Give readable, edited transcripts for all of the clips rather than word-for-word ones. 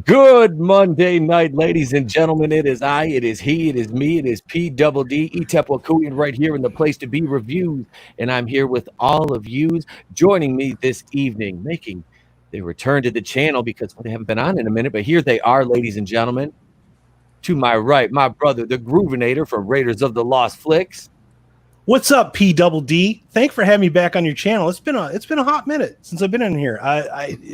Good Monday night, ladies and gentlemen. It is I, it is he, it is me, it is P-double-D, Etep-Wakuyan right here in the place to be reviews. And I'm here with all of yous joining me this evening, making their return to the channel because they haven't been on in a minute. But here they are, ladies and gentlemen. To my right, my brother, the Groovinator from Raiders of the Lost Flicks. What's up, P-double-D? Thanks for having me back on your channel. It's been a hot minute since I've been in here.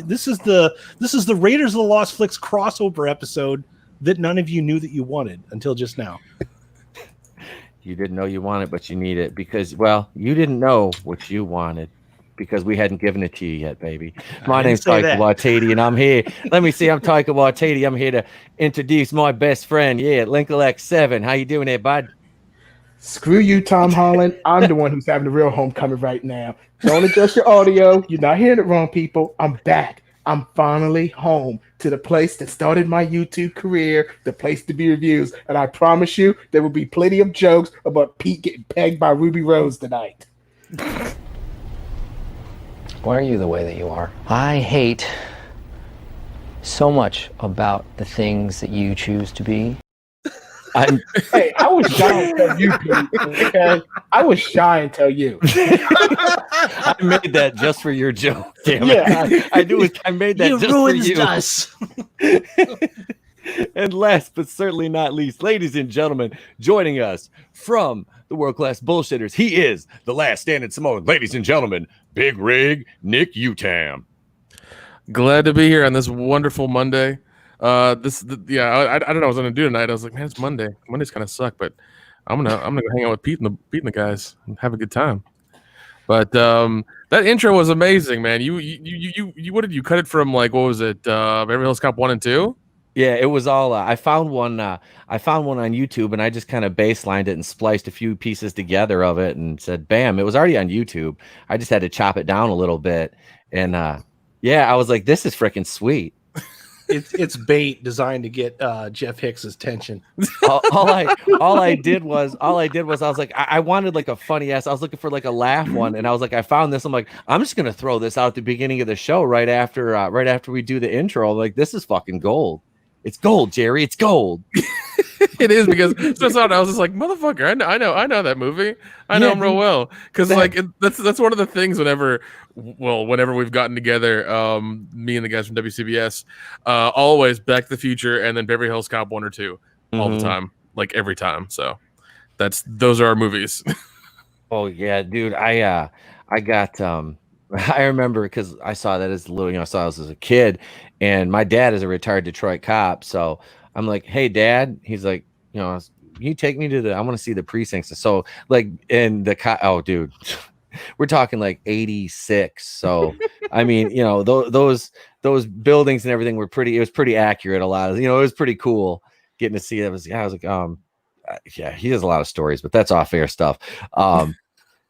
This is the Raiders of the Lost Flicks crossover episode that none of you knew that you wanted until just now. You didn't know you wanted, but you need it because, well, you didn't know what you wanted because we hadn't given it to you yet, baby. My name's Taika Waititi, and I'm here. Let me see, I'm Taika Waititi. I'm here to introduce my best friend, Lincoln-X7. How you doing there, bud? Screw you, Tom Holland. I'm the one who's having the real homecoming right now. Don't adjust your audio. You're not hearing it wrong, people. I'm back. I'm finally home to the place that started my YouTube career, the place to be reviews. And I promise you, there will be plenty of jokes about Pete getting pegged by Ruby Rose tonight. Why are you the way that you are? I hate so much about the things that you choose to be. Hey, I was shy and tell you, Pete. Okay? I was shy and tell you. I made that just for your joke. Damn it. Yeah, I made that just for you. Us. And last but certainly not least, ladies and gentlemen, joining us from the World Class Bullshitters, he is the last standing Samoan. Ladies and gentlemen, Big Rig Nik Uttam. Glad to be here on this wonderful Monday. I don't know what I was gonna do tonight. I was like, man, it's Monday. Mondays kind of suck, but I'm gonna go hang out with Pete and the guys and have a good time. But that intro was amazing, man. You what did you cut it from? Like, what was it? Beverly Hills Cop 1 and 2? Yeah, it was all. I found one on YouTube, and I just kind of baselined it and spliced a few pieces together of it, and said, "Bam!" It was already on YouTube. I just had to chop it down a little bit, and I was like, "This is freaking sweet." It's bait designed to get Jeff Hicks's attention. all I did was I was like, I wanted like a funny ass. I was looking for like a laugh one, and I was like, I found this. I'm like, I'm just gonna throw this out at the beginning of the show right after we do the intro. I'm like, this is fucking gold. It's gold, Jerry. It's gold. It is, because I was just like, motherfucker, I know that movie. I know him real well, because that's one of the things whenever we've gotten together, me and the guys from WCBS, always Back to the Future and then Beverly Hills Cop 1 or 2 all the time, like every time. So those are our movies. Oh yeah, dude. I got I remember because I saw that as a little, I saw this as a kid, and my dad is a retired Detroit cop, so I'm like, hey, Dad. He's like, can you take me to I want to see the precincts. So like in the oh, dude, we're talking like 86. So I mean, those buildings and everything it was pretty accurate. A lot of, it was pretty cool getting to see that. I was like, yeah, he has a lot of stories, but that's off air stuff.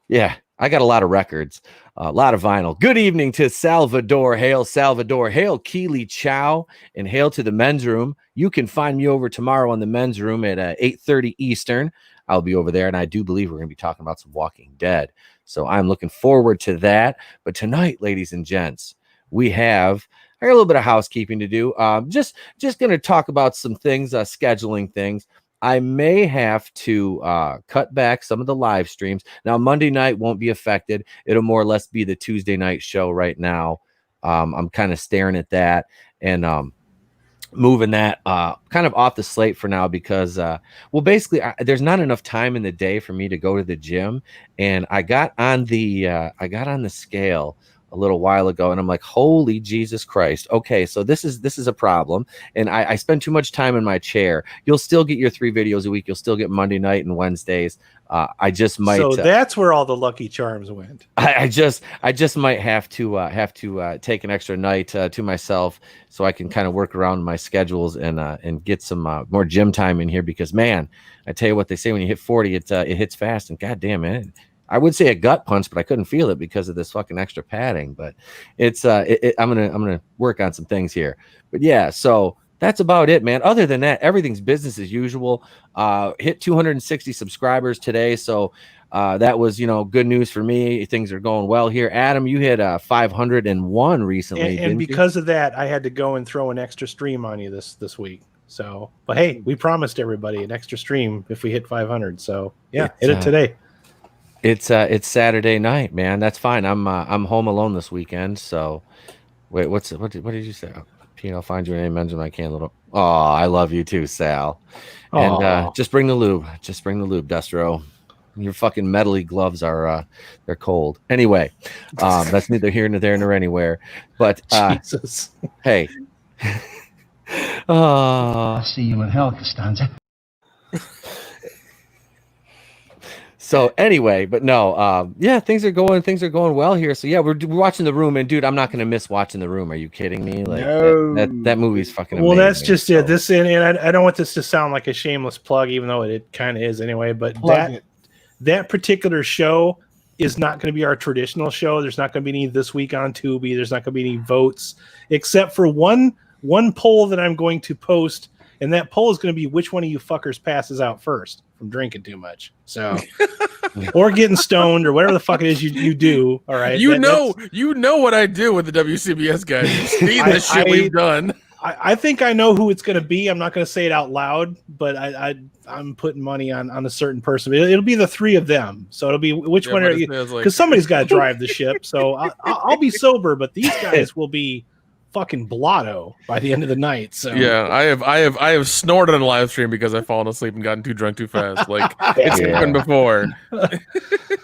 Yeah, I got a lot of records, a lot of vinyl. Good evening to Salvador. Hail, Salvador. Hail, Keely Chow, and hail to the men's room. You can find me over tomorrow in the men's room at 8:30 Eastern. I'll be over there, and I do believe we're going to be talking about some Walking Dead. So I'm looking forward to that. But tonight, ladies and gents, I got a little bit of housekeeping to do. Just going to talk about some things, scheduling things. I may have to cut back some of the live streams. Now, Monday night won't be affected. It'll more or less be the Tuesday night show right now. I'm kind of staring at that and moving that kind of off the slate for now because, basically, there's not enough time in the day for me to go to the gym. And I got on the scale a little while ago, and I'm like, holy Jesus Christ. Okay, so this is a problem, and I spend too much time in my chair. You'll still get your 3 videos a week. You'll still get Monday night and Wednesdays. I just might. So that's where all the Lucky Charms went. I just might have to take an extra night to myself so I can kind of work around my schedules and get some more gym time in here, because man, I tell you what, they say when you hit 40, it hits fast, and goddamn it. I would say a gut punch, but I couldn't feel it because of this fucking extra padding. But it's I'm gonna work on some things here. But yeah, so that's about it, man. Other than that, everything's business as usual. Hit 260 subscribers today, so that was, good news for me. Things are going well here. Adam, you hit 501 recently, and because of that, I had to go and throw an extra stream on you this week. So, but hey, we promised everybody an extra stream if we hit 500. So yeah, hit it today. It's Saturday night, man. That's fine. I'm home alone this weekend. So wait, what did you say? Pete, I'll find you an name, mention my candle. Oh, I love you too, Sal. And just bring the lube. Just bring the lube, Destro. Your fucking metally gloves are they're cold. Anyway, that's neither here nor there nor anywhere. But Jesus. Hey. I'll see you in hell, Costanza. So anyway, but no, things are going well here. So yeah, we're watching The Room, and dude, I'm not gonna miss watching The Room. Are you kidding me? Like No. that movie's fucking amazing. Well, that's just it. This and I don't want this to sound like a shameless plug, even though it kind of is anyway. But that particular show is not going to be our traditional show. There's not going to be any this week on Tubi. There's not going to be any votes, except for one poll that I'm going to post. And that poll is going to be which one of you fuckers passes out first from drinking too much. So, or getting stoned or whatever the fuck it is you do. All right. You know what I do with the WCBS guys. You've seen the shit we've done. I think I know who it's going to be. I'm not going to say it out loud, but I'm putting money on a certain person. It'll be the three of them. So it'll be which one are you? Because somebody's got to drive the ship. So I'll be sober, but these guys will be fucking blotto by the end of the night. So yeah, I have snorted on a live stream because I've fallen asleep and gotten too drunk too fast. Like it's happened before.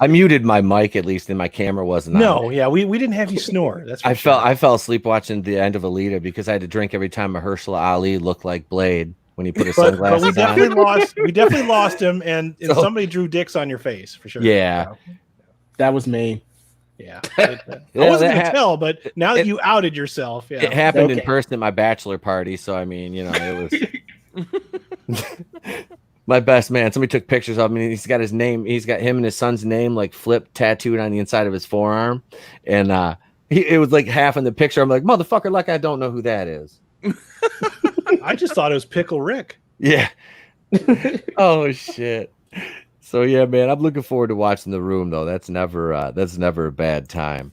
I muted my mic at least, and my camera wasn't on. Yeah, we didn't have you snore. That's for sure. I fell asleep watching the end of Alita because I had to drink every time Mahershala Ali looked like Blade when he put his sunglasses but we definitely lost him, and somebody drew dicks on your face for sure. Yeah, that was me. Yeah, I wasn't gonna tell, but now that you outed yourself, it happened in person at my bachelor party. So I mean, it was my best man. Somebody took pictures of him, and he's got his name. He's got him and his son's name like flipped tattooed on the inside of his forearm, and it was like half in the picture. I'm like, motherfucker, like I don't know who that is. I just thought it was Pickle Rick. Yeah. Oh shit. So yeah, man, I'm looking forward to watching The Room though. That's never a bad time.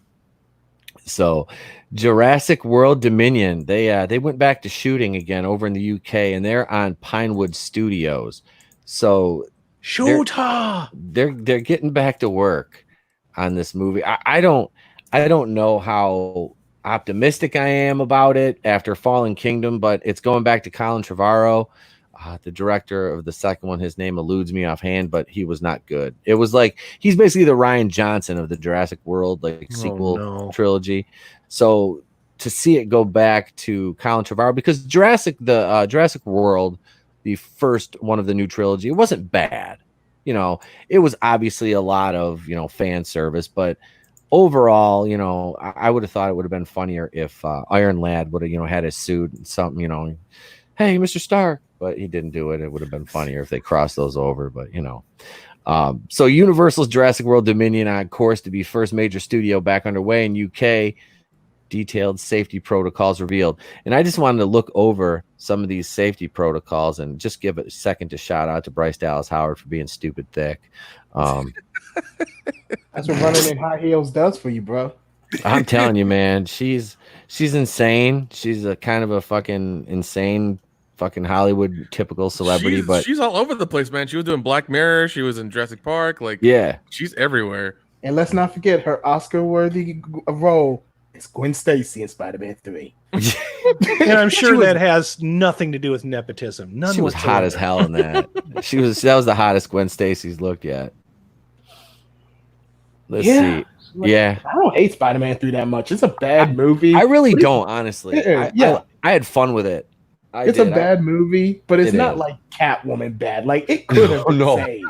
So Jurassic World Dominion, they went back to shooting again over in the UK, and they're on Pinewood Studios. So they're getting back to work on this movie. I don't know how optimistic I am about it after Fallen Kingdom, but it's going back to Colin Trevorrow. The director of the second one, his name eludes me offhand, but he was not good. It was like he's basically the Rian Johnson of the Jurassic World sequel trilogy. So to see it go back to Colin Trevorrow, because Jurassic World, the first one of the new trilogy, it wasn't bad. It was obviously a lot of fan service, but overall, I would have thought it would have been funnier if Iron Lad would have had his suit and something, hey, Mr. Stark. But he didn't do it. It would have been funnier if they crossed those over. But so Universal's Jurassic World Dominion on course to be first major studio back underway in UK. Detailed safety protocols revealed, and I just wanted to look over some of these safety protocols and just give a second to shout out to Bryce Dallas Howard for being stupid thick. That's what running in high heels does for you, bro. I'm telling you, man, she's insane. She's a kind of a fucking insane. Fucking Hollywood typical celebrity, but she's all over the place, man. She was doing Black Mirror, she was in Jurassic Park, she's everywhere. And let's not forget her Oscar-worthy role is Gwen Stacy in Spider-Man 3. And I'm sure that has nothing to do with nepotism. She was hot as hell in that. That was the hottest Gwen Stacy's looked yet. Let's see. Yeah, I don't hate Spider-Man 3 that much. It's a bad movie. I really don't, honestly. I had fun with it. It's a bad movie, but it's not like Catwoman bad. Like it could have been saved.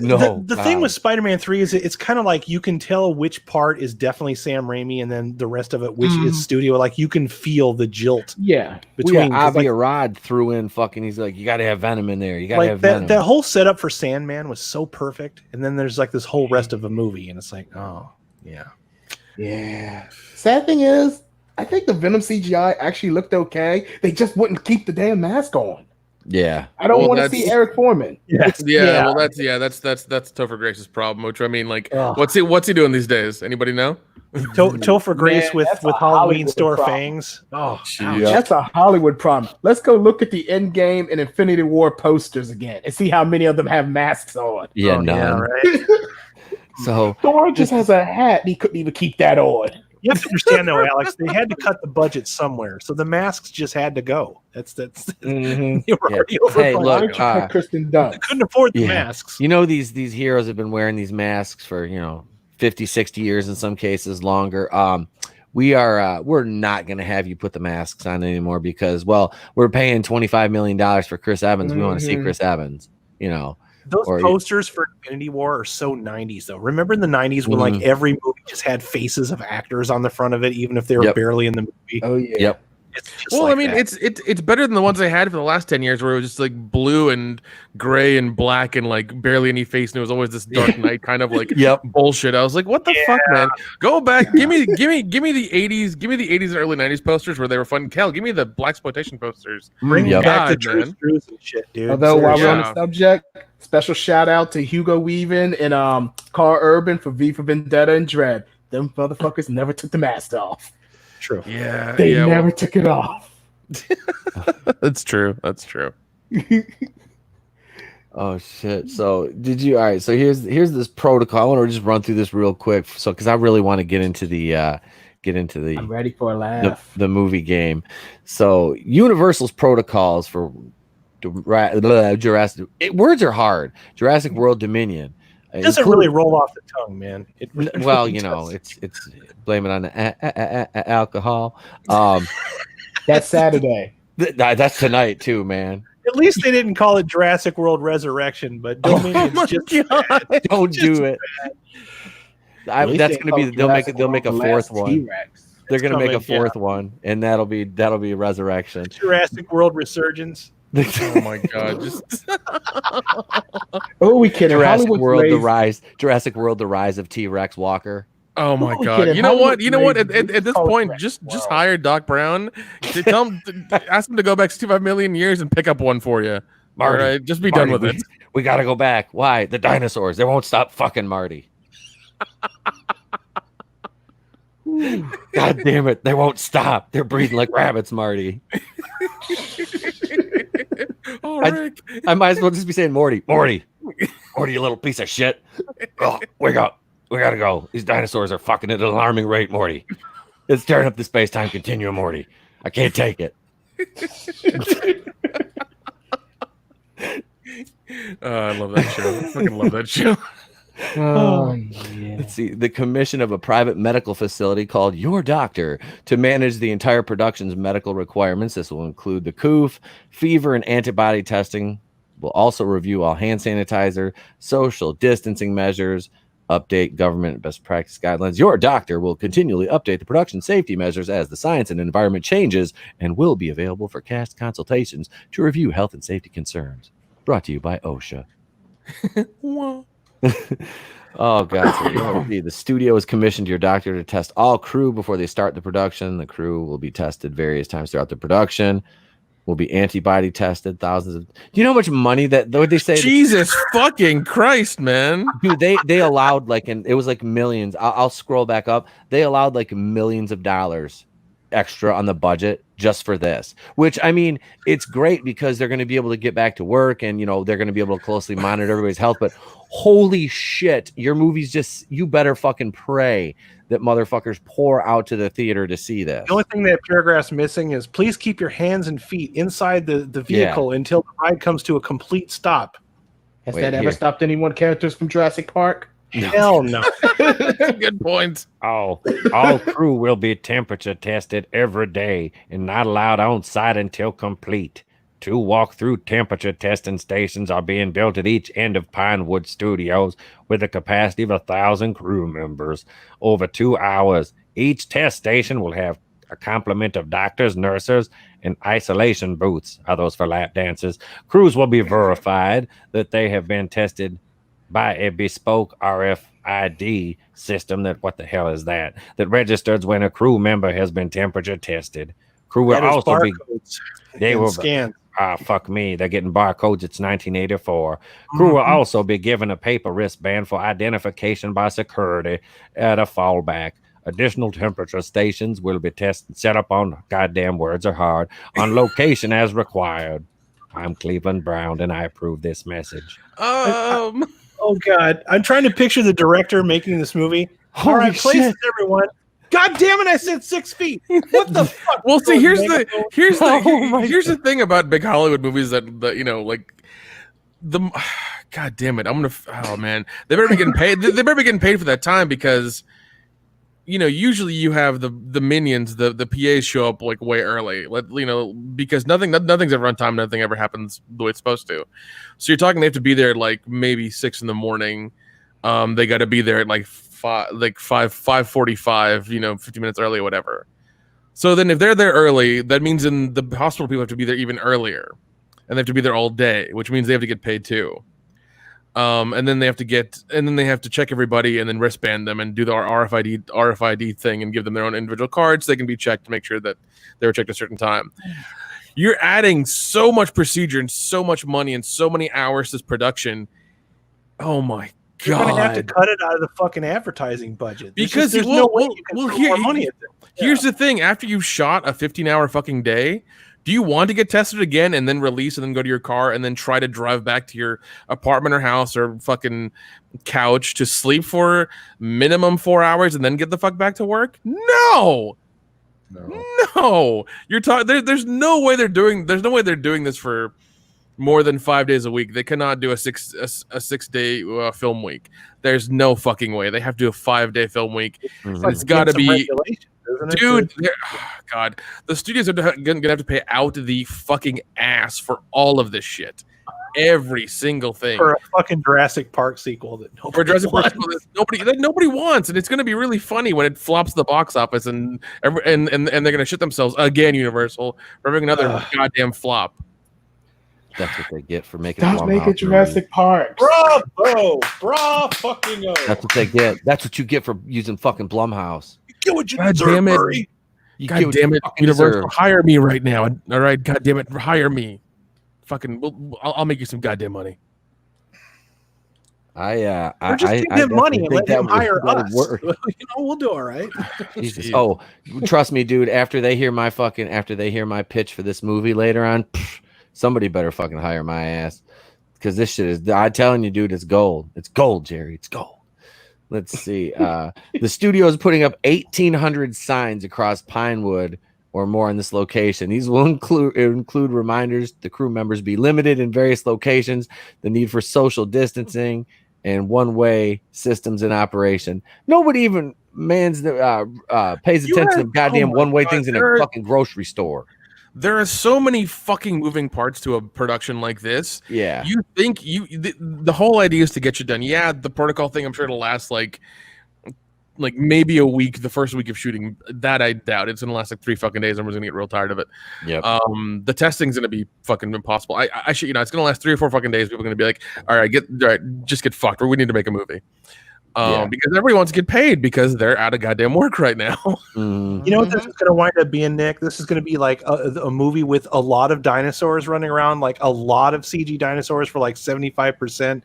No. The thing with Spider-Man 3 is it's kind of like you can tell which part is definitely Sam Raimi and then the rest of it which is studio. Like you can feel the jilt. Yeah. Between Avi Arad threw in fucking, he's like, you got to have Venom in there. You got to have Venom. That whole setup for Sandman was so perfect. And then there's like this whole rest of a movie and it's like, oh, yeah. Yeah. Sad thing is, I think the Venom CGI actually looked okay. They just wouldn't keep the damn mask on. Yeah. I don't want to see Eric Foreman. Yes. Yeah, well, that's Topher Grace's problem. Which I mean, like, Ugh. what's he doing these days? Anybody know? Topher Grace Man, with that's a Halloween Hollywood store problem. fangs. Oh, Yeah. That's a Hollywood problem. Let's go look at the Endgame and Infinity War posters again and see how many of them have masks on. Yeah, oh, none. yeah, right. So Thor just has a hat. He couldn't even keep that on. You have to understand though, Alex, they had to cut the budget somewhere, so the masks just had to go. That's they were already over. Hey, Why look, don't you cut Kristen Dunst? They couldn't afford the Yeah. masks. you know these heroes have been wearing these masks for 50, 60 years in some cases longer. We're not going to have you put the masks on anymore because we're paying $25 million for Chris Evans. We want to see Chris Evans, Those posters for Infinity War are so 90s though. Remember in the 90s when like every movie just had faces of actors on the front of it, even if they were barely in the movie? Oh yeah. Yep. It's just Well, like I mean, that. it's better than the ones they had for the last 10 years, where it was just like blue and gray and black and like barely any face, and it was always this Dark Knight kind of like bullshit. I was like, what the fuck, man? Go back, give me the 80s, give me the 80s and early 90s posters where they were fun. Give me the blaxploitation posters. Bring back the God, Drew man. Struzan and shit, dude. Although while we're on Yeah. the subject, special shout out to Hugo Weaving and Carl Urban for V for Vendetta and Dread. Them motherfuckers never took the mask off. True. Yeah, They yeah, never took it off. that's true. That's true. Oh shit! So did you? All right. So here's this protocol. I want to just run through this real quick, so because I really want to get into the I'm ready for a laugh. the movie game. So Universal's protocols for Jurassic. Words are hard. Jurassic World Dominion. It doesn't really roll off the tongue, man. It really Well, doesn't. it's blame it on the alcohol. That's Saturday. That's tonight too, man. At least they didn't call it Jurassic World Resurrection, but Dominion's just bad. Don't Just do it. At least That's they going to be. called They'll Jurassic make a World the fourth Last one. T-Rex. They're going to make a coming, fourth one, and that'll be Resurrection. Jurassic World Resurgence. Oh my god! Just Oh, we kidding. Jurassic World: The Rise of T-Rex Walker. oh my Oh, god! kidding. You know what? Hollywood's You know what? lazy. At this Call it point, Jurassic just World. hire Doc Brown. To tell him, ask him to go back 65 million years and pick up one for you. Marty, All right, just be done Marty, with it. We got to go back. Why? The dinosaurs. They won't stop fucking Marty. God damn it. They won't stop. They're breathing like rabbits, Marty. Oh, Rick. I might as well just be saying Morty, you little piece of shit. Oh, wake up. We got to go. These dinosaurs are fucking at an alarming rate, Morty. It's tearing up the space-time continuum, Morty. I can't take it. I love that show. I fucking love that show. Oh, yeah. Let's see. The commission of a private medical facility called Your Doctor to manage the entire production's medical requirements. This will include the COOF, fever and antibody testing. Will also review all hand sanitizer, social distancing measures, update government best practice guidelines. Your Doctor will continually update the production safety measures as the science and environment changes and will be available for cast consultations to review health and safety concerns. Brought to you by OSHA. Oh god! So, the studio has commissioned Your Doctor to test all crew before they start the production. The crew will be tested various times throughout the production. Will be antibody tested. Thousands of. Do you know how much money that? What they say? Jesus fucking Christ, man! Dude, they allowed it was like millions. I'll scroll back up. They allowed like millions of dollars extra on the budget just for this, which I mean, it's great because they're going to be able to get back to work and they're going to be able to closely monitor everybody's health. But holy shit, your movie's you better fucking pray that motherfuckers pour out to the theater to see this. The only thing that paragraph's missing is please keep your hands and feet inside the vehicle until the ride comes to a complete stop. Has Wait, that ever here. stopped any one characters from Jurassic Park? Hell no. That's a good point. All crew will be temperature tested every day and not allowed on site until complete. 2 walk-through temperature testing stations are being built at each end of Pinewood Studios with a capacity of 1,000 crew members. Over 2 hours, each test station will have a complement of doctors, nurses, and isolation booths. Are those for lap dances? Crews will be verified that they have been tested by a bespoke RFID system that registers when a crew member has been temperature tested. Crew will That is also be barcodes they and will scans. fuck me. They're getting barcodes. It's 1984. Crew will also be given a paper wristband for identification by security at a fallback. Additional temperature stations will be set up on goddamn words are hard on location as required. I'm Cleveland Brown and I approve this message. Oh God, I'm trying to picture the director making this movie. All right, places, everyone. God damn it! I said 6 feet. What the fuck? Well, see, here's the thing about big Hollywood movies that you know, like God damn it, oh man, they better be getting paid. They better be getting paid for that time because, you know, usually you have the minions, the PAs show up like way early, you know, because nothing's ever on time, nothing ever happens the way it's supposed to. So you're talking they have to be there at like maybe 6 a.m. They got to be there at like 5:45, you know, 50 minutes early or whatever. So then if they're there early, that means in the hospital people have to be there even earlier, and they have to be there all day, which means they have to get paid too. And then they have to check everybody and then wristband them and do the RFID thing and give them their own individual cards so they can be checked to make sure that they were checked at a certain time. You're adding so much procedure and so much money and so many hours to this production. Oh my You're God. gonna have to cut it out of the fucking advertising budget. Because there's no way you can throw more money at it. Here's the thing: after you've shot a 15-hour fucking day, do you want to get tested again and then release and then go to your car and then try to drive back to your apartment or house or fucking couch to sleep for minimum 4 hours and then get the fuck back to work? No. You're talking. There's no way they're doing. There's no way they're doing this for more than 5 days a week. They cannot do a 6 day film week. There's no fucking way. They have to do a 5 day film week. It's got to be, dude. God, the studios are gonna have to pay out the fucking ass for all of this shit. Every single thing for a fucking Jurassic Park sequel that nobody wants, and it's gonna be really funny when it flops the box office and they're gonna shit themselves again. Universal for having another goddamn flop. That's what they get for making. Stop making Jurassic Park. Bravo, fucking That's what they get. That's what you get for using fucking Blumhouse. Get what you God deserve, damn it! Murray. God damn it! Universal, hire me right now. All right, God damn it, hire me. Fucking, I'll make you some goddamn money. Or just give him money and let him hire us. You know, we'll do all right. Jesus. Oh, trust me, dude. After they hear my pitch for this movie later on, somebody better fucking hire my ass, because this shit is. I'm telling you, dude, it's gold. It's gold, Jerry. It's gold. Let's see. The studio is putting up 1,800 signs across Pinewood or more in this location. These will include reminders the crew members be limited in various locations, the need for social distancing, and one-way systems in operation. Nobody even pays attention to goddamn one-way things in a fucking grocery store. There are so many fucking moving parts to a production like this. Yeah. You think the whole idea is to get you done. Yeah, the protocol thing, I'm sure it'll last like maybe a week, the first week of shooting. That I doubt. It's gonna last like 3 fucking days. Everyone's gonna get real tired of it. Yeah. The testing's gonna be fucking impossible. I should, it's gonna last 3 or 4 fucking days. People are gonna be like, all right, just get fucked, or we need to make a movie. Because everyone wants to get paid because they're out of goddamn work right now. You know what this is going to wind up being, Nick? This is going to be like a movie with a lot of dinosaurs running around, like a lot of CG dinosaurs for like 75%,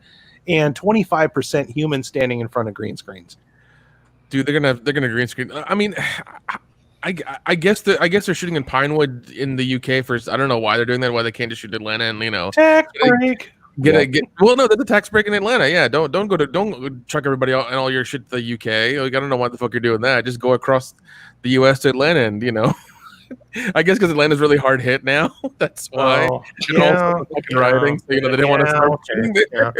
and 25% humans standing in front of green screens. Dude, they're gonna green screen. I mean, I guess they're shooting in Pinewood in the UK first. I don't know why they're doing that. Why they can't just shoot Atlanta and tax break. Well, no, there's a tax break in Atlanta. Yeah, don't truck everybody out and all your shit to the UK. Like, I don't know why the fuck you're doing that. Just go across the US to Atlanta, and I guess because Atlanta's really hard hit now. That's why. Fucking rioting. So, they didn't want to start shooting there.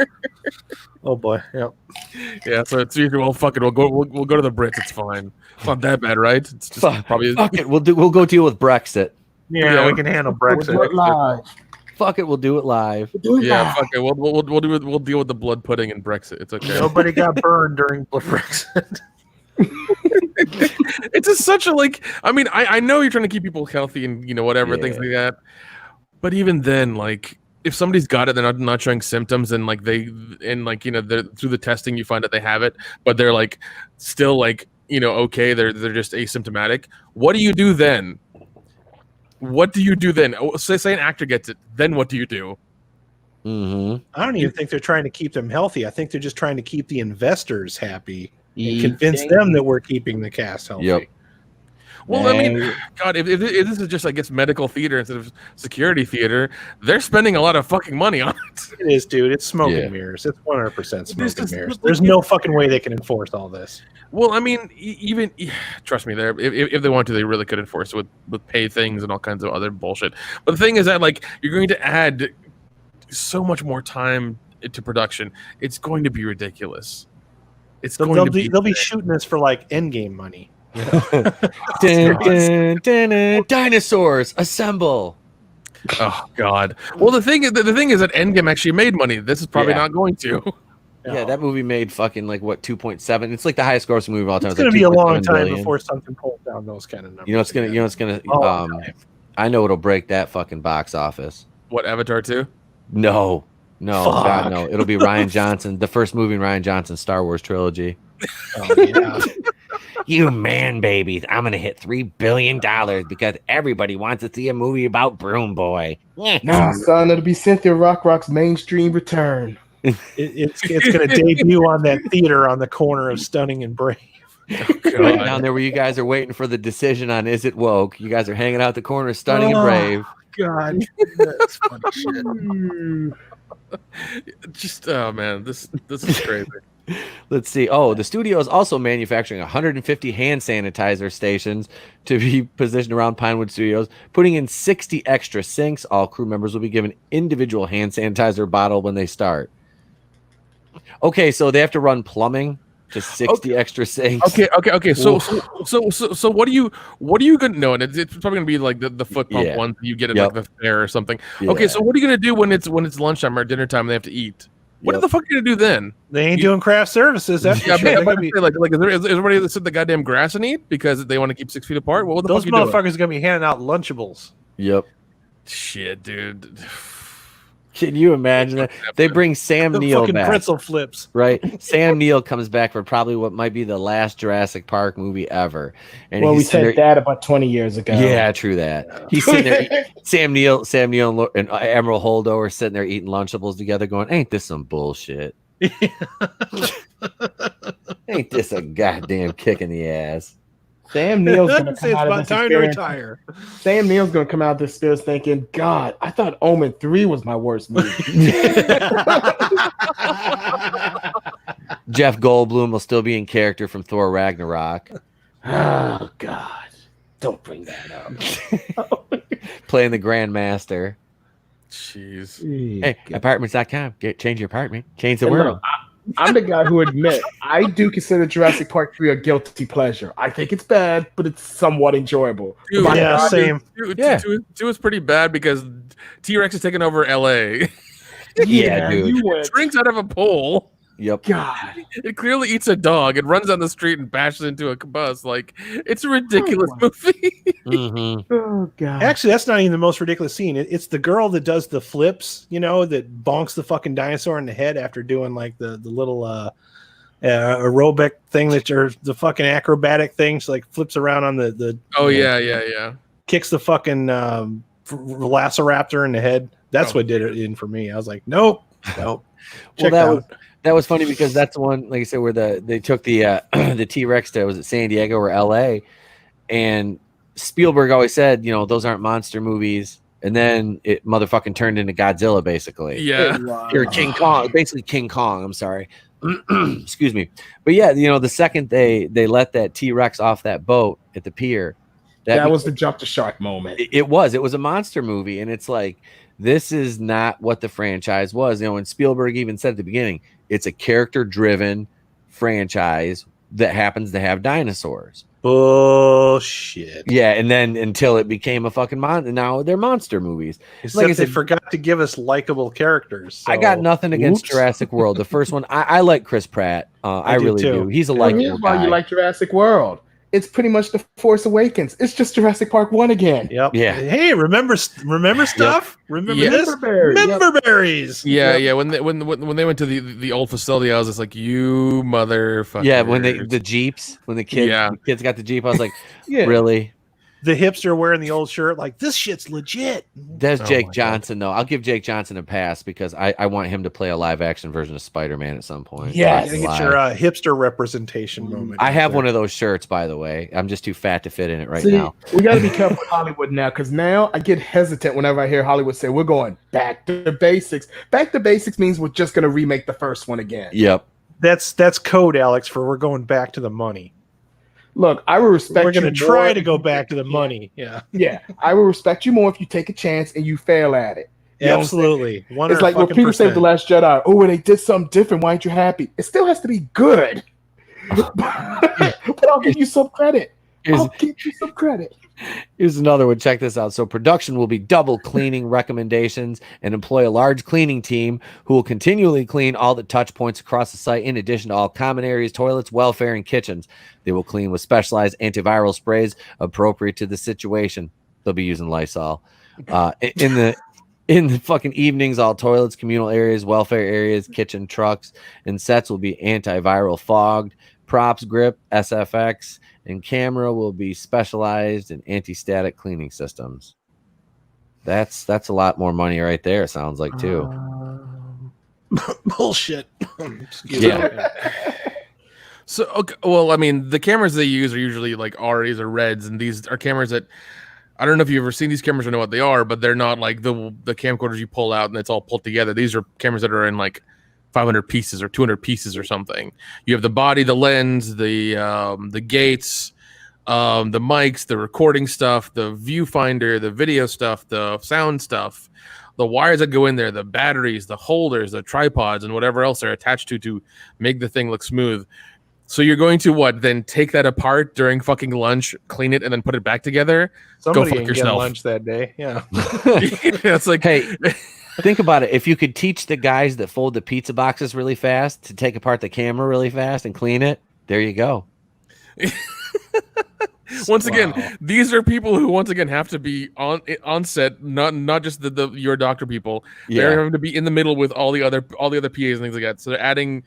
Oh boy. Yep. Yeah. So it's usually, well, fuck it. We'll go to the Brits. It's fine. It's not that bad, right? It's just probably. Fuck it. We'll go deal with Brexit. Yeah, we can handle Brexit. We'll do it live. Fuck it, we'll do it live. Fuck it. We'll deal with the blood pudding and Brexit. It's okay. Nobody got burned during Brexit. It's just such a I mean, I know you're trying to keep people healthy and whatever things like that, but even then, if somebody's got it, they're not showing symptoms, and like through the testing you find that they have it, but they're like still like okay, they're just asymptomatic. What do you do then? Oh, say an actor gets it, then what do you do? Mm-hmm. I don't even think they're trying to keep them healthy. I think they're just trying to keep the investors happy and convince them that we're keeping the cast healthy. Yep. Well, I mean, God, if this is just, I guess, medical theater instead of security theater, they're spending a lot of fucking money on it. It is, dude. It's smoke and mirrors. It's 100% smoke and mirrors. There's no fucking way they can enforce all this. Well, I mean, even trust me, if they want to, they really could enforce it with pay things and all kinds of other bullshit. But the thing is that like you're going to add so much more time to production. It's going to be ridiculous. They'll be shooting this for like endgame money. Dinosaurs assemble. Oh God. Well, the thing is that Endgame actually made money. This is probably not going to. Yeah, that movie made fucking like what 2.7. It's like the highest grossing movie of all time. It's going to be a long time before something pulls down those kind of numbers. It's gonna. I know it'll break that fucking box office. What, Avatar 2? No, God, no. It'll be Rian Johnson, the first movie in Rian Johnson's Star Wars trilogy. Oh, yeah. You man babies, I'm gonna hit $3 billion because everybody wants to see a movie about Broom Boy. Nah, son, it'll be Cynthia Rock's mainstream return. It's gonna debut on that theater on the corner of Stunning and Brave. Right down there where you guys are waiting for the decision on is it woke. You guys are hanging out the corner of Stunning and Brave. God, that's funny shit. Just man, this is crazy. Let's see. Oh, the studio is also manufacturing 150 hand sanitizer stations to be positioned around Pinewood Studios, putting in 60 extra sinks. All crew members will be given individual hand sanitizer bottle when they start. Okay, so they have to run plumbing to 60 extra sinks. Okay. So what are you gonna know? And it's probably gonna be like the foot pump ones you get at like the fair or something. Yeah. Okay, so what are you gonna do when it's lunchtime or dinner time and they have to eat? What the fuck are you gonna do then? They ain't doing craft services. That's for sure. Is everybody that sit the goddamn grass and eat because they want to keep 6 feet apart? Well, what the those fuck motherfuckers are gonna be handing out Lunchables. Yep. Shit, dude. Can you imagine that? They bring Sam Neill back. Pretzel flips. Right? Sam Neill comes back for probably what might be the last Jurassic Park movie ever. And we said that about 20 years ago. Yeah, true that. He's sitting there. Sam Neill and Emerald Holdo are sitting there eating Lunchables together going, ain't this some bullshit? Ain't this a goddamn kick in the ass? Sam Neill's going to come out of this time to retire. Sam Neill's going to come out of this experience thinking, God, I thought Omen 3 was my worst movie. Jeff Goldblum will still be in character from Thor Ragnarok. Oh, God. Don't bring that up. Playing the Grandmaster. Jeez. Hey, apartments.com. Change your apartment. Change the world. I'm the guy who admits I do consider Jurassic Park 3 a guilty pleasure. I think it's bad, but it's somewhat enjoyable. Dude, same. Two is pretty bad because T-Rex is taking over LA. Yeah, dude. It drinks out of a pole. Yep. God. It clearly eats a dog. It runs down the street and bashes into a bus. Like, it's a ridiculous movie. Mm-hmm. Oh, God. Actually, that's not even the most ridiculous scene. It's the girl that does the flips, that bonks the fucking dinosaur in the head after doing like the little aerobic thing or the fucking acrobatic thing. She like flips around on the yeah. Kicks the fucking velociraptor in the head. That's what did it in for me. I was like, nope. Check that was funny because that's the one, like I said, where they took the the T-Rex to, was it San Diego or LA, and Spielberg always said, those aren't monster movies, and then it motherfucking turned into Godzilla basically. Yeah. Or King Kong, basically King Kong. I'm sorry. Excuse me. But yeah, the second they let that T-Rex off that boat at the pier, that was the jump the shark moment. It was a monster movie, and it's like, this is not what the franchise was. And Spielberg even said at the beginning, it's a character-driven franchise that happens to have dinosaurs. Bullshit. Yeah, and then until it became a fucking now they're monster movies. Except like they forgot to give us likable characters. So. I got nothing against Jurassic World. The first one, I like Chris Pratt. I really do. He's a likable guy. Why you like Jurassic World? It's pretty much The Force Awakens. It's just Jurassic Park 1 again. Yep. Yeah. Hey, remember stuff? Remember this? Member berries. Yeah. When they went to the old facility, I was just like, you motherfucker. Yeah, when the Jeeps, when the kids got the Jeep, I was like, really? The hipster wearing the old shirt, like, this shit's legit. That's Jake Johnson, though. I'll give Jake Johnson a pass because I want him to play a live action version of Spider-Man at some point. Yes. Get your hipster representation moment. I have one of those shirts, by the way. I'm just too fat to fit in it right now. We got to be careful with Hollywood now, because now I get hesitant whenever I hear Hollywood say, we're going back to basics. Back to basics means we're just going to remake the first one again. Yep. That's code, Alex, for we're going back to the money. Look, I will respect you. We're going to try to go back to the money. Yeah. Yeah. I will respect you more if you take a chance and you fail at it. You Absolutely. It's like when people say with The Last Jedi, oh, when they did something different, why aren't you happy? It still has to be good. But I'll give you some credit. Here's another one. Check this out. So production will be double cleaning recommendations and employ a large cleaning team who will continually clean all the touch points across the site in addition to all common areas, toilets, welfare, and kitchens. They will clean with specialized antiviral sprays appropriate to the situation. They'll be using Lysol. In the fucking evenings, all toilets, communal areas, welfare areas, kitchen, trucks, and sets will be antiviral fogged. Props, grip, SFX, and camera will be specialized in anti-static cleaning systems. That's a lot more money right there, it sounds like, too. Bullshit. Yeah. So, okay, well, I mean, the cameras they use are usually like RAs or Reds, and these are cameras that I don't know if you've ever seen these cameras or know what they are, but they're not like the camcorders you pull out and it's all pulled together. These are cameras that are in like 500 pieces or 200 pieces or something. You have the body, the lens, the gates, the mics, the recording stuff, the viewfinder, the video stuff, the sound stuff, the wires that go in there, the batteries, the holders, the tripods, and whatever else they're attached to make the thing look smooth. So you're going to then take that apart during fucking lunch, clean it, and then put it back together? Somebody Go fuck yourself. Get lunch that day. Yeah. It's like, hey, think about it. If you could teach the guys that fold the pizza boxes really fast to take apart the camera really fast and clean it, there you go. Once again, these are people who once again have to be on set, not just the your doctor people. Yeah. They're having to be in the middle with all the other PAs and things like that. So they're adding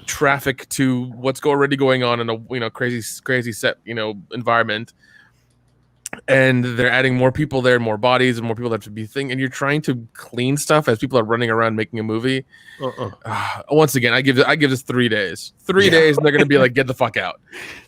traffic to what's already going on in a crazy set environment, and they're adding more people there, more bodies, and more people that have to be and you're trying to clean stuff as people are running around making a movie. Once again, I give this 3 days. 3 days, and they're gonna be like, get the fuck out.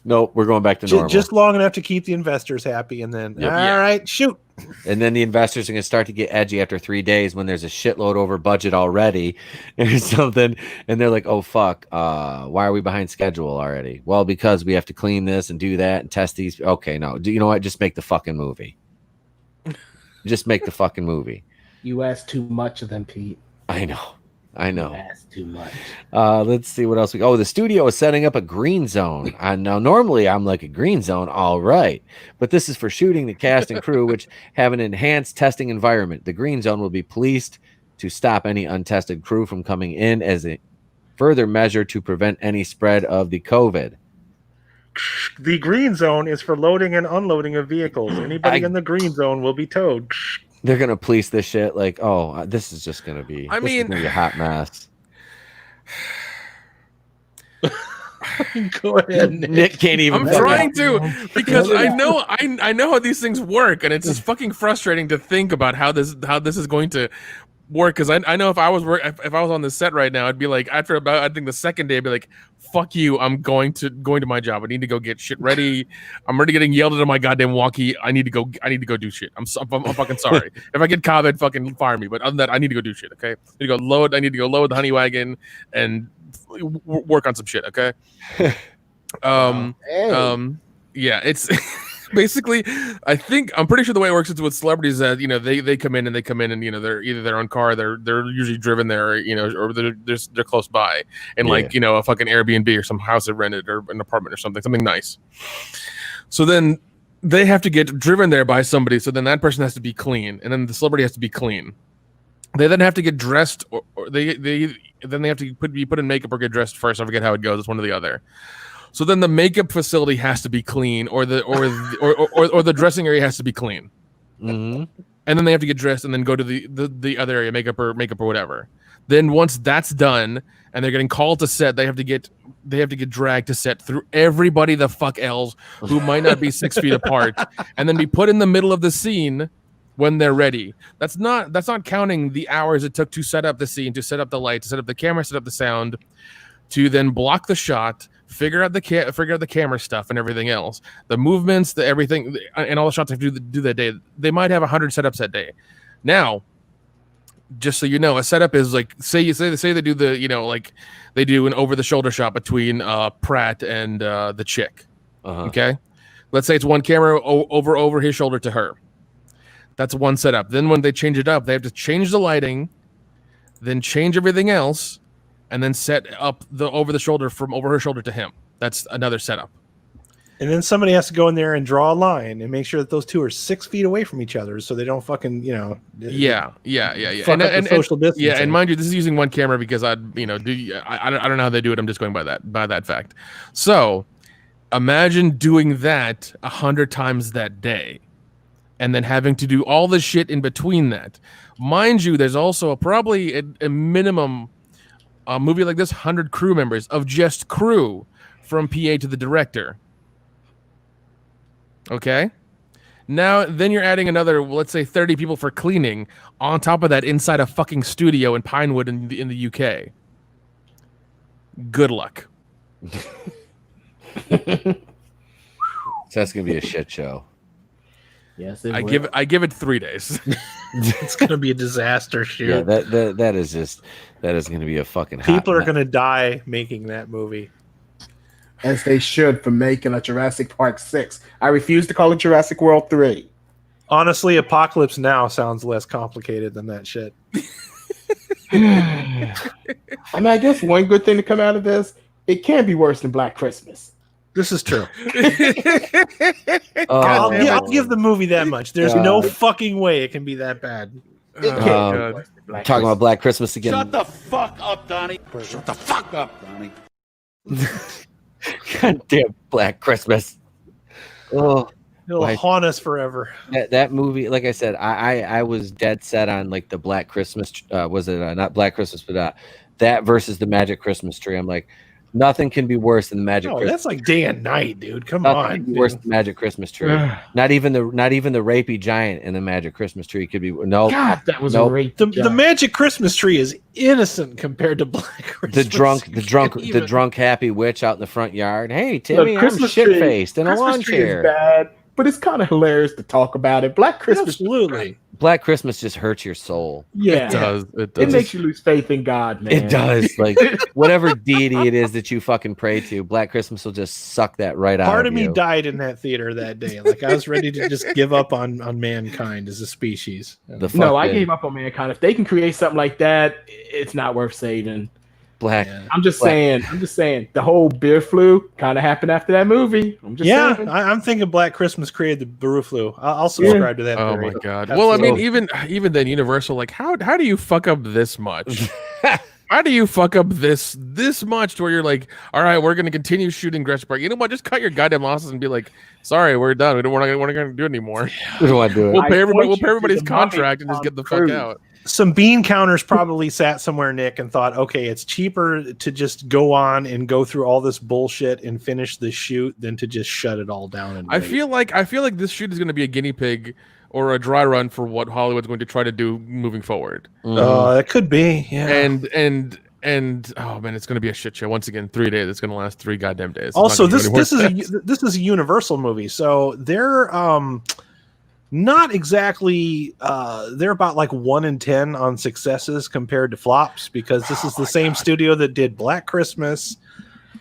Nope, we're going back to normal. Just long enough to keep the investors happy, and then all right, shoot. And then the investors are going to start to get edgy after 3 days when there's a shitload over budget already or something. And they're like, oh, fuck, why are we behind schedule already? Well, because we have to clean this and do that and test these. Okay, no. You know what? Just make the fucking movie. Just make the fucking movie. You ask too much of them, Pete. I know. You ask too much. Let's see what else the studio is setting up a green zone. Now, normally I'm like, a green zone, all right. But this is for shooting the cast and crew, which have an enhanced testing environment. The green zone will be policed to stop any untested crew from coming in as a further measure to prevent any spread of the COVID. The green zone is for loading and unloading of vehicles. Anybody in the green zone will be towed. They're going to police this shit like, oh, this is just going to be, a hot mess. Go ahead, Nick can't even. I'm trying to, because I know how these things work, and it's just fucking frustrating to think about how this is going to work. Because I know if I was on this set right now, I'd be like, I think the second day, I'd be like, fuck you, I'm going to my job. I need to go get shit ready. I'm already getting yelled at on my goddamn walkie. I need to go do shit. I'm fucking sorry. If I get COVID, fucking fire me. But other than that, I need to go do shit. Okay, I need to go load the honey wagon and work on some shit. Okay. Yeah, it's basically, I'm pretty sure the way it works is with celebrities that they come in and they're either their own car, they're usually driven there, or they're close by, and a fucking Airbnb or some house they rented or an apartment or something nice. So then they have to get driven there by somebody. So then that person has to be clean, and then the celebrity has to be clean. They then have to get dressed, or they have to be put in makeup or get dressed first. I forget how it goes. It's one or the other. So then the makeup facility has to be clean, or the dressing area has to be clean. Mm-hmm. And then they have to get dressed and then go to the other area, makeup or whatever. Then once that's done and they're getting called to set, they have to get dragged to set through everybody the fuck else who might not be 6 feet apart, and then be put in the middle of the scene when they're ready. That's not counting the hours it took to set up the scene, to set up the light, to set up the camera, set up the sound, to then block the shot, figure out the camera stuff and everything else, the movements, the everything, and all the shots they have to do that day. They might have 100 setups that day. Now, just so you know, a setup is like, say they do they do an over the shoulder shot between Pratt and the chick. Okay, let's say it's one camera over his shoulder to her. That's one setup. Then when they change it up, they have to change the lighting, then change everything else, and then set up the over the shoulder from over her shoulder to him. That's another setup. And then somebody has to go in there and draw a line and make sure that those two are 6 feet away from each other, so they don't fucking, Yeah. And social distancing. Yeah, and mind you, this is using one camera because I don't know how they do it. I'm just going by that fact. So imagine doing that 100 times that day, and then having to do all the shit in between that. Mind you, there's also probably a minimum movie like this, 100 crew members of just crew, from PA to the director. Okay, now then you're adding another, let's say 30 people for cleaning on top of that inside a fucking studio in Pinewood in the UK. Good luck. So that's gonna be a shit show. Yes, I give it 3 days. It's gonna be a disaster shoot. Yeah, that is gonna be a fucking hot People are mess. gonna die making that movie. As they should for making a Jurassic Park 6. I refuse to call it Jurassic World 3. Honestly, Apocalypse Now sounds less complicated than that shit. I mean, I guess one good thing to come out of this, it can be worse than Black Christmas. This is true. Oh, I'll give the movie that much. There's no fucking way it can be that bad. It can be worse than Black talking about Black Christmas again. Shut the fuck up, Donnie. Shut the fuck up, Donnie. Goddamn Black Christmas. Oh, It'll haunt us forever. that movie, like I said, I was dead set on like the Black Christmas. Was it not Black Christmas, but that versus the Magic Christmas Tree. I'm like, nothing can be worse than the Magic. That's like day and night, dude. Come Nothing on, can be worse than the Magic Christmas Tree. not even the rapey giant in the Magic Christmas Tree could be. No, God, that was a rape. The Magic Christmas Tree is innocent compared to Black Christmas. The drunk happy witch out in the front yard. Hey, Timmy, I'm shit tree- faced in a Christmas lawn tree is chair. bad, but it's kind of hilarious to talk about it. Black Christmas, Absolutely. Black Christmas just hurts your soul. yeah, It does. It makes you lose faith in God, man. It does. Like whatever deity it is that you fucking pray to, Black Christmas will just suck that right out. Part of me you. died in that theater that day. Like I was ready to just give up on mankind as a species. No, I gave up on mankind. If they can create something like that, it's not worth saving. Black. Yeah. I'm just saying. The whole beer flu kind of happened after that movie. I'm just saying. I'm thinking Black Christmas created the Brew Flu. I'll subscribe to that. Oh theory. my god. Absolutely. Well, I mean, even then, Universal, like, how do you fuck up this much? How do you fuck up this much to where you're like, all right, we're gonna continue shooting Jurassic Park. You know what? Just cut your goddamn losses and be like, sorry, we're done. We're not gonna do it anymore. We don't want to do it. We'll pay everybody's the contract and just Tom get the Cruise. fuck out. Some bean counters probably sat somewhere, Nick, and thought, okay, it's cheaper to just go on and go through all this bullshit and finish the shoot than to just shut it all down. And I feel like this shoot is going to be a guinea pig or a dry run for what Hollywood's going to try to do moving forward. It could be, yeah. And oh man, it's going to be a shit show once again. 3 days. It's going to last 3 goddamn days. It's Also, not gonna this do any more. is a Universal movie, so they're not exactly they're about like 1 in 10 on successes compared to flops, because this is the same studio that did Black Christmas,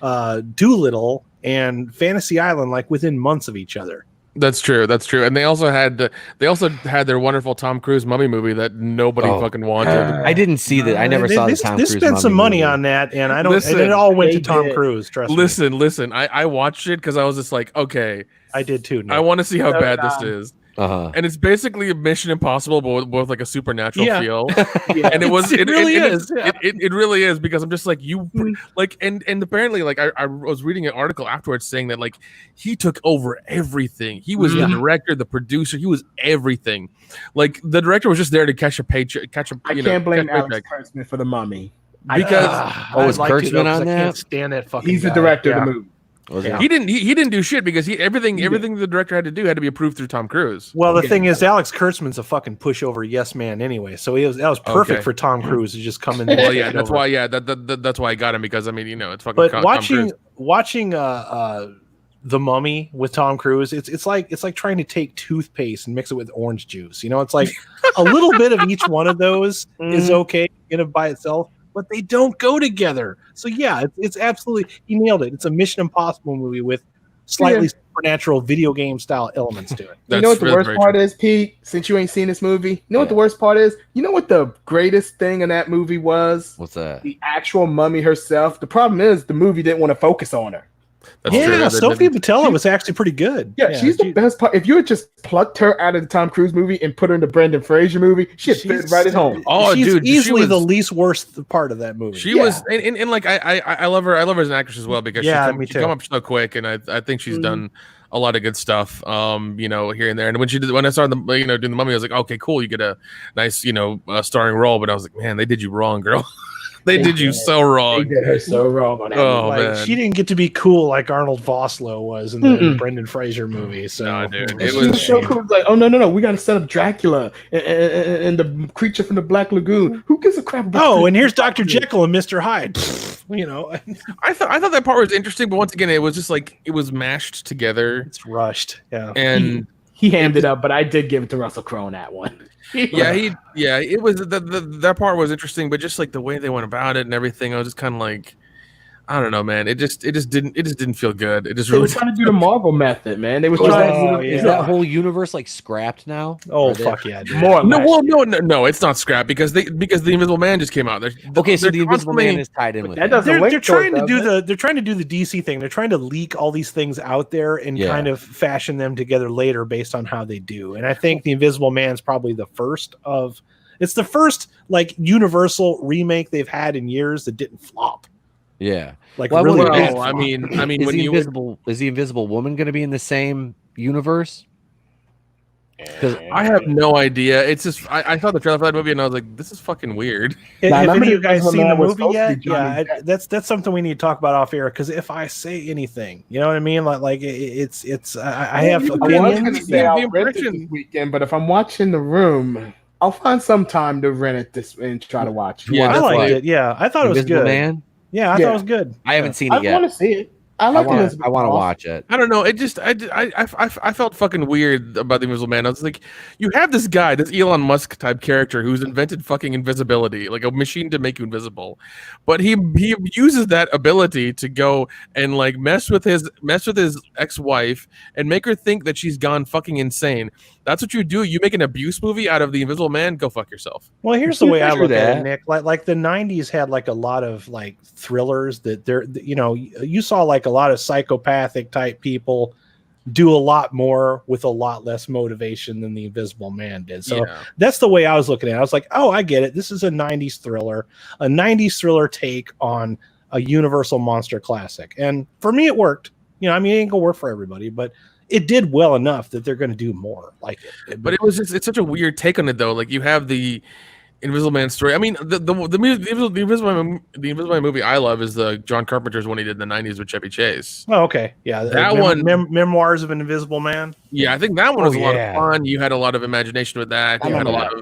Doolittle, and Fantasy Island like within months of each other. That's true. And they also had their wonderful Tom Cruise mummy movie that nobody fucking wanted. I didn't see that. I never saw the Tom They Cruise. spent some money movie. on that, and I don't. Listen, and it all went to they Tom did. Cruise. Trust me, Listen. I watched it because I was just like, okay, I did too. Nick. I want to see how bad this is. and it's basically a Mission Impossible, but with like a supernatural feel. And it really is because I'm just like like and apparently like I was reading an article afterwards saying that like he took over everything. He was the director, the producer, he was everything. Like the director was just there to catch a paycheck. I can't blame Alex Kurtzman for The Mummy because was Kurtzman on that? I can't stand that fucking. He's the director of the movie. He didn't do shit because everything the director had to do had to be approved through Tom Cruise. Well, the thing is, Alex Kurtzman's a fucking pushover yes man anyway, so that was perfect for Tom Cruise to just come in. Well, yeah, that's why. Yeah, that's why I got him because I mean, you know, it's fucking. But watching The Mummy with Tom Cruise, it's like trying to take toothpaste and mix it with orange juice. You know, it's like a little bit of each one of those is okay by itself, but they don't go together. So yeah, it's absolutely, he nailed it. It's a Mission Impossible movie with slightly supernatural video game style elements to it. You know what the worst part is, Pete? Since you ain't seen this movie, you know what the worst part is? You know what the greatest thing in that movie was? What's that? The actual mummy herself. The problem is the movie didn't want to focus on her. That's true. Sophie Botella was actually pretty good. Yeah, she's the best part. If you had just plucked her out of the Tom Cruise movie and put her in the Brendan Fraser movie, she'd fit right at home. Oh, she's easily the least worst part of that movie. She was, and like I love her. I love her as an actress as well because she come up so quick, and I think she's done a lot of good stuff. You know, here and there. And when I started doing The Mummy, I was like, okay, cool, you get a nice starring role. But I was like, man, they did you wrong, girl. They did you so wrong. They did her so wrong on that. Oh, man. She didn't get to be cool like Arnold Vosloo was in the Brendan Fraser movie. So no, dude, it was so cool. Like, oh no, we got to set up Dracula and the creature from the Black Lagoon. Who gives a crap about? And here's Dr. Jekyll and Mr. Hyde. I thought that part was interesting, but once again, it was just like it was mashed together. It's rushed. Yeah, and he hammed it up, but I did give it to Russell Crowe on that one. It was that part was interesting, but just like the way they went about it and everything, I was just kind of like, I don't know, man. It just didn't feel good. It just they were trying to do the Marvel method, man. They were trying. Is that whole universe like scrapped now? Oh fuck yeah, dude. No, it's not scrapped because the Invisible Man just came out. So the Invisible Man is tied in with that. They're trying to do the DC thing. They're trying to leak all these things out there and kind of fashion them together later based on how they do. And I think the Invisible Man is probably the first like Universal remake they've had in years that didn't flop. Yeah. Like really bad. I mean, is the Invisible Woman going to be in the same universe? Because I have no idea. It's just I saw the trailer for that movie and I was like, this is fucking weird. Have any of you guys seen the movie yet? Yeah, that's something we need to talk about off air. Because if I say anything, you know what I mean? Like it's I have opinions. I'll rent it this weekend, but if I'm watching The Room, I'll find some time to rent it this and try to watch it. Yeah, I liked it. Yeah, I thought it was good. Man? Yeah, I thought it was good. I haven't seen it yet. I want to see it. I want to watch it. I don't know. It just I felt fucking weird about the Invisible Man. I was like, you have this guy, this Elon Musk type character who's invented fucking invisibility, like a machine to make you invisible, but he uses that ability to go and like mess with his ex-wife and make her think that she's gone fucking insane. That's what you do. You make an abuse movie out of the Invisible Man. Go fuck yourself. Well, here's the way I look at it, Nick. Like the '90s had like a lot of like thrillers that you saw like a lot of psychopathic type people do a lot more with a lot less motivation than the Invisible Man did. So that's the way I was looking at it. I was like, oh, I get it. This is a '90s thriller take on a Universal monster classic. And for me, it worked. It ain't gonna work for everybody, but it did well enough that they're going to do more like it. But it's such a weird take on it though. Like you have the Invisible Man story. I mean, the Invisible Man movie I love is the John Carpenter's one he did in the '90s with Chevy Chase. Oh, okay, yeah, that one, Memoirs of an Invisible Man. Yeah, I think that one was a lot of fun. You had a lot of imagination with that. You had a lot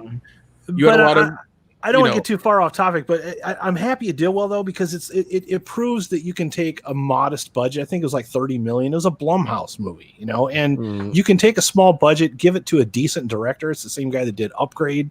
of. I don't want to get too far off topic, but I'm happy it did well though because it proves that you can take a modest budget. I think it was like $30 million. It was a Blumhouse movie, and you can take a small budget, give it to a decent director. It's the same guy that did Upgrade,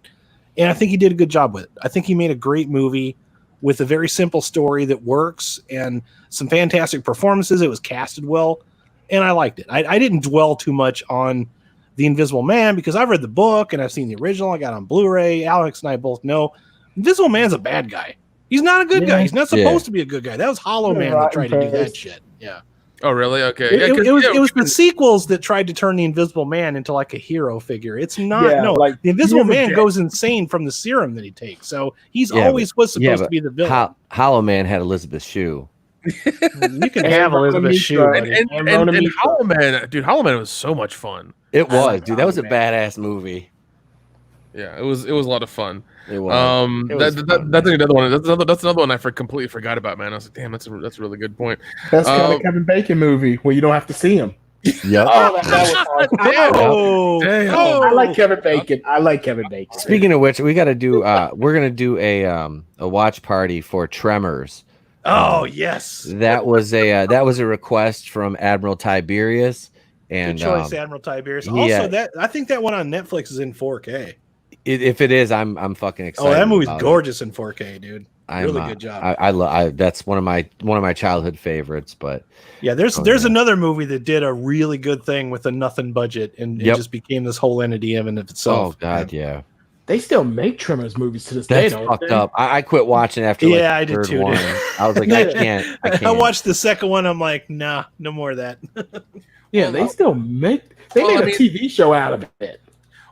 and I think he did a good job with it. I think he made a great movie with a very simple story that works and some fantastic performances. It was casted well, and I liked it. I didn't dwell too much on The Invisible Man because I've read the book and I've seen the original. I got it on Blu-ray. Alex and I both know Invisible Man's a bad guy. He's not a good guy. He's not supposed to be a good guy. That was Hollow Man that tried to do that shit. Yeah. Oh, really? Okay. It was the sequels that tried to turn the Invisible Man into like a hero figure. It's not. Yeah, no, like, the Invisible he is a Man dick. goes insane from the serum that he takes. So he's Yeah, always was supposed to but be the villain. Hollow Man had Elizabeth Shue. You can And have Rona Elizabeth Mitra. Shue, buddy. And Hollow Man, dude, Hollow Man was so much fun. It was, like dude. That was a Hollow Man. badass movie. Yeah, it was a lot of fun. It was. It was fun, That's man. another one. That's another one I completely forgot about, man. I was like, damn, that's a really good point. That's kind of Kevin Bacon movie where you don't have to see him. Yep. Oh, that was hard. Oh, Damn. I like Kevin Bacon. Speaking of which, we got to do. We're gonna do a watch party for Tremors. Oh yes, That was a request from Admiral Tiberius, and good choice, Admiral Tiberius. yeah. Also, that I think that one on Netflix is in 4K. if it is, I'm fucking excited. Oh, that movie's about it. gorgeous in 4K, dude. Really good job. I love. That's one of my childhood favorites. But yeah, there's another movie that did a really good thing with a nothing budget, and it just became this whole entity in and of itself. Oh god, yeah. They still make Tremors movies to this day. That's fucked up. I quit watching after like, I the did third too. one. I was like, I can't. I watched the second one. I'm like, nah, no more of that. Yeah, they still make. They made a TV show out of it.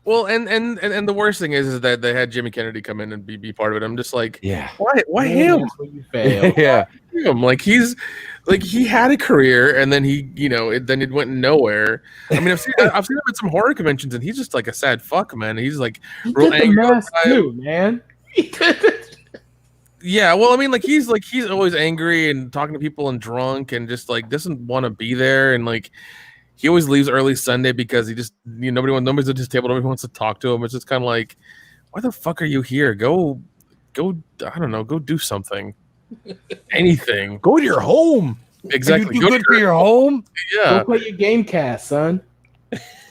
Well, and the worst thing is that they had Jimmy Kennedy come in and be part of it. I'm just like, yeah, why him? That's where you fail. yeah. Him? Like he had a career and then then it went nowhere. I mean, I've seen him at some horror conventions and he's just like a sad fuck, man. He's like He real did the angry. mask too, man. Yeah, well, I mean, he's always angry and talking to people and drunk and just like doesn't want to be there and like he always leaves early Sunday because he just nobody's at his table, nobody wants to talk to him. It's just kind of like, why the fuck are you here? Go, I don't know, go do something, anything. Go to your home. Exactly. Are you good for your home? Yeah. Go play your Gamecast, son.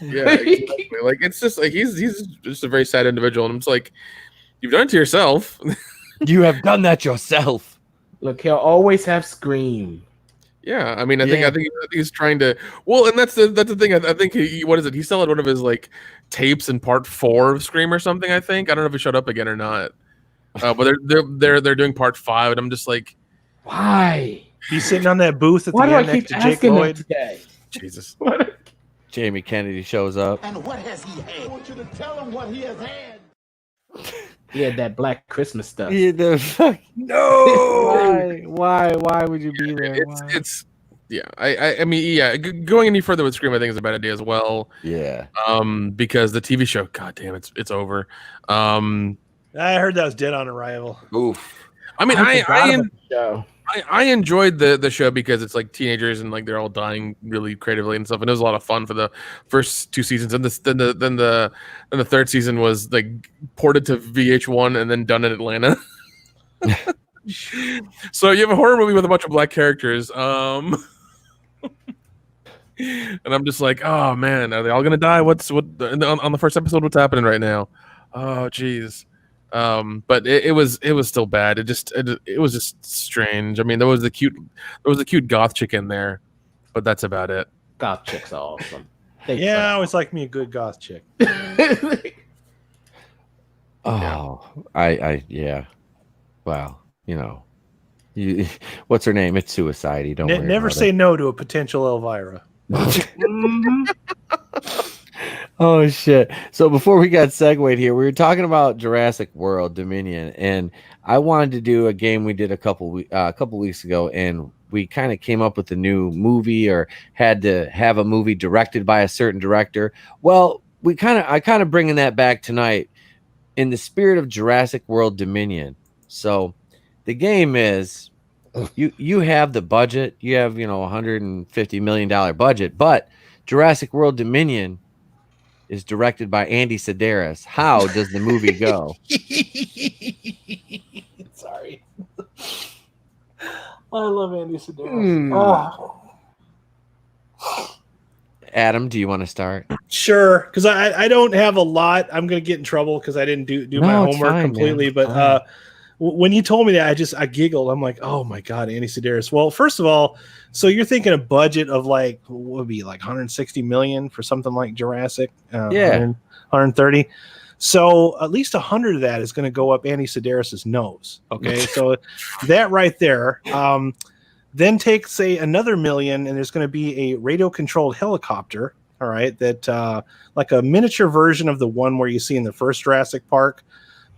Yeah, exactly. Like it's just like he's just a very sad individual, and I'm just like, you've done it to yourself. You have done that yourself. Look, he'll always have Scream. Yeah, I mean, I think he's trying to. Well, and that's the thing. I think what is it? He still had one of his like tapes in part 4 of Scream or something. I think I don't know if he showed up again or not. But they're doing part 5, and I'm just like, why? He's sitting on that booth at Why the do I end keep next to Jake asking that Lloyd. today? Jesus. Jamie Kennedy shows up. And what has he had? I want you to tell him what he has had. He had that Black Christmas stuff. Yeah, the fuck. No. Why would you be there? It's yeah. I mean, yeah. Going any further with Scream, I think is a bad idea as well. Yeah. Because the TV show, god damn, it's over. I heard that was dead on arrival. Oof. I mean, Show. I enjoyed the show because it's like teenagers and like they're all dying really creatively and stuff, and it was a lot of fun for the first 2 seasons. And then the third season was like ported to VH1 and then done in Atlanta. So you have a horror movie with a bunch of black characters, and I'm just like, oh man, are they all gonna die? What on the first episode? What's happening right now? Oh geez. But it was still bad. It was just strange. I mean, there was the cute goth chick in there, but that's about it. Goth chicks are awesome. I always like me a good goth chick. Oh, yeah. Well, what's her name? It's suicide. You don't Never say no to a potential Elvira. Oh shit! So before we got segued here, we were talking about Jurassic World Dominion, and I wanted to do a game we did a couple weeks ago, and we kind of came up with a new movie, or had to have a movie directed by a certain director. Well, I kind of bringing that back tonight in the spirit of Jurassic World Dominion. So the game is you have the budget, you have $150 million budget, but Jurassic World Dominion is directed by Andy Sedaris. How does the movie go? Sorry. I love Andy Sedaris. Adam, do you want to start? Sure, because I don't have a lot. I'm going to get in trouble because I didn't do my homework completely. Man. But when you told me that, I giggled. I'm like, oh my God, Andy Sedaris. Well, first of all, so you're thinking a budget of like, what would be like 160 million for something like Jurassic? 130. So at least 100 of that is going to go up Andy Sedaris's nose. Okay, so that right there. Then take, say, another $1 million, and there's going to be a radio-controlled helicopter, all right, that like a miniature version of the one where you see in the first Jurassic Park,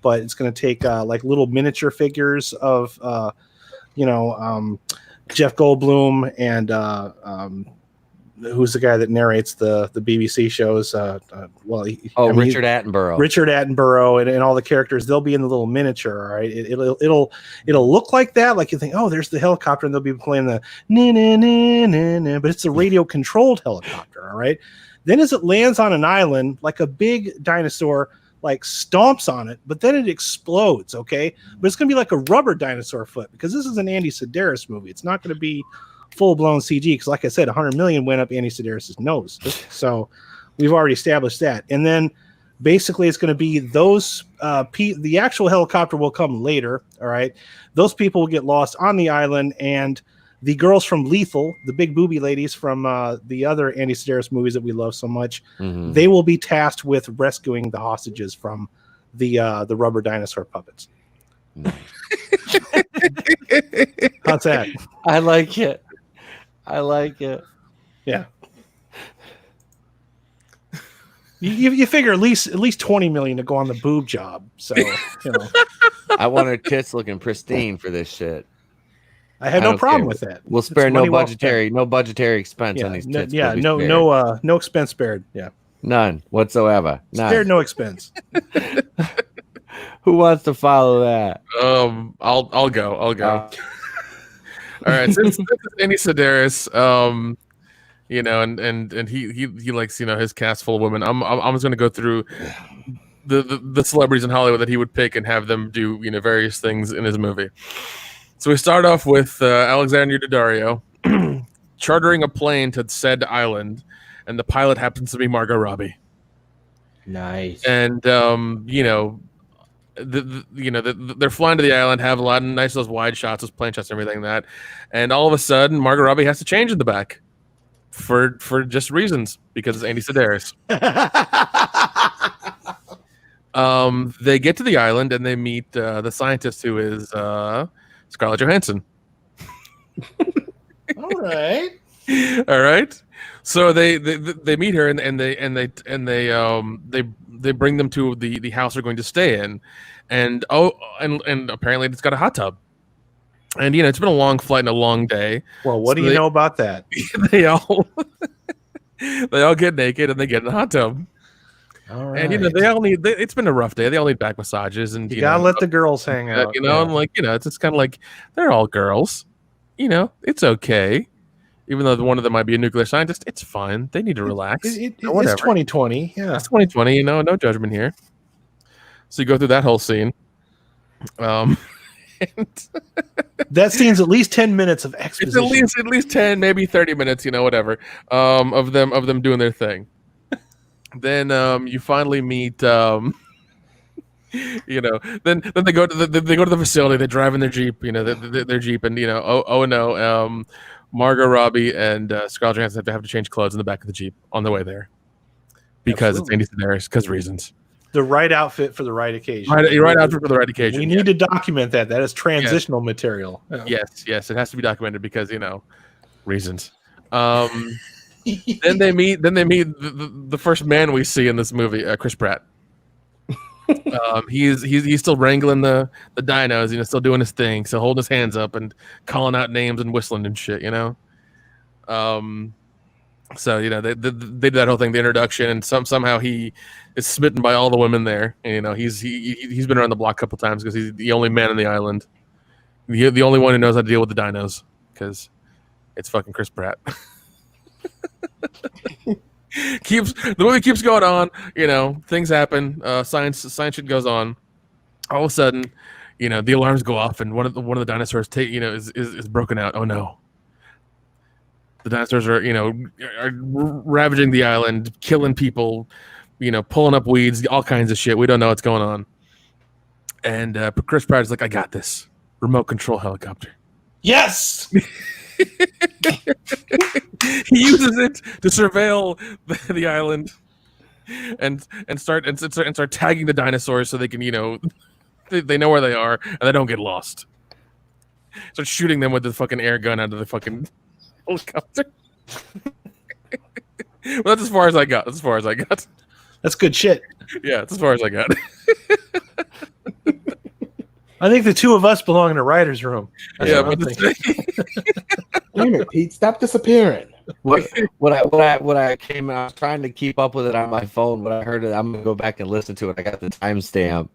but it's going to take like little miniature figures of, Jeff Goldblum and who's the guy that narrates the BBC shows? Richard Attenborough. Richard Attenborough and all the characters. They'll be in the little miniature. All right, it'll look like that. Like you think, oh, there's the helicopter, and they'll be playing the na na na na na, but it's a radio controlled helicopter. All right. Then as it lands on an island, like a big dinosaur, like stomps on it, but then it explodes. Okay, but it's gonna be like a rubber dinosaur foot because this is an Andy Sedaris movie. It's not gonna be full-blown CG because, like I said, 100 million went up Andy Sedaris' nose. So we've already established that. And then basically it's going to be those the actual helicopter will come later. All right, those people will get lost on the island, and the girls from Lethal, the big booby ladies from the other Andy Sedaris movies that we love so much, they will be tasked with rescuing the hostages from the rubber dinosaur puppets. How's that? I like it. Yeah. You figure at least 20 million to go on the boob job. So, I want her tits looking pristine for this shit. I had no problem with that. We'll spare no budgetary expense on these tits. No expense spared. Yeah. None whatsoever. None. Spared no expense. Who wants to follow that? I'll go. All right, since Andy Sedaris, and he likes his cast full of women. I'm just gonna go through the celebrities in Hollywood that he would pick and have them do various things in his movie. So we start off with Alexandra Daddario chartering a plane to said island, and the pilot happens to be Margot Robbie. Nice. And they're flying to the island, have a lot of nice those wide shots, those plane shots, and everything like that. And all of a sudden, Margot Robbie has to change in the back for just reasons because it's Andy Sedaris. They get to the island and they meet the scientist who is Scarlett Johansson. All right. So they meet her and they bring them to the house they're going to stay in, and apparently it's got a hot tub, and it's been a long flight and a long day. Well, what do you know about that? They all get naked and they get in the hot tub. All right. And they all need. It's been a rough day. They all need back massages, and you gotta let the girls hang out. I'm like, it's just kind of like they're all girls. It's okay. Even though one of them might be a nuclear scientist, it's fine. They need to relax. It's 2020. Yeah, it's 2020. No judgment here. So you go through that whole scene. And that scene's at least 10 minutes of exposition. It's at least 10, maybe 30 minutes. Whatever. Of them doing their thing. Then you finally meet. Then they go to the facility. They drive in their Jeep. Their Jeep, and Margot Robbie and Scarlett Johansson have to change clothes in the back of the Jeep on the way there because It's Andy Sedaris because reasons. The right outfit for the right occasion. Right outfit for the right occasion. We need to document that. That is transitional material. Yes, it has to be documented because reasons. Then they meet the first man we see in this movie, Chris Pratt. He's still wrangling the dinos, still doing his thing, still holding his hands up and calling out names and whistling and shit, So they did that whole thing, the introduction, and somehow he is smitten by all the women there. And, he's been around the block a couple times because he's the only man on the island, the only one who knows how to deal with the dinos because it's fucking Chris Pratt. The movie keeps going on, things happen, science shit goes on. All of a sudden, the alarms go off and one of the dinosaurs is broken out. Oh no. The dinosaurs are ravaging the island, killing people, pulling up weeds, all kinds of shit. We don't know what's going on. And Chris Pratt is like, I got this. Remote control helicopter. Yes. He uses it to surveil the island and start tagging the dinosaurs so they can they know where they are and they don't get lost. Start shooting them with the fucking air gun out of the fucking helicopter. Well, that's as far as I got. That's good shit. Yeah, that's as far as I got. I think the two of us belong in a writer's room. That's Yeah, what I'm but thinking. Damn it, Pete! Stop disappearing. What I came, I was trying to keep up with it on my phone. When I heard it, I'm gonna go back and listen to it. I got the timestamp.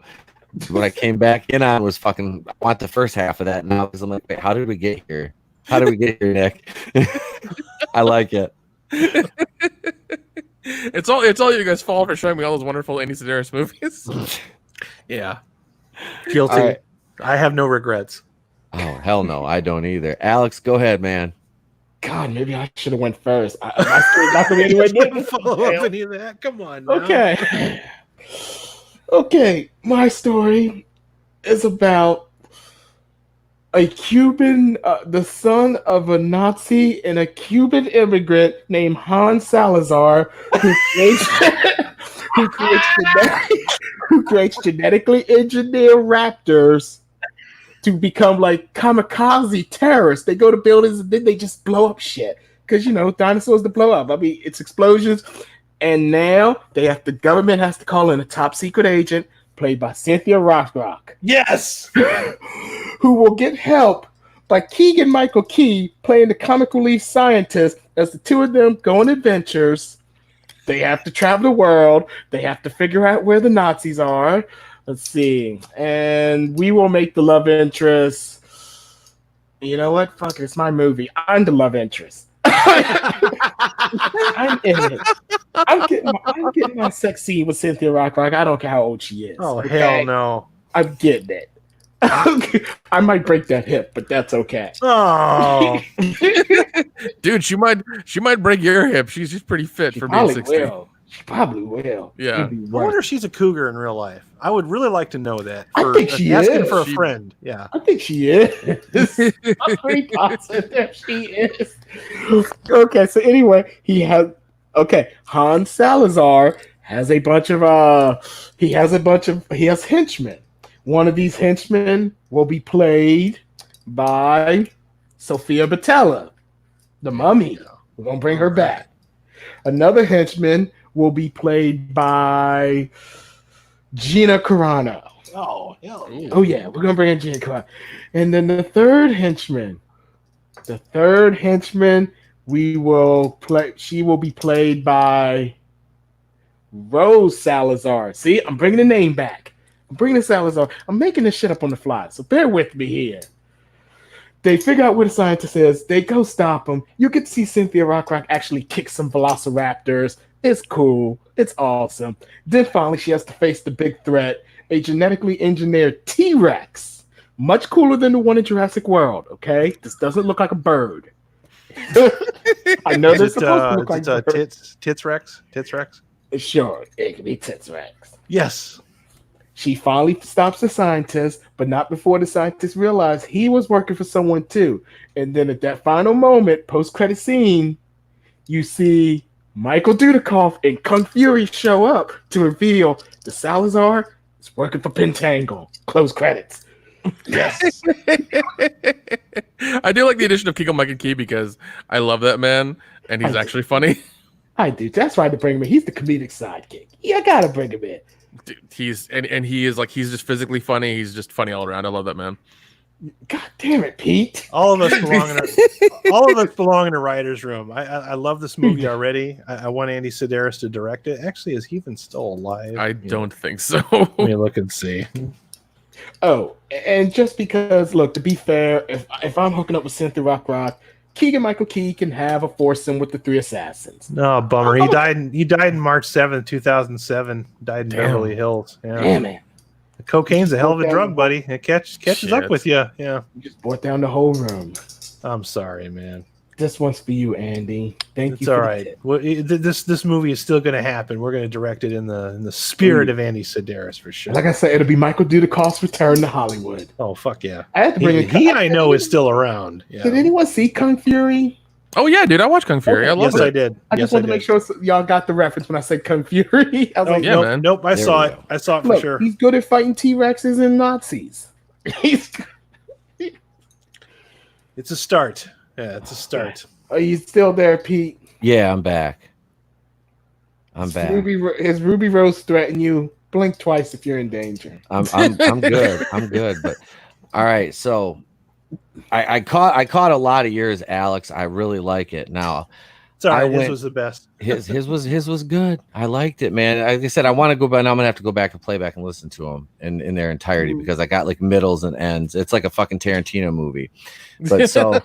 What I came back in on was fucking. I want the first half of that now because I'm like, wait, how did we get here? How did we get here, Nick? I like it. It's all you guys' fault for showing me all those wonderful Andy Sedaris movies. Yeah. Guilty. All right. I have no regrets. Oh hell no, I don't either. Alex, go ahead, man. God, maybe I should have went first. My story's not gonna be anywhere near Follow up any of that. Come on. Now. Okay. Okay, my story is about a Cuban, the son of a Nazi and a Cuban immigrant named Hans Salazar, who creates genetically engineered raptors to become like kamikaze terrorists. They go to buildings and then they just blow up shit. Because, you know, dinosaurs to blow up. I mean, it's explosions. And now the government has to call in a top secret agent played by Cynthia Rothrock. Yes. Who will get help by Keegan-Michael Key playing the comic relief scientist as the two of them go on adventures. They have to travel the world. They have to figure out where the Nazis are. Let's see. And we will make the love interest. You know what? Fuck it. It's my movie. I'm the love interest. I'm in it. I'm getting my sex scene with Cynthia Rothrock. I don't care how old she is. Oh, okay? Hell no. I'm getting it. I might break that hip, but that's okay. Oh, dude, she might break your hip. She's pretty fit for being 60. She probably will. Yeah. I wonder if she's a cougar in real life. I would really like to know that. I think she asking is. for a friend. Yeah, I think she is. I'm pretty positive she is. Okay, so anyway, he has Hans Salazar has he has henchmen. One of these henchmen will be played by Sofia Boutella, the mummy. We're gonna bring her back. Another henchman will be played by Gina Carano. Oh, hell yeah. Oh yeah, we're gonna bring in Gina Carano. And then the third henchman, she will be played by Rose Salazar. See, I'm bringing the name back. I'm bringing the Salazar. I'm making this shit up on the fly, so bear with me here. They figure out where the scientist is. They go stop him. You get to see Cynthia Rothrock actually kick some velociraptors. It's cool. It's awesome. Then finally, she has to face the big threat, a genetically engineered T-Rex. Much cooler than the one in Jurassic World, okay? This doesn't look like a bird. I know they're supposed to look like birds. Tits Rex? Tits Rex? Sure, it could be Tits Rex. Yes. She finally stops the scientist, but not before the scientist realized he was working for someone too. And then at that final moment, post-credit scene, you see Michael Dudikoff and Kung Fury show up to reveal the Salazar is working for Pentangle. Close credits. Yes. I do like the addition of Keegan-Michael Key because I love that man and he's actually funny. I do. That's why to bring him in. He's the comedic sidekick. Yeah, I gotta bring him in. Dude, he's just physically funny. He's just funny all around. I love that man. God damn it, Pete! All of us belong in a writer's room. I love this movie already. I want Andy Sedaris to direct it. Actually, is he even still alive? I don't think so. Let me look and see. Oh, and just because, look, to be fair, if I'm hooking up with Cynthia Rothrock, Keegan-Michael Key can have a foursome with the three assassins. No, bummer. He died in March 7th, 2007. Died in Beverly Hills. Yeah. Damn it. The cocaine's a hell of a drug, buddy. It catches up with you. Yeah. You just brought down the whole room. I'm sorry, man. This one's for you, Andy. Thank you. It's all right. Well, this movie is still going to happen. We're going to direct it in the spirit of Andy Sedaris for sure. Like I said, it'll be Michael Dudikoff's return to Hollywood. Oh fuck yeah! I had to bring I know is still around. Yeah. Did anyone see Kung Fury? Oh yeah, dude, I watched Kung Fury. I love it. I did. I just wanted to make sure y'all got the reference when I said Kung Fury. I was like, yeah, man. Nope. I saw it. I saw it for sure. He's good at fighting T-Rexes and Nazis. It's a start. Yeah, it's a start. Are you still there, Pete? Yeah, I'm back. I'm back. Has Ruby Rose threatened you? Blink twice if you're in danger. I'm good. I'm good. But all right, so I caught a lot of yours, Alex. I really like it. Now, sorry, his was the best. his was good. I liked it, man. Like I said, I want to go back. Now I'm gonna have to go back and play back and listen to them in their entirety because I got like middles and ends. It's like a fucking Tarantino movie. But so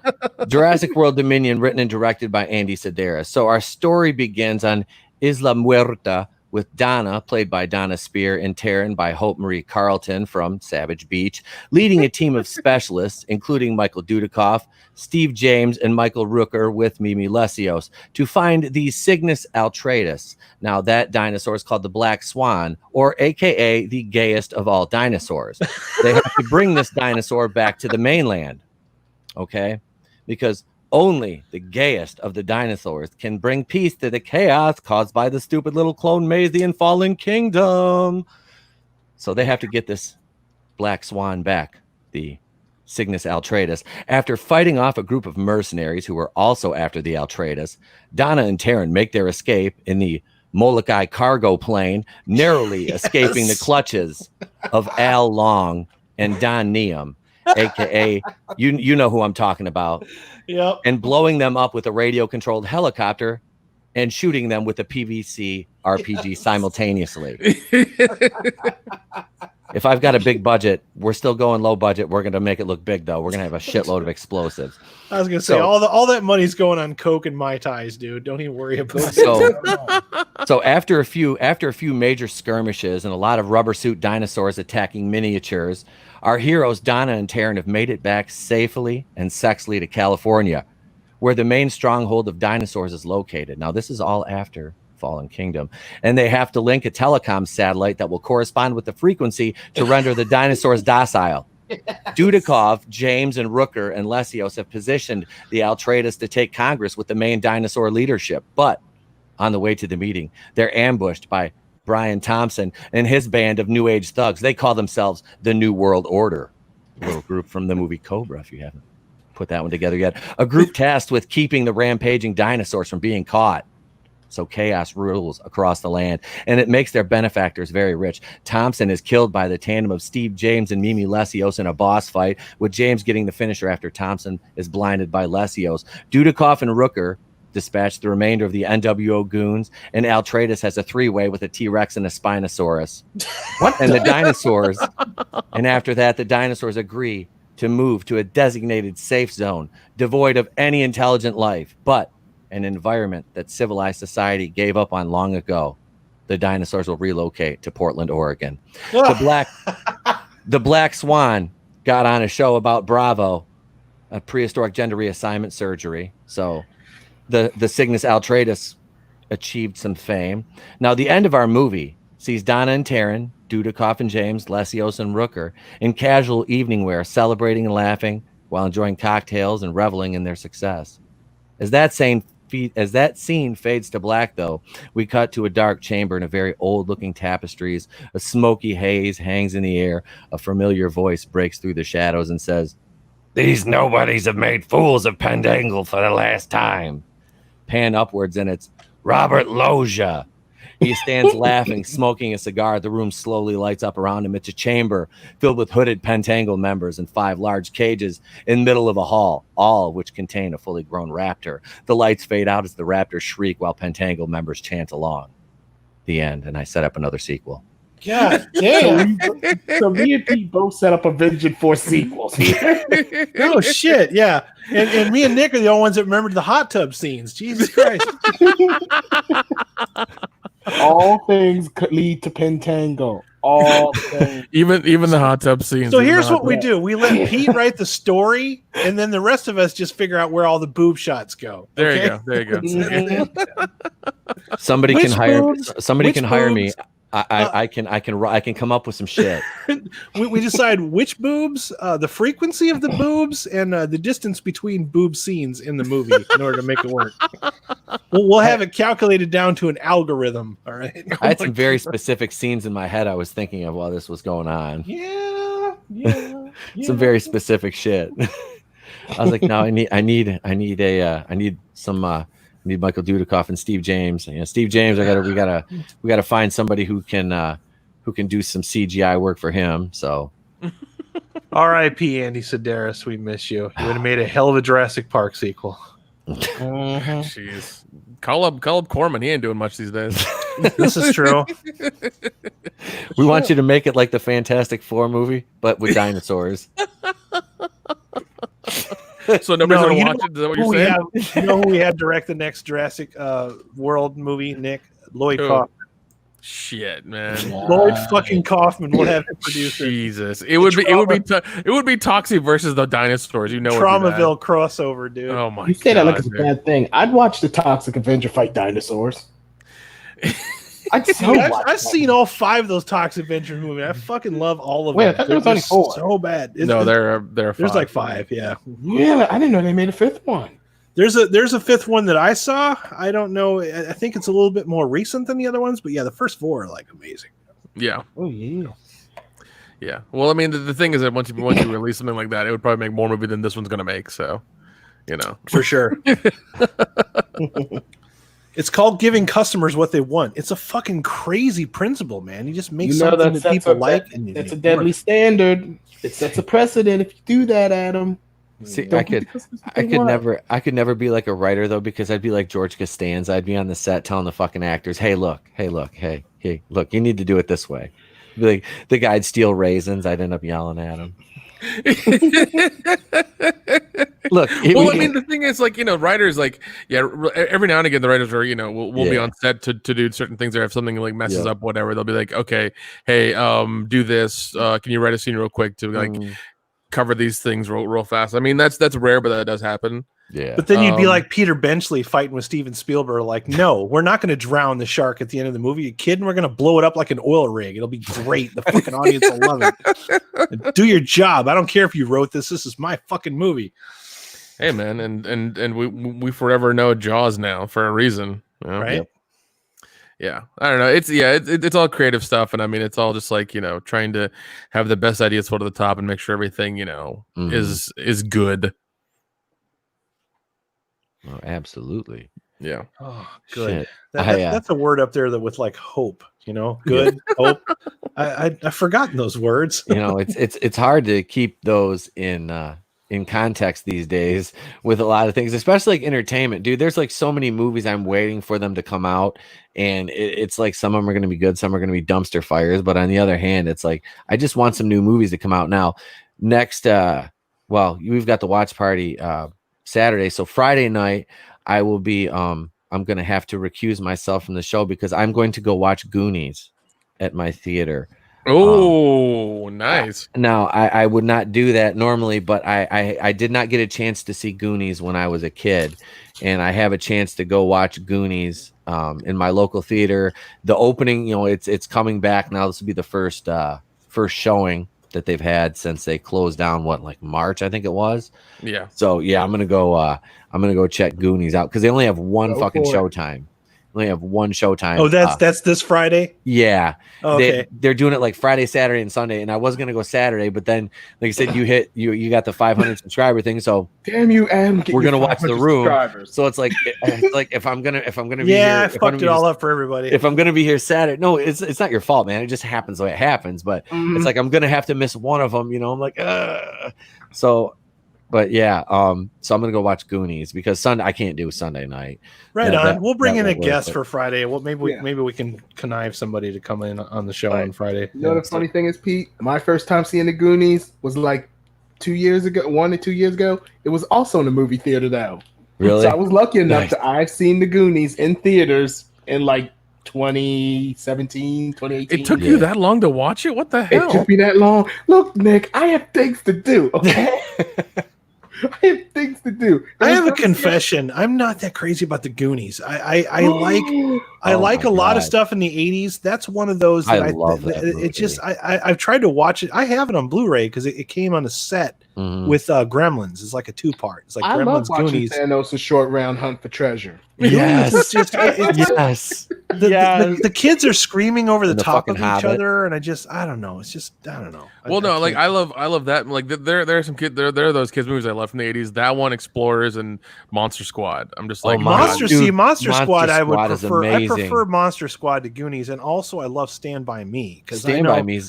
Jurassic World Dominion, written and directed by Andy Sedaris. So our story begins on Isla Muerta with Donna, played by Donna Spear, and Taryn by Hope Marie Carlton from Savage Beach, leading a team of specialists, including Michael Dudikoff, Steve James, and Michael Rooker with Mimi Lesios, to find the Cygnus altratus. Now, that dinosaur is called the Black Swan, or AKA the gayest of all dinosaurs. They have to bring this dinosaur back to the mainland, okay? Because only the gayest of the dinosaurs can bring peace to the chaos caused by the stupid little clone Maisie and Fallen Kingdom. So they have to get this Black Swan back, the Cygnus altratus. After fighting off a group of mercenaries who were also after the altratus, Donna and Taryn make their escape in the Molokai cargo plane, narrowly escaping the clutches of Al Long and Don Neum, aka you know who I'm talking about. Yep. And blowing them up with a radio-controlled helicopter and shooting them with a PVC RPG simultaneously. If I've got a big budget, we're still going low budget. We're going to make it look big, though. We're going to have a shitload of explosives. I was going to say, all that money's going on Coke and Mai Tais, dude. Don't even worry about it. So after a few major skirmishes and a lot of rubber suit dinosaurs attacking miniatures, our heroes, Donna and Taryn, have made it back safely and sexily to California, where the main stronghold of dinosaurs is located. Now, this is all after Fallen Kingdom, and they have to link a telecom satellite that will correspond with the frequency to render the dinosaurs docile. Yes. Dudikoff, James, and Rooker and Lesios have positioned the altratus to take Congress with the main dinosaur leadership, but on the way to the meeting, they're ambushed by Brian Thompson and his band of New Age thugs. They call themselves the New World Order, a little group from the movie Cobra, if you haven't put that one together yet. A group tasked with keeping the rampaging dinosaurs from being caught. So chaos rules across the land, and it makes their benefactors very rich. Thompson is killed by the tandem of Steve James and Mimi Lesios in a boss fight, with James getting the finisher after Thompson is blinded by Lesios. Dudikoff and Rooker dispatch the remainder of the NWO goons, and Altratus has a three-way with a T-Rex and a Spinosaurus. And the dinosaurs, and after that, the dinosaurs agree to move to a designated safe zone, devoid of any intelligent life, but an environment that civilized society gave up on long ago. The dinosaurs will relocate to Portland, Oregon. The Black Swan got on a show about Bravo, a prehistoric gender reassignment surgery. So the Cygnus altratus achieved some fame. Now, the end of our movie sees Donna and Taryn, Dudikoff and James, Lesios and Rooker in casual evening wear, celebrating and laughing while enjoying cocktails and reveling in their success. As that scene fades to black, though, we cut to a dark chamber in a very old-looking tapestries. A smoky haze hangs in the air. A familiar voice breaks through the shadows and says, "These nobodies have made fools of Pendangle for the last time." Pan upwards, and it's Robert Loggia. He stands laughing, smoking a cigar. The room slowly lights up around him. It's a chamber filled with hooded Pentangle members and 5 large cages in the middle of a hall, all of which contain a fully grown raptor. The lights fade out as the raptors shriek while Pentangle members chant along. The end, and I set up another sequel. God damn. So me and Pete both set up a Vision Force sequel. Oh, shit, yeah. And me and Nick are the only ones that remembered the hot tub scenes. Jesus Christ. All things could lead to Pentangle. All things. Even the hot tub scenes. So here's what we do. We let Pete write the story, and then the rest of us just figure out where all the boob shots go. There you go. There you go. Somebody can hire me. I can come up with some shit. we decide which boobs, the frequency of the boobs, and the distance between boob scenes in the movie in order to make it work. We'll have it calculated down to an algorithm. All right. I had some very specific scenes in my head I was thinking of while this was going on. Yeah. Some very specific shit. I was like, no, I need some Michael Dudikoff and Steve James. You know, Steve James, we gotta find somebody who can do some CGI work for him. So R.I.P. Andy Sedaris, we miss you. You would have made a hell of a Jurassic Park sequel. Jeez. Call up Corman. He ain't doing much these days. This is true. We want you to make it like the Fantastic Four movie, but with dinosaurs. So nobody's gonna watch it. Is that what you're saying? You know who we had direct the next Jurassic World movie, Nick? Lloyd Kaufman. Shit, man. Lloyd fucking Kaufman will have it produced. Jesus, it would be Toxie versus the dinosaurs. You know, Traumaville crossover, dude. Oh my! You say that like it's a bad thing. I'd watch the Toxic Avenger fight dinosaurs. I've seen all 5 of those Toxic Avenger movies. I fucking love all of them. Wait, I thought there was only 4. So bad. There are 5. There's like 5. Yeah. Yeah, I didn't know they made a 5th one. There's a 5th one that I saw. I don't know. I think it's a little bit more recent than the other ones, but yeah, the first 4 are like amazing. Yeah. Oh yeah. Yeah. Well, I mean, the thing is that once you release something like that, it would probably make more movie than this one's gonna make. So, you know, for sure. It's called giving customers what they want. It's a fucking crazy principle, man. You just make something that people like. That's a deadly standard. It sets a precedent if you do that, Adam. See, I could never be like a writer though, because I'd be like George Costanza. I'd be on the set telling the fucking actors, hey, look, look, you need to do it this way. Be like, the guy'd steal raisins. I'd end up yelling at him. Look, well, I mean, the thing is, like, you know, writers, like, yeah, every now and again, the writers are, you know, will be on set to do certain things, or if something like messes up, whatever, they'll be like, okay, hey, do this. Can you write a scene real quick to like cover these things real fast? I mean, that's rare, but that does happen. Yeah. But then you'd be like Peter Benchley fighting with Steven Spielberg, like, no, we're not going to drown the shark at the end of the movie. You kidding? We're going to blow it up like an oil rig. It'll be great. The fucking audience will love it. Do your job. I don't care if you wrote this. This is my fucking movie. Hey, man, and we forever know Jaws now for a reason, you know? Right? Yep. Yeah, I don't know. It's all creative stuff, and I mean, it's all just like, you know, trying to have the best ideas put to the top and make sure everything, you know, is good. Oh, absolutely. Yeah. Oh, good. That's a word up there that with like hope, you know, good hope. I've forgotten those words. You know, it's hard to keep those in context these days with a lot of things, especially like entertainment, dude. There's like so many movies I'm waiting for them to come out, and it's like some of them are going to be good, some are going to be dumpster fires. But on the other hand, it's like I just want some new movies to come out now. Next, we've got the watch party Saturday, so Friday night I will be I'm going to have to recuse myself from the show because I'm going to go watch Goonies at my theater. Oh, nice. Now, I would not do that normally, but I did not get a chance to see Goonies when I was a kid, and I have a chance to go watch Goonies in my local theater. The opening, you know, it's coming back now. This will be the first showing that they've had since they closed down, like March, I think it was. Yeah. So yeah, I'm gonna go check Goonies out because they only have one fucking showtime. Only have one showtime. Oh, that's this Friday? Yeah. Okay. They're doing it like Friday, Saturday, and Sunday. And I was gonna go Saturday, but then, like I said, you got the 500 subscriber thing. So damn you, Adam. We're gonna watch The Room. So it's like if I'm gonna be here, I fucked it all up for everybody. If I'm gonna be here Saturday, no, it's not your fault, man. It just happens the way it happens. But it's like I'm gonna have to miss one of them. You know, I'm like, so. But yeah, so I'm gonna go watch Goonies because Sunday I can't do Sunday night. Right on. We'll bring in a guest for Friday. Well, maybe we can connive somebody to come in on the show on Friday. You know the funny thing is, Pete, my first time seeing the Goonies was like 1 to 2 years ago. It was also in the movie theater though. Really? So I was lucky enough that I've seen the Goonies in theaters in like 2017, 2018. It took you that long to watch it? What the hell? It took me that long. Look, Nick, I have things to do. Okay. I have things to do. I have a confession. I'm not that crazy about the Goonies. I like a lot of stuff in the 80s. That's one of those that I love. It's just I've tried to watch it. I have it on Blu-ray because it came on a set with Gremlins. It's like a 2-part. It's like I Gremlins, love watching Goonies. Thanos' Short Round Hunt for Treasure. Yes. It's just, Yes. the kids are screaming over the And the top fucking of each Hobbit. other, and I don't know. It's just, I don't know. Well, no, like I love that. Like there are some kids. There are those kids movies I love from the '80s. That one, Explorers, and Monster Squad. I'm just like Monster Squad. Monster Squad. I would Squad is prefer. I amazing. prefer Monster Squad to Goonies, and also I love Stand by Me because Stand by Me.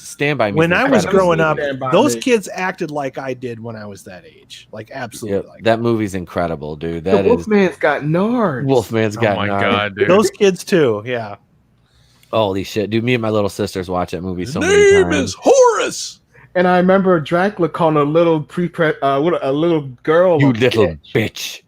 When I was growing up, Stand By those Me. kids acted like I did when I was that age. Like absolutely. Like that movie's incredible, dude. The That is Wolfman's got nards. Wolfman's got. oh my nards. god, dude. those kids too. Yeah. Holy shit, dude! Me and my little sisters watch that movie so many Name times. is Horace. And I remember Dracula calling a little a little girl. You a little bitch. bitch.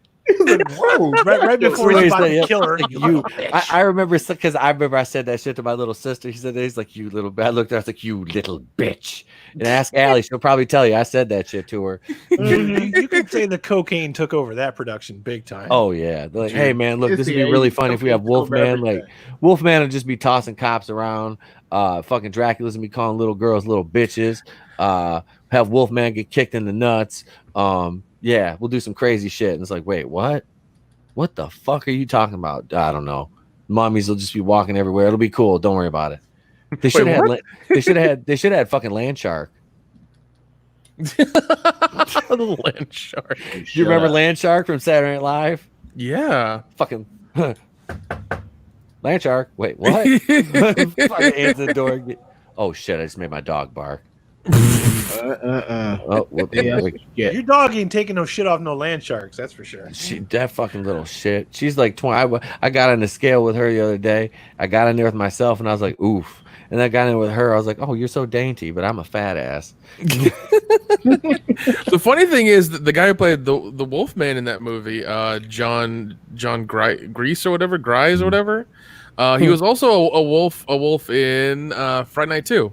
Whoa! Right before he's about to kill her. Like, you, I remember because I remember I said that shit to my little sister. She said that. He's like, you little. I looked at her. I was like, you little bitch. And ask Allie. She'll probably tell you I said that shit to her. You could say the cocaine took over that production big time. Oh yeah. They're like, hey man, look, It's this would the be really 80s. funny if we have Cocaine took over Wolfman. Like everything. Wolfman would just be tossing cops around. Fucking Dracula's gonna be calling little girls little bitches. Have Wolfman get kicked in the nuts. Yeah, we'll do some crazy shit. And it's like, wait, what? What the fuck are you talking about? I don't know. Mommies will just be walking everywhere. It'll be cool. Don't worry about it. They should have had. They should have had fucking Land Shark. The Land Shark. Do you remember Land Shark from Saturday Night Live? Yeah. Fucking Land Shark. Wait, what? Fucking answer the door. Oh shit! I just made my dog bark. Oh, Your dog ain't taking no shit off no land sharks, that's for sure. That fucking little shit. She's like 20. I got on the scale with her the other day. I got in there with myself, and I was like, oof. And I got in with her. I was like, oh, you're so dainty, but I'm a fat ass. The funny thing is that the guy who played the Wolfman in that movie, John Grease or whatever, Grise or whatever, he was also a wolf in Friday Night 2.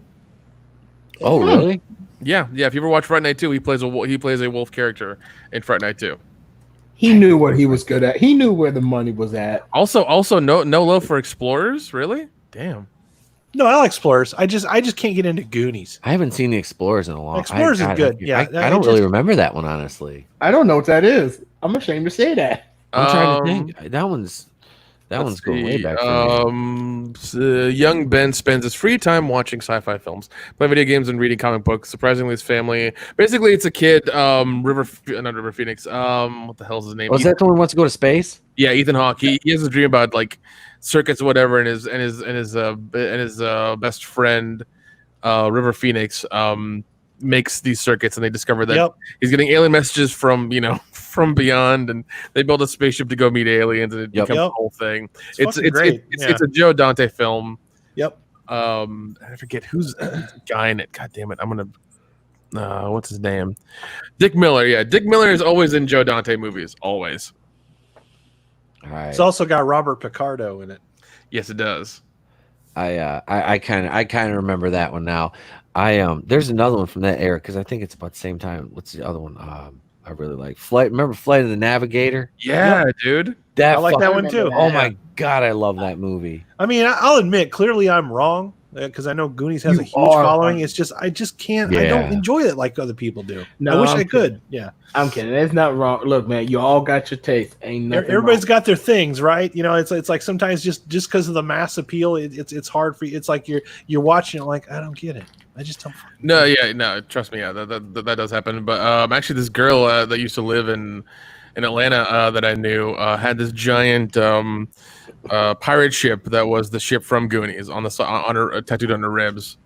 Oh, really? Yeah. If you ever watch Friday Night 2, he plays a wolf character in Friday Night 2. He knew what he was good at. He knew where the money was at. Also, no love for Explorers, really? Damn. No, I like Explorers. I just can't get into Goonies. I haven't seen the Explorers in a long time. Explorers is good. Yeah, I don't really remember that one, honestly. I don't know what that is. I'm ashamed to say that. I'm trying to think. That one's going way back. Young Ben spends his free time watching sci-fi films, playing video games, and reading comic books. Surprisingly, his family. Basically, it's a kid. Not River Phoenix. What the hell's his name? Was that the one who wants to go to space? Yeah, Ethan Hawke. He has a dream about like circuits or whatever, and his best friend, River Phoenix, makes these circuits, and they discover that he's getting alien messages from from beyond, and they build a spaceship to go meet aliens, and it becomes a whole thing. It's a Joe Dante film. Yep. I forget who's the guy in it. God damn it! I'm gonna what's his name? Dick Miller. Yeah, Dick Miller is always in Joe Dante movies. Always. All right. It's also got Robert Picardo in it. Yes, it does. I kind of remember that one now. There's another one from that era because I think it's about the same time. What's the other one? I really like Flight. Remember Flight of the Navigator? Yeah, dude. I like that one too. Oh my god, I love that movie. I mean, I'll admit, clearly I'm wrong because I know Goonies has a huge following. It's just I just can't. I don't enjoy it like other people do. No, I wish I'm I could. Yeah, I'm kidding. That's not wrong. Look, man, you all got your taste. Ain't nothing. Everybody's wrong. got their things, right? It's like sometimes just because of the mass appeal, it's hard for you. It's like you're watching it like I don't get it. I just don't. No, trust me, that does happen. But actually, this girl that used to live in Atlanta that I knew had this giant pirate ship that was the ship from Goonies on her tattooed on her ribs.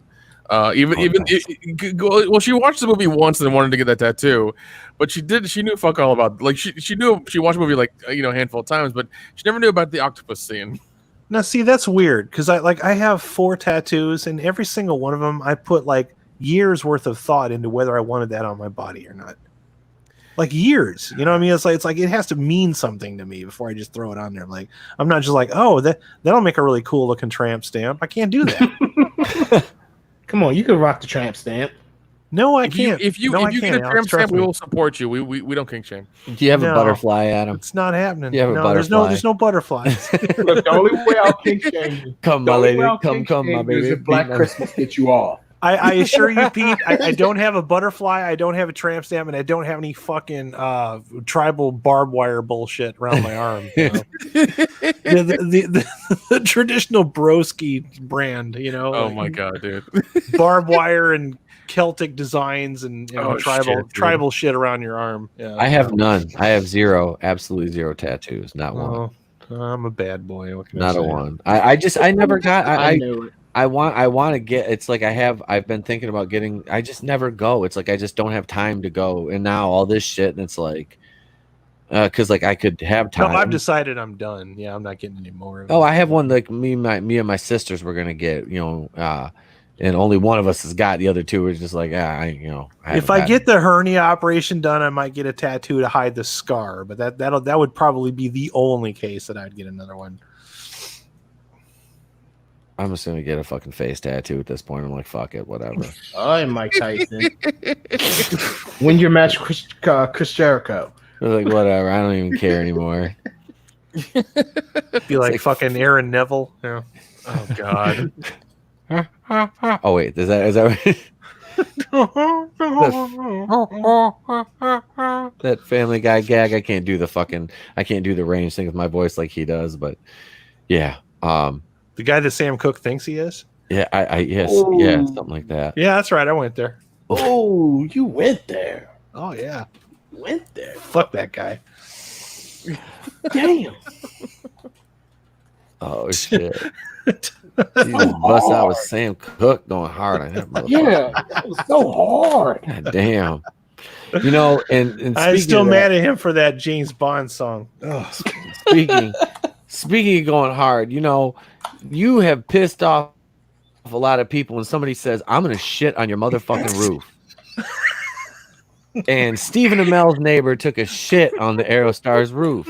Well, she watched the movie once and wanted to get that tattoo, but she knew fuck all about she knew she watched the movie a handful of times, but she never knew about the octopus scene. Now, see, that's weird because I have 4 tattoos, and every single one of them I put like years worth of thought into whether I wanted that on my body or not. Like years, you know what I mean? It's like it has to mean something to me before I just throw it on there. Like I'm not just like, oh, that'll make a really cool looking tramp stamp. I can't do that. Come on, you can rock the tramp stamp. No, I can't. If you get a tramp stamp, we will support you. We don't kink shame. Do you have a butterfly, Adam? It's not happening. You have a butterfly. There's no butterflies. Look, the only way I'll kink shame you. Come, my lady. Come, my baby. Is if Black Christmas get you off. I assure you, Pete, I don't have a butterfly, I don't have a tramp stamp, and I don't have any fucking tribal barbed wire bullshit around my arm. You know? the traditional broski brand, you know. Oh my god, dude! Barbed wire and Celtic designs and tribal shit around your arm. Yeah, I have none. I have zero, absolutely zero tattoos. Not one. I'm a bad boy. What can Not I a say? one. I never got. I knew it. I want to get. It's like I've been thinking about getting. I just never go. It's like I just don't have time to go. And now all this shit, and it's like, because like I could have time. No, I've decided I'm done. Yeah, I'm not getting any more. Oh, I have one like me and my sisters were gonna get. And only one of us has got. The other two are just like, if I get the hernia operation done, I might get a tattoo to hide the scar. But that would probably be the only case that I'd get another one. I'm just gonna get a fucking face tattoo at this point. I'm like, fuck it, whatever. All right, Mike Tyson. Win your match, Chris Jericho. Like, whatever. I don't even care anymore. Be like fucking Aaron Neville. Yeah. Oh god. Oh wait, is that that Family Guy gag? I can't do the range thing with my voice like he does, but yeah. The guy that Sam Cooke thinks he is? Yeah, yeah, something like that. Yeah, that's right. I went there. Oh, you went there. Oh yeah. Went there. Fuck that guy. Damn. Oh shit. Jesus, bust out with Sam Cooke going hard on that motherfucker. Yeah, that was so hard. God damn. And I'm still mad at him for that James Bond song. Oh. Speaking of going hard, you have pissed off a lot of people when somebody says, I'm going to shit on your motherfucking roof. And Steven Amell's neighbor took a shit on the Aerostar's roof.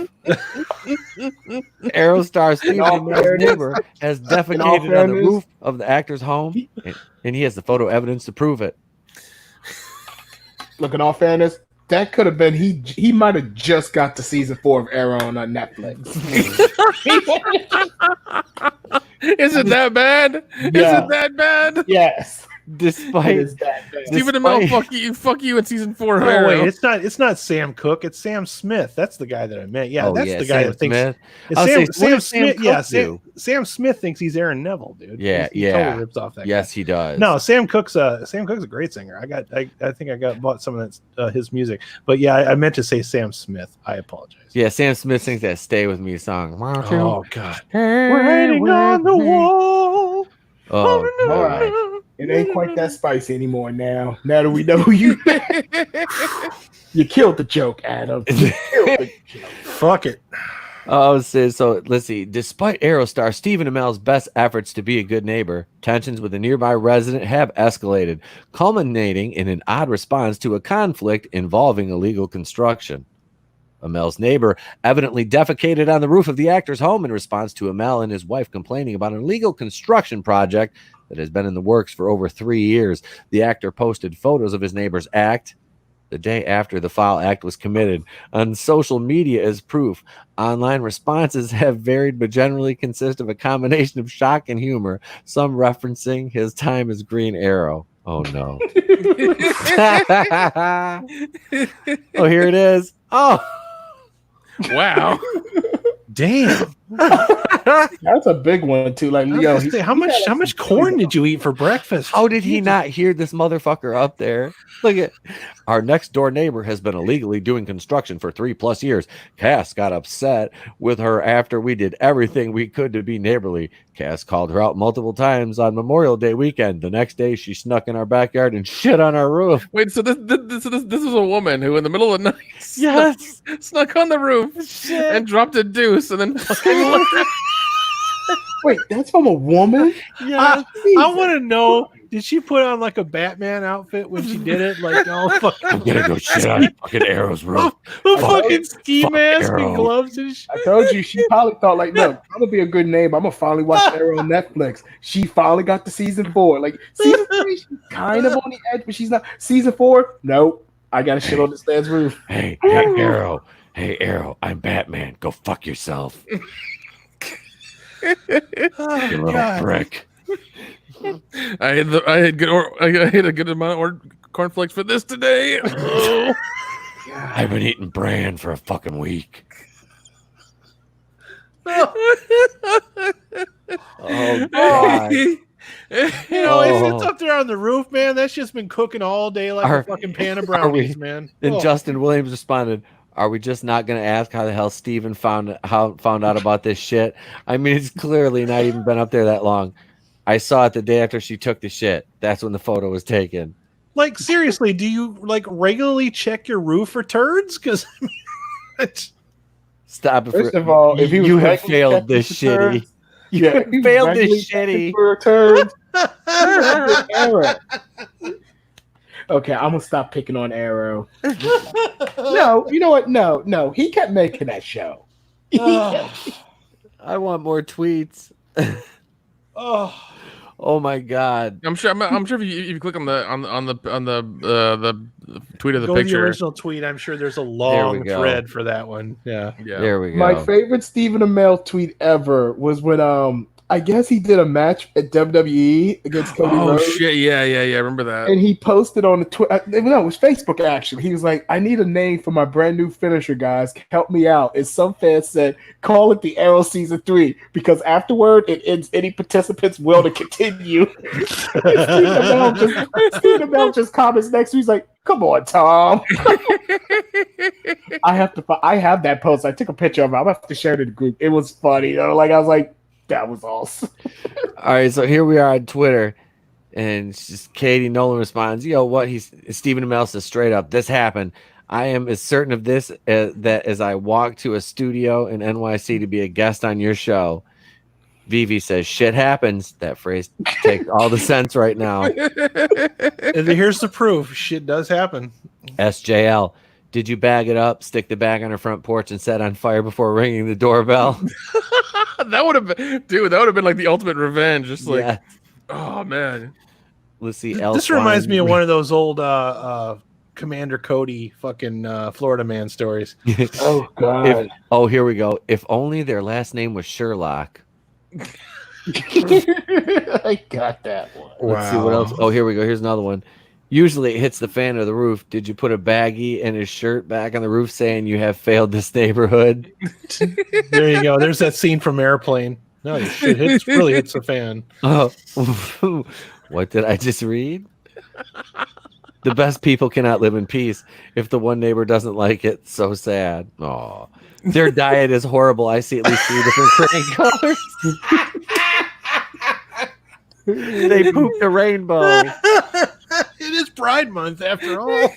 Aerostar Steven Amell's neighbor has defecated on the roof of the actor's home, and he has the photo evidence to prove it. Look, in all fairness, that could have been he might have just got to season 4 of Arrow on Netflix. Is it that bad? Yeah. Is it that bad? Yes. Despite Stephen Amell, fuck you in season 4 of Oh Arrow. wait, it's not Sam Cooke, it's Sam Smith. That's the guy that I meant. Yeah, that's the guy Sam that thinks Smith. it's Sam Smith. Cooke Yeah, do? Sam Smith thinks he's Aaron Neville, dude. Yeah, he totally rips off that yes, guy. he does. No, Sam Cooke's a great singer. I think I bought some of that his music. But yeah, I meant to say Sam Smith. I apologize. Yeah, Sam Smith sings that "Stay With Me" song. Oh God, we're hanging on the wall. Oh, all right. It ain't quite that spicy anymore now. Now that we know who you you killed the joke, Adam. You killed the joke. Fuck it. So let's see. Despite Aerostar Steven Amell's best efforts to be a good neighbor, tensions with a nearby resident have escalated, culminating in an odd response to a conflict involving illegal construction. Amell's neighbor evidently defecated on the roof of the actor's home in response to Amell and his wife complaining about an illegal construction project that has been in the works for over 3 years. The actor posted photos of his neighbor's act the day after the foul act was committed on social media as proof. Online responses have varied, but generally consist of a combination of shock and humor, some referencing his time as Green Arrow. Oh no. Oh, here it is. Oh. Wow. Damn. That's a big one too. Like, yo, how much corn did you eat for breakfast? How did he not hear this motherfucker up there? Look at our next door neighbor has been illegally doing construction for 3+ years. Cass got upset with her after we did everything we could to be neighborly. Cass called her out multiple times on Memorial Day weekend. The next day, she snuck in our backyard and shit on our roof. Wait, so this was a woman who, in the middle of the night, snuck on the roof and dropped a deuce, and then fucking left. Wait, that's from a woman? Yeah, I want to know. Did she put on like a Batman outfit when she did it? Like, oh fuck, I'm gonna go shit on fucking Arrow's roof. A fucking ski mask Arrow. and gloves and shit. I told you, she probably thought like, look, I'm gonna be a good neighbor. I'm gonna finally watch Arrow on Netflix. She finally got to season 4. Like season 3, she's kind of on the edge, but she's not. Season 4, nope. I gotta shit on this man's roof. Hey, Arrow. Hey, Arrow. I'm Batman. Go fuck yourself. You little prick. I had a good amount of cornflakes for this today. Oh. I've been eating bran for a fucking week. Oh God. If it's up there on the roof, man, that's just been cooking all day like a fucking pan of brownies, man. And Justin Williams responded, "Are we just not going to ask how the hell Steven found out about this shit? I mean, it's clearly not even been up there that long. I saw it the day after she took the shit. That's when the photo was taken." Like, seriously, do you like regularly check your roof for turds? Because stop it. First of all, if you have failed this shitty. You failed this shitty. For a turd. Arrow. Okay, I'm gonna stop picking on Arrow. No, you know what? No, he kept making that show. I want more tweets. Oh my God! I'm sure if you click on the tweet of the go picture, to the original tweet. I'm sure there's a long thread for that one. Yeah, there we go. My favorite Steven Amell tweet ever was when I guess he did a match at WWE against Cody Rhodes. Oh shit! Yeah. I remember that. And he posted on the Twitter. No, it was Facebook actually. He was like, "I need a name for my brand new finisher, guys. Help me out." And some fans said, "Call it the Arrow Season 3 because afterward it ends any participant's will to continue." Steven Amell just comments next week. He's like, "Come on, Tom." I have that post. I took a picture of it. I'm gonna have to share it in the group. It was funny. I was like, that was awesome. All right, so here we are on Twitter, and it's just Katie Nolan responds, "You know what? Steven Amell says straight up, this happened. I am as certain of this that as I walk to a studio in NYC to be a guest on your show." Vivi says, "Shit happens." That phrase takes all the sense right now. And here's the proof: shit does happen. SJL, did you bag it up, stick the bag on her front porch, and set on fire before ringing the doorbell? That would have been like the ultimate revenge. Just like, yeah. Oh man. Let's see. This reminds me of one of those old Commander Cody fucking Florida man stories. Oh God. Here we go. If only their last name was Sherlock. I got that one. Let's see what else. Oh, here we go. Here's another one. Usually it hits the fan or the roof. Did you put a baggie and his shirt back on the roof saying you have failed this neighborhood? There you go. There's that scene from Airplane. No, your shit really hits the fan. Oh, what did I just read? The best people cannot live in peace. If the one neighbor doesn't like it, so sad. Oh, their diet is horrible. I see at least 3 different crayon colors. They pooped a rainbow. It is Pride Month after all.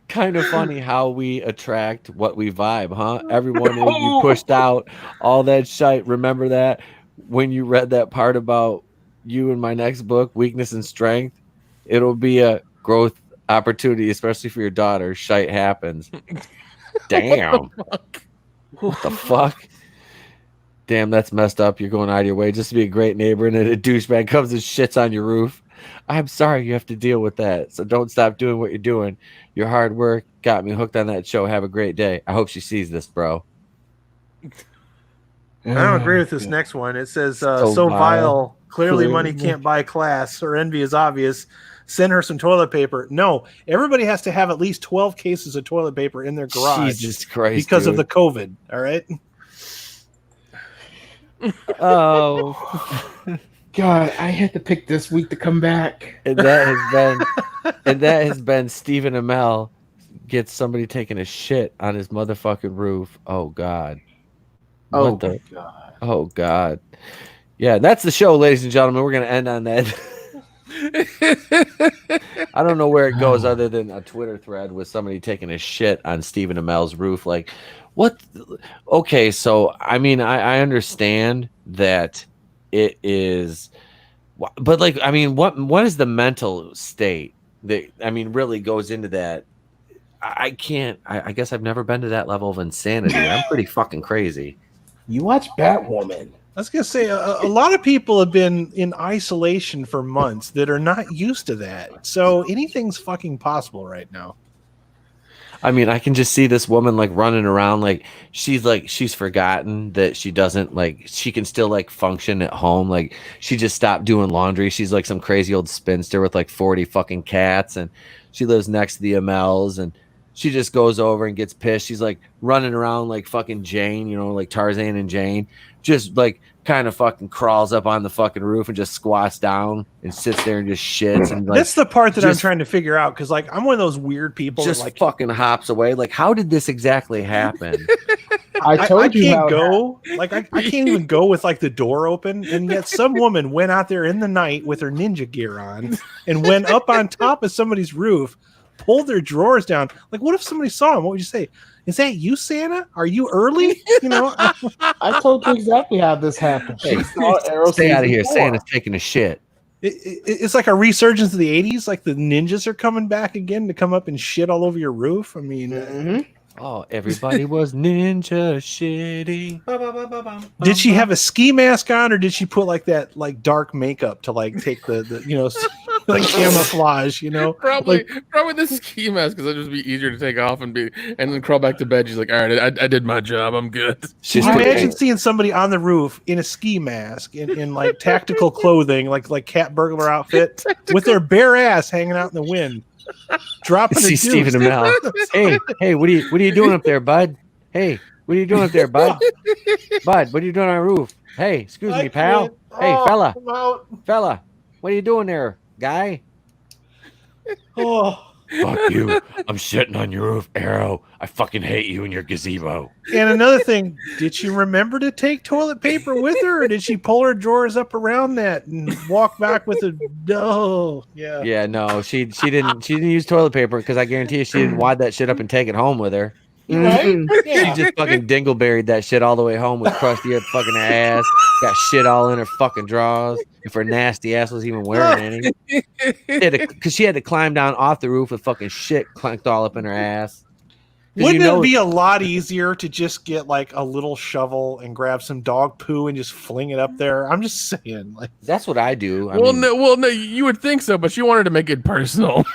Kind of funny how we attract what we vibe, huh? Everyone you pushed out, all that shite. Remember that when you read that part about you in my next book, Weakness and Strength? It'll be a growth opportunity, especially for your daughter. Shite happens. Damn. What the fuck? Damn, that's messed up. You're going out of your way just to be a great neighbor, and then a douchebag comes and shits on your roof. I'm sorry you have to deal with that. So don't stop doing what you're doing. Your hard work got me hooked on that show. Have a great day. I hope she sees this, bro. I don't agree with this next one. It says, so vile. Clearly money can't buy class. Her envy is obvious. Send her some toilet paper. No, everybody has to have at least 12 cases of toilet paper in their garage. Jesus Christ, because of the COVID. All right. Oh. God, I had to pick this week to come back. And that has been Steven Amell gets somebody taking a shit on his motherfucking roof. Oh God. God. Oh God. Yeah, that's the show, ladies and gentlemen. We're gonna end on that. I don't know where it goes other than a Twitter thread with somebody taking a shit on Steven Amell's roof. Like, what? Okay, so I mean, I understand that it is, but like, I mean, what is the mental state that really goes into that? I can't. I guess I've never been to that level of insanity. I'm pretty fucking crazy. You watch Batwoman. I was going to say, a lot of people have been in isolation for months that are not used to that. So anything's fucking possible right now. I mean, I can just see this woman like running around like she's forgotten that she doesn't like she can still like function at home. Like she just stopped doing laundry. She's like some crazy old spinster with like 40 fucking cats, and she lives next to the Amells, and she just goes over and gets pissed. She's like running around like fucking Jane, you know, like Tarzan and Jane, just like kind of fucking crawls up on the fucking roof and just squats down and sits there and just shits. And like, that's the part that I'm trying to figure out, because like I'm one of those weird people just that like fucking hops away. Like, how did this exactly happen? I told you can't go. Like I can't even go with like the door open, and yet some woman went out there in the night with her ninja gear on and went up on top of somebody's roof, pulled their drawers down. Like, what if somebody saw him? What would you say? Is that you, Santa? Are you early? You know, I told you exactly how this happened. Hey, stay out of here. Santa's taking a shit. It's like a resurgence of the 80s. Like the ninjas are coming back again to come up and shit all over your roof. I mean, Oh, everybody was ninja shitting. did she have a ski mask on, or did she put like that like dark makeup to like take the you know like camouflage? You know, Probably the ski mask, because it'd just be easier to take off and then crawl back to bed. She's like, all right, I did my job. I'm good. She's imagine seeing somebody on the roof in a ski mask in like tactical clothing, like cat burglar outfit, with their bare ass hanging out in the wind. Dropping see Steven Amell. Hey, what are you doing up there, bud? Hey, what are you doing up there, bud? Bud, what are you doing on the roof? Hey, excuse me, pal. Hey, fella, what are you doing there, guy? Oh, Fuck you. I'm shitting on your roof, Arrow. I fucking hate you and your gazebo. and another thing, did she remember to take toilet paper with her, or did she pull her drawers up around that and walk back with a Yeah, no, she didn't use toilet paper, because I guarantee you she didn't wad that shit up and take it home with her. Mhm. She just fucking dingleberried that shit all the way home with crusty fucking ass. Got shit all in her fucking drawers. If her nasty ass was even wearing any. Because she had to climb down off the roof with fucking shit clanked all up in her ass. Wouldn't it be a lot easier to just get like a little shovel and grab some dog poo and just fling it up there? I'm just saying, like that's what I do. No, you would think so, but she wanted to make it personal.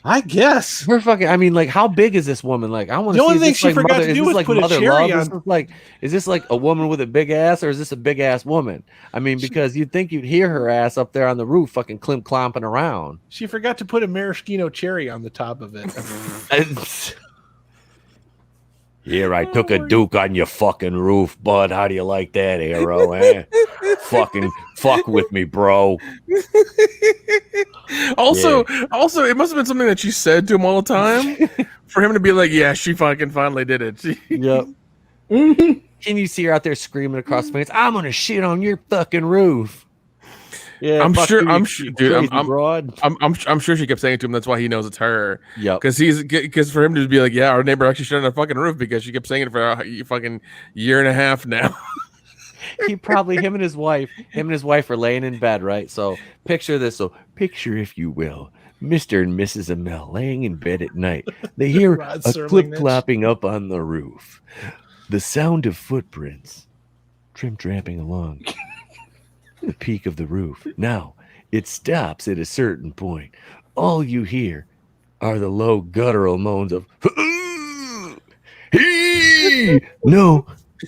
I guess we're fucking. I mean, like, how big is this woman? Like, I want to. The only thing she forgot to do was put a cherry on. Is this like a woman with a big ass, or is this a big ass woman? I mean, because you'd think you'd hear her ass up there on the roof, fucking clomping around. She forgot to put a maraschino cherry on the top of it. Here, I took a duke on your fucking roof, bud. How do you like that, Arrow? Eh? Fucking fuck with me, bro. Also, it must have been something that she said to him all the time for him to be like, yeah, she fucking finally did it. Yep. Can you see her out there screaming across the fence? I'm gonna shit on your fucking roof. Yeah, I'm sure she kept saying it to him. That's why he knows it's her. Yeah, because for him to be like, yeah, our neighbor actually shit on our fucking roof, because she kept saying it for a fucking year and a half now. He probably him and his wife are laying in bed, right? So picture this. So picture, if you will, Mr. and Mrs. Amell laying in bed at night. They hear a clip-clopping up on the roof. The sound of footprints tramp-tramping along the peak of the roof. Now, it stops at a certain point. All you hear are the low guttural moans of no,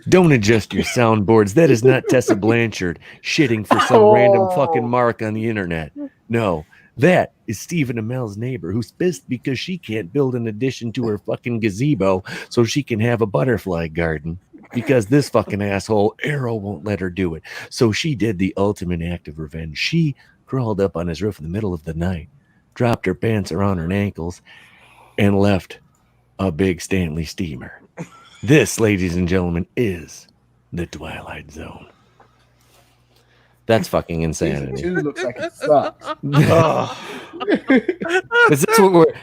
don't adjust your soundboards. That is not Tessa Blanchard shitting for some random fucking mark on the internet. No, that is Steven Amell's neighbor, who's pissed because she can't build an addition to her fucking gazebo so she can have a butterfly garden, because this fucking asshole Arrow won't let her do it. So she did the ultimate act of revenge. She crawled up on his roof in the middle of the night, dropped her pants around her ankles, and left a big Stanley steamer. This, ladies and gentlemen, is the Twilight Zone. That's fucking insanity. Season 2 looks like it sucks.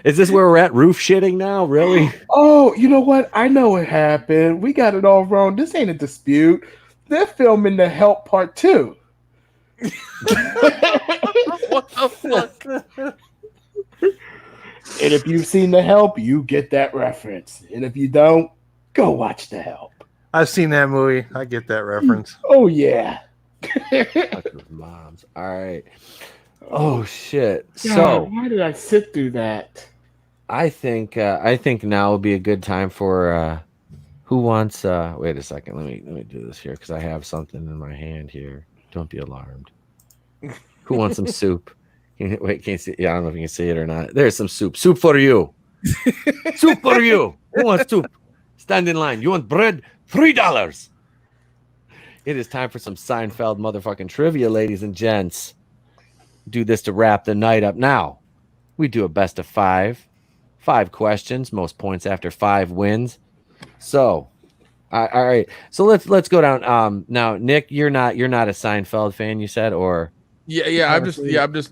Is this where we're at? Roof shitting now? Really? Oh, you know what? I know what happened. We got it all wrong. This ain't a dispute. They're filming The Help Part 2. What the fuck? And if you've seen The Help, you get that reference. And if you don't, go watch The Help. I've seen that movie. I get that reference. Oh, yeah. Moms. All right. Oh, shit. God, So why did I sit through that? I think now would be a good time for who wants. Wait a second. Let me do this here because I have something in my hand here. Don't be alarmed. Who wants some soup? Wait, can't see. Yeah, I don't know if you can see it or not. There's some soup. Soup for you. Soup for you. Who wants soup? Stand in line. You want bread? $3. It is time for some Seinfeld motherfucking trivia, ladies and gents. Do this to wrap the night up. Now, we do a best of 5. 5 questions, most points after 5 wins. So, all right. So let's go down. Now, Nick, you're not a Seinfeld fan, you said, or I've just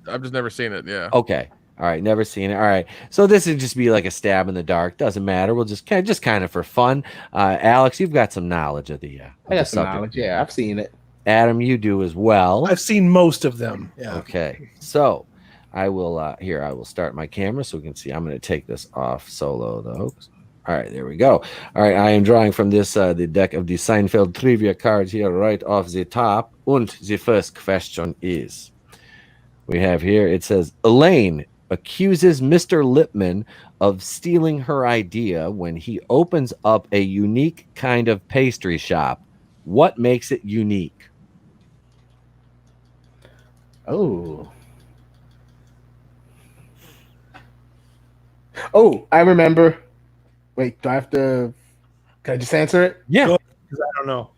never seen it. Yeah. okay. All right, never seen it. All right, so this would just be like a stab in the dark. Doesn't matter. We'll just kind of for fun. Alex, you've got some knowledge of the. I got some knowledge. Yeah, I've seen it. Adam, you do as well. I've seen most of them. Yeah. Okay, so I will here. I will start my camera so we can see. I'm going to take this off solo though. All right, there we go. All right, I am drawing from this the deck of the Seinfeld trivia cards here right off the top. And the first question is, we have here. It says Elaine accuses Mr. Lipman of stealing her idea when he opens up a unique kind of pastry shop. What makes it unique? Oh, I remember. Wait, do I have to? Can I just answer it? Yeah, because I don't know.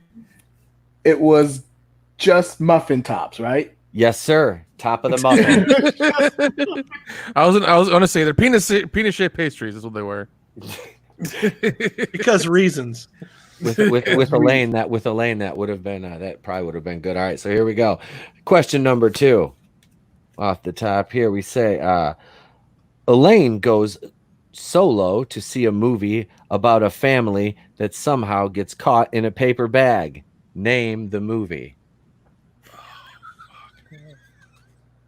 It was just muffin tops, right? yes, sir. Top of the muffin. I was gonna say they're penis shaped pastries. Is what they were. Because reasons. with Elaine, that would have been that probably would have been good. All right, so here we go. Question number 2, off the top here, we say Elaine goes solo to see a movie about a family that somehow gets caught in a paper bag. Name the movie.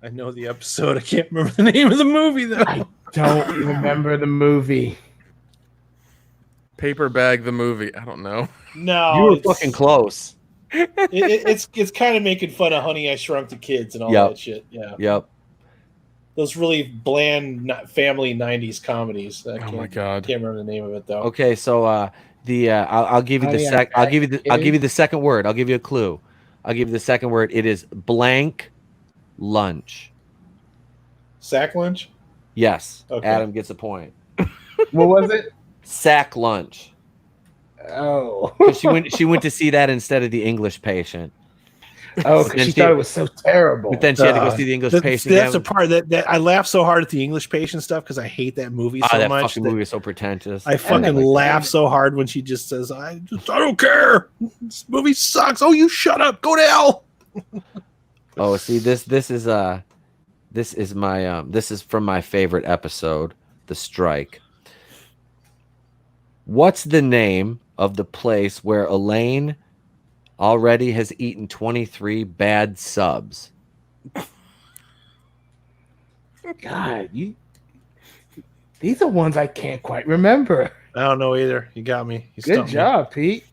I know the episode. I can't remember the name of the movie though. I don't remember the movie. Paper bag the movie. I don't know. No, You were fucking close. It's kind of making fun of Honey, I Shrunk the Kids and all Yep. that shit. Yeah. Yep. Those really bland family 90s comedies. Oh my god. Can't remember the name of it though. Okay, so I'll give you the I'll give you the second word. I'll give you a clue. I'll give you the second word. It is blank lunch. Sack lunch? Yes. Okay. Adam gets a point. What was it? Sack lunch. Oh, 'Cause she went to see that instead of the English Patient. oh, because she thought it was so terrible. But then she had to go see the English Patient. That's the part that I laugh so hard at the English Patient stuff because I hate that movie so that much. fucking movie is so pretentious. I fucking laugh so hard when she just says, I don't care. This movie sucks. Oh, you shut up. Go to hell. Oh, see, this is from my favorite episode, The Strike. What's the name of the place where Elaine already has eaten 23 bad subs? God, these are ones I can't quite remember. I don't know either. You got me. You Good stumped me. job, Pete.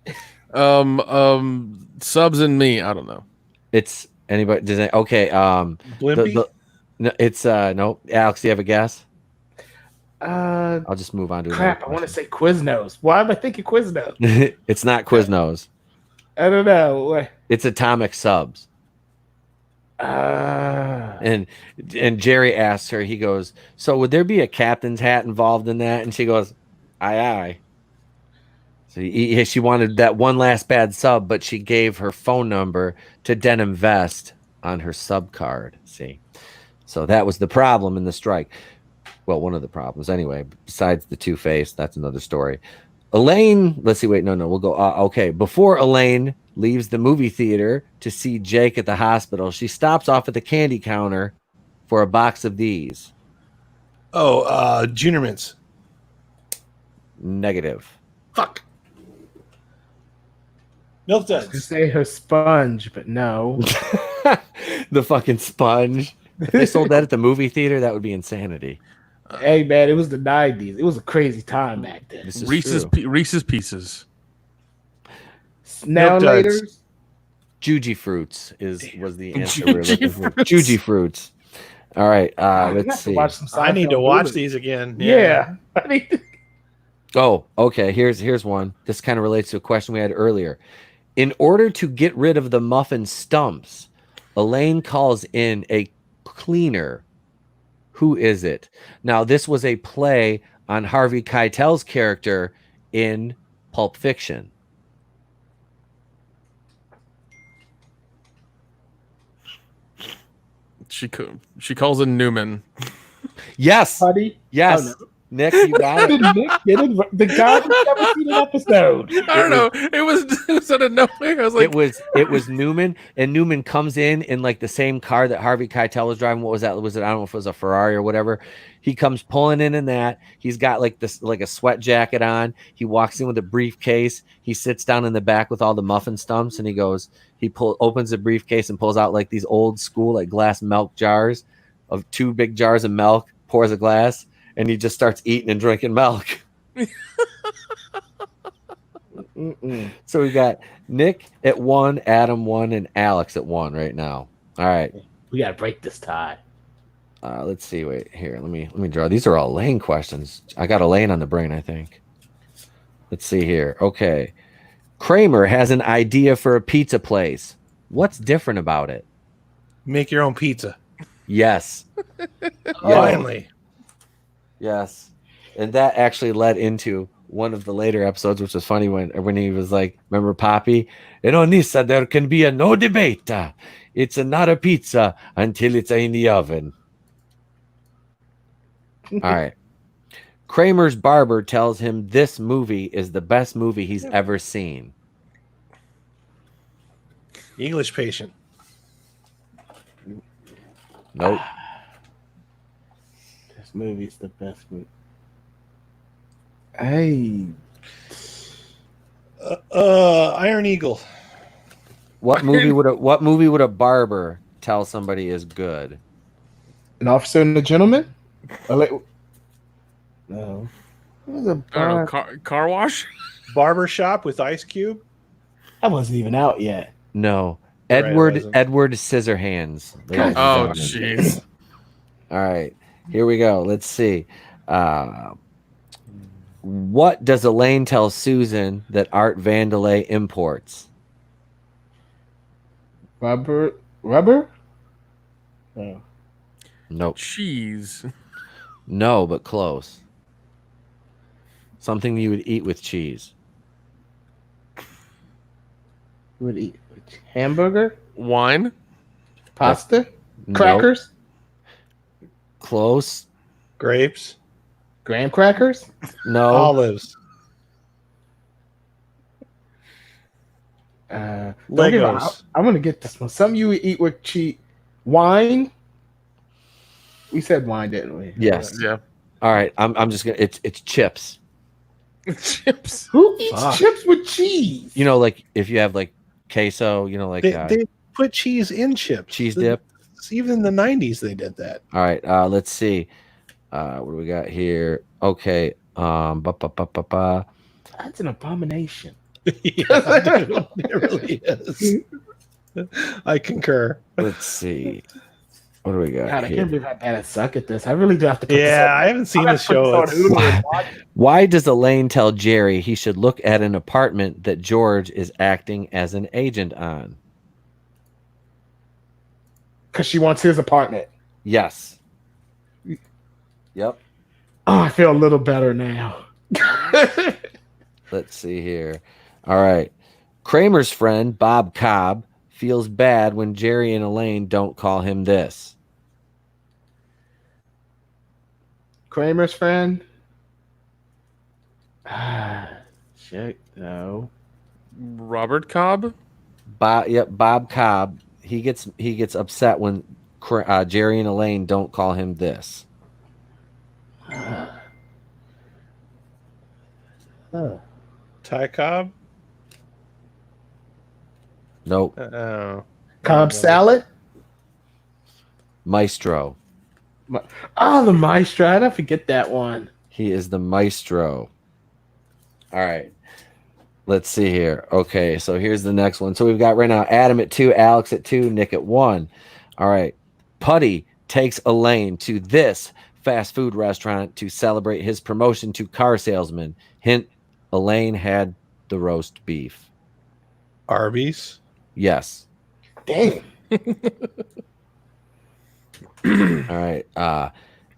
Subs and me. I don't know. It's anybody? Does it? Okay. Blimpy? No, it's no. Alex, do you have a guess? I'll just move on to crap. I want to say Quiznos. Why am I thinking Quiznos? It's not Quiznos. I don't know. It's Atomic Subs. And Jerry asks her, he goes, so would there be a captain's hat involved in that? And she goes, aye. So she wanted that one last bad sub, but she gave her phone number to Denim Vest on her sub card. See, so that was the problem in The Strike. Well, one of the problems anyway, besides the two-face, that's another story. Elaine, let's see, wait, no, we'll go. Okay, before Elaine leaves the movie theater to see Jake at the hospital, she stops off at the candy counter for a box of these. Oh, Junior Mints. Negative. Fuck. Milk Duds. To say her sponge, but no. The fucking sponge. If they sold that at the movie theater, that would be insanity. Hey man, it was the 90s. It was a crazy time back then. Reese's Pieces. Now later, Juji Fruits was the answer we're looking for. Juji Fruits. All right. I Let's have to see. watch some I need to Seinfeld watch movies. these again. Yeah. I need to- Oh, okay. Here's one. This kind of relates to a question we had earlier. In order to get rid of the muffin stumps, Elaine calls in a cleaner. Who is it? Now, this was a play on Harvey Keitel's character in Pulp Fiction. She calls in Newman. Yes. Buddy. Yes. Oh, no. Nick, you got it. Did Nick get it? The guy who's never seen an episode. I don't know. It was out of nowhere. I was like, it was Newman, and Newman comes in like the same car that Harvey Keitel was driving. What was that? Was it? I don't know if it was a Ferrari or whatever. He comes pulling in that. He's got like this, like a sweat jacket on. He walks in with a briefcase. He sits down in the back with all the muffin stumps, and he goes. Opens the briefcase and pulls out like these old school like glass milk jars of 2 big jars of milk. Pours a glass, and he just starts eating and drinking milk. So we got Nick at 1, Adam 1, and Alex at 1 right now. All right. We gotta break this tie. Let's see. Wait here. Let me draw. These are all Elaine questions. I got Elaine on the brain, I think. Let's see here. Okay. Kramer has an idea for a pizza place. What's different about it? Make your own pizza. Yes. Finally. Yes. And that actually led into one of the later episodes, which was funny when he was like, remember Poppy? In Onissa, there can be no debate. It's not a pizza until it's in the oven. All right. Kramer's barber tells him this movie is the best movie he's ever seen. English Patient. Nope. This movie's the best movie. Hey. Iron Eagle. What movie would a barber tell somebody is good? An Officer and a Gentleman? No. It was a I don't know, car wash. Barbershop with Ice Cube. That wasn't even out yet. No. Right, Edward it wasn't. Scissorhands. Oh, jeez. All right. Here we go. Let's see. What does Elaine tell Susan that Art Vandelay imports? Rubber? No. Nope. Cheese. No, but close. Something you would eat with cheese. You would eat hamburger? Wine. Pasta? Nope. Crackers? Close. Grapes. Graham crackers? No. Olives. Legos. I'm gonna get this one. Something you would eat with cheese. Wine? We said wine, didn't we? Yes. Yeah. All right. I'm just gonna. It's chips. Chips. Who eats Fuck. chips with cheese? You know, like if you have like queso, you know, like They put cheese in chips. cheese dip. Even in the 90s, they did that. All right. Let's see. What do we got here? Okay. That's an abomination. Yeah, dude, it really is. I concur. Let's see. What do we got God, I here? can't believe how bad I suck at this. I really do have to put Yeah, I haven't seen the show. It's- Why does Elaine tell Jerry he should look at an apartment that George is acting as an agent on? Because she wants his apartment. Yes. Yep. Oh, I feel a little better now. Let's see here. All right. Kramer's friend, Bob Cobb, feels bad when Jerry and Elaine don't call him this. Kramer's friend? Shit, no. Robert Cobb. Bob Cobb. He gets upset when Jerry and Elaine don't call him this. Ty Cobb? Nope. Oh. Cobb salad? Maestro. Oh, the maestro. I don't forget that one. He is the maestro. All right. Let's see here. Okay, so here's the next one. So we've got right now Adam at 2, Alex at 2, Nick at 1. All right. Putty takes Elaine to this fast food restaurant to celebrate his promotion to car salesman. Hint, Elaine had the roast beef. Arby's. Yes. Damn. All right.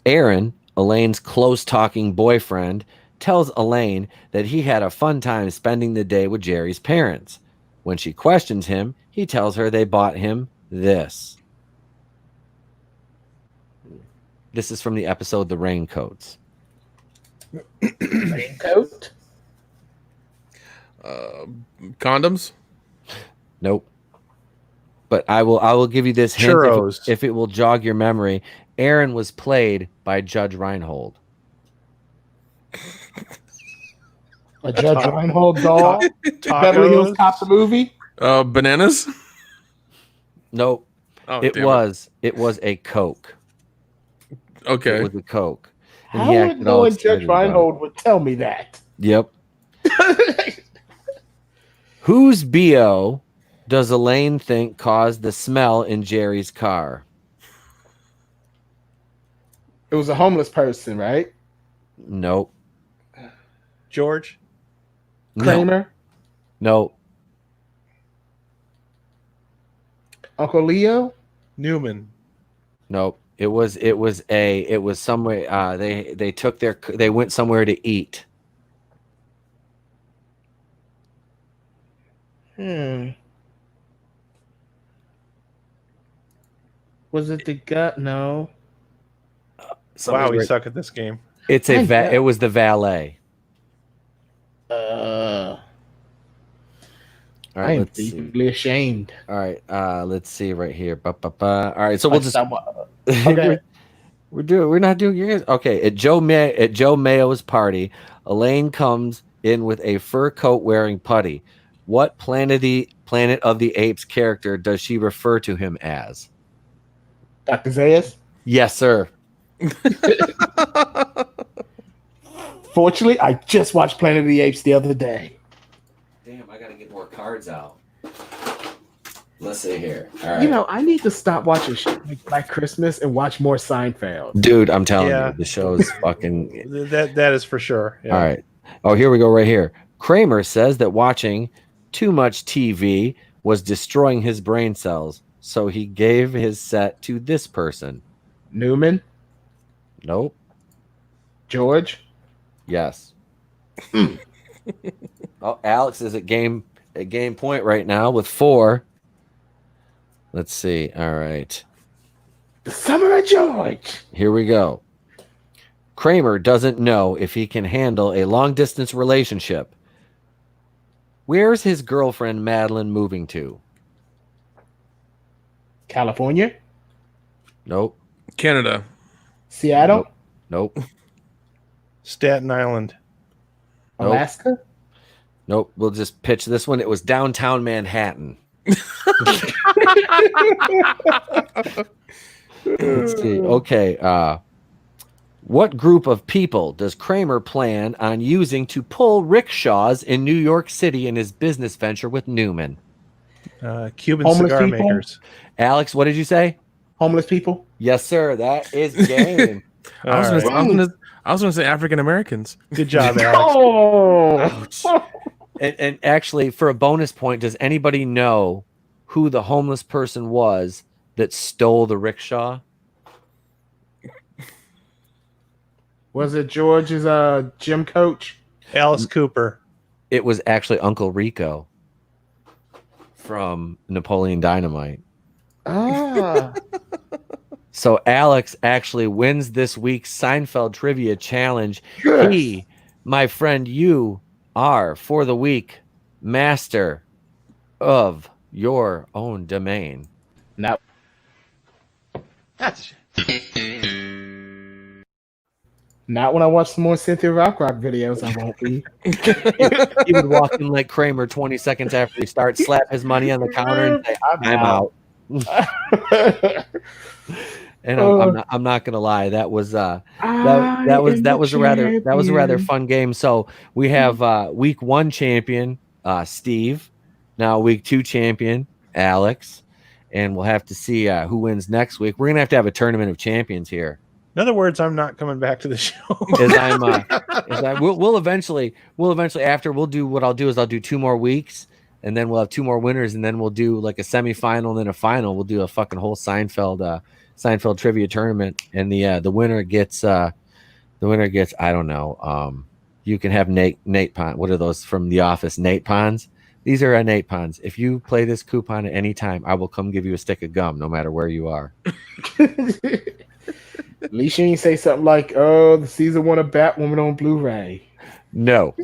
Aaron, Elaine's close talking boyfriend, tells Elaine that he had a fun time spending the day with Jerry's parents. When she questions him, he tells her they bought him this. This is from the episode The Raincoats. Raincoat? Condoms? Nope. But I will give you this hint Churros. if it will jog your memory. Aaron was played by Judge Reinhold. A Judge Reinhold doll? Beverly Hills Cop the movie? Bananas? Nope. Oh, it was a Coke. Okay. It was a Coke. And How he would acted all knowing Judge excited about it. Reinhold would tell me that? Yep. Whose BO does Elaine think caused the smell in Jerry's car? It was a homeless person, right? Nope. George. Kramer? Nope. Uncle Leo? Newman. Nope. It was somewhere they went somewhere to eat. Was it the gut? No. Wow, we suck at this game. It was the valet. All right, I am let's see. deeply ashamed. All right, let's see right here. All right, so we'll just Okay. we're not doing yours. Okay, at Joe Mayo's party, Elaine comes in with a fur coat wearing Putty. What Planet of the Apes character does she refer to him as? Dr. Zayas? Yes, sir. Fortunately, I just watched Planet of the Apes the other day. Damn, I gotta get more cards out. Let's see here. All right. I need to stop watching shit like Black Christmas and watch more Seinfeld. Dude, I'm telling you, the show's fucking. That is for sure. Yeah. All right. Oh, here we go right here. Kramer says that watching too much TV was destroying his brain cells, so he gave his set to this person. Newman? Nope. George? Yes. Oh, Alex is at game point right now with 4. Let's see. All right. The Summer of George. Here we go. Kramer doesn't know if he can handle a long-distance relationship. Where's his girlfriend Madeline moving to? California? Nope. Canada. Seattle? Nope. Staten Island. Nope. Alaska? Nope. We'll just pitch this one. It was downtown Manhattan. Let's see. Okay. What group of people does Kramer plan on using to pull rickshaws in New York City in his business venture with Newman? Cuban Homeless cigar people? makers. Alex, what did you say? Homeless people? Yes, sir. That is game. I was gonna say African Americans. Good job, Alex. Oh! And actually, for a bonus point, does anybody know who the homeless person was that stole the rickshaw? Was it George's gym coach? Alice Cooper. It was actually Uncle Rico from Napoleon Dynamite. Ah. So Alex actually wins this week's Seinfeld trivia challenge. Yes. He, my friend, you are for the week master of your own domain. Now, That's not when I watch some more Cynthia Rock videos, I won't be. He would walk in like Kramer 20 seconds after he starts, slap his money on the counter, and say, "I'm out." And I'm not gonna lie, that was a rather fun game. So we have week 1 champion Steve, now week 2 champion Alex, and we'll have to see who wins next week. We're gonna have to have a tournament of champions here. In other words, I'm not coming back to the show. We'll eventually after we'll do what I'll do is I'll do 2 more weeks, and then we'll have 2 more winners, and then we'll do like a semifinal and then a final. We'll do a fucking whole Seinfeld trivia tournament, and the winner gets I don't know. You can have Nate Pond. What are those from The Office? Nate Ponds. These are Nate Ponds. If you play this coupon at any time, I will come give you a stick of gum, no matter where you are. At least you ain't say something like, "Oh, the season 1 of Batwoman on Blu-ray." No,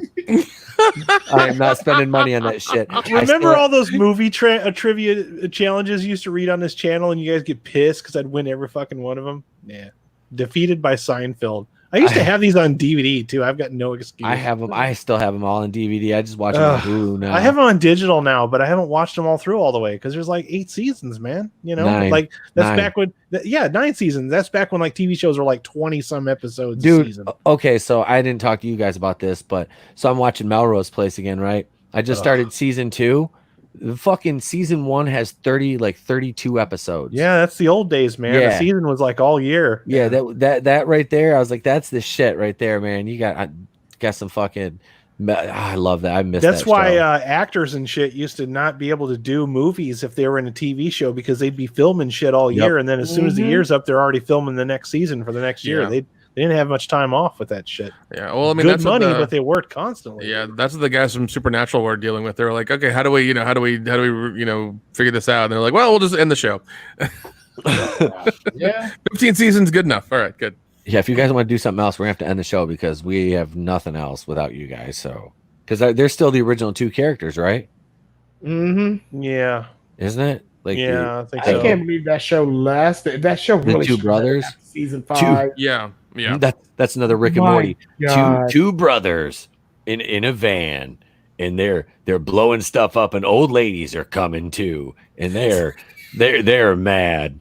I am not spending money on that shit. Remember all those movie trivia challenges you used to read on this channel, and you guys get pissed because I'd win every fucking one of them? Yeah, defeated by Seinfeld. I used to have these on DVD too. I've got no excuse. I have them. I still have them all on DVD. I just watch them on Hulu now. I have them on digital now, but I haven't watched them all through all the way because there's like 8 seasons, man. You know, 9. like that's back when, 9 seasons. That's back when like TV shows were like 20 some episodes a season. Okay, so I didn't talk to you guys about this, but so I'm watching Melrose Place again, right? I just started season 2. The fucking season 1 has 32 episodes. Yeah, that's the old days, man. Yeah. The season was like all year. Yeah, that right there, I was like, that's the shit right there, man. You got some fucking. I love that. I miss that. That's why actors and shit used to not be able to do movies if they were in a TV show because they'd be filming shit all year, and then as soon as the year's up, they're already filming the next season for the next year. They didn't have much time off with that shit. Yeah, well, I mean, good that's money, but they worked constantly. Yeah, that's what the guys from Supernatural were dealing with. They were like, okay, how do we figure this out? And they're like, well, we'll just end the show. Yeah, 15 seasons, good enough. All right, good. Yeah, if you guys want to do something else, we're gonna have to end the show because we have nothing else without you guys. So, because they're still the original 2 characters, right? Mm-hmm. Yeah. Isn't it? Like, I think so. I can't believe that show lasted. That show the really 2 brothers. Season 5. Yeah. That's another Rick and My Morty. God. Two brothers in a van, and they're blowing stuff up, and old ladies are coming too, and they're mad.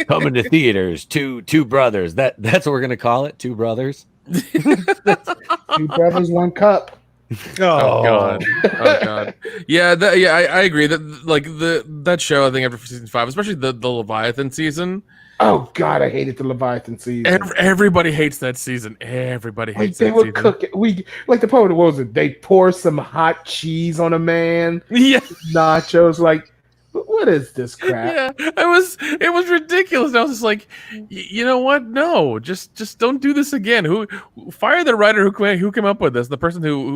Coming to theaters, two brothers. That's what we're gonna call it. 2 brothers. 2 brothers, 1 cup. Oh god. Yeah, I agree that like that show. I think after season 5, especially the Leviathan season. Oh god, I hated the Leviathan season. Everybody hates that season. Everybody hates they that would season. cook it. Like the poet was it? They pour some hot cheese on a man. Yeah, nachos. Like, what is this crap? Yeah, it was ridiculous. And I was just like, you know what? No, just don't do this again. Who fire the writer who came up with this? The person who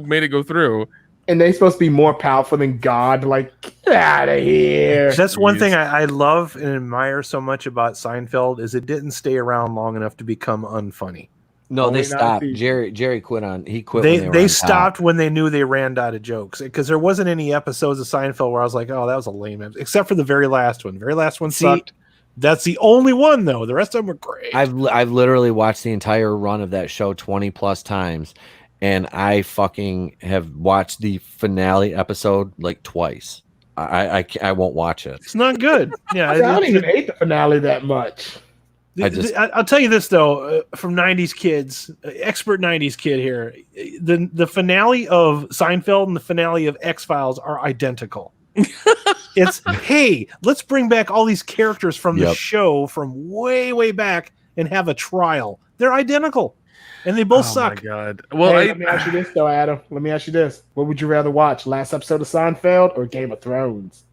made it go through. And they're supposed to be more powerful than God. Like, get out of here. That's one thing I love and admire so much about Seinfeld is it didn't stay around long enough to become unfunny. No, they stopped. Jerry quit on. He quit. They stopped when they knew they ran out of jokes because there wasn't any episodes of Seinfeld where I was like, oh, that was a lame episode, except for the very last one. Very last one sucked. That's the only one though. The rest of them were great. I've literally watched the entire run of that show 20 plus times. And I fucking have watched the finale episode like twice. I won't watch it. It's not good. Yeah, I don't even hate the finale that much. I'll tell you this though, from '90s kids, expert '90s kid here, the finale of Seinfeld and the finale of X-Files are identical. It's hey, let's bring back all these characters from the show from way back and have a trial. They're identical. And they both suck. Oh my god! Well, let me ask you this though, Adam. Let me ask you this: what would you rather watch, last episode of Seinfeld or Game of Thrones?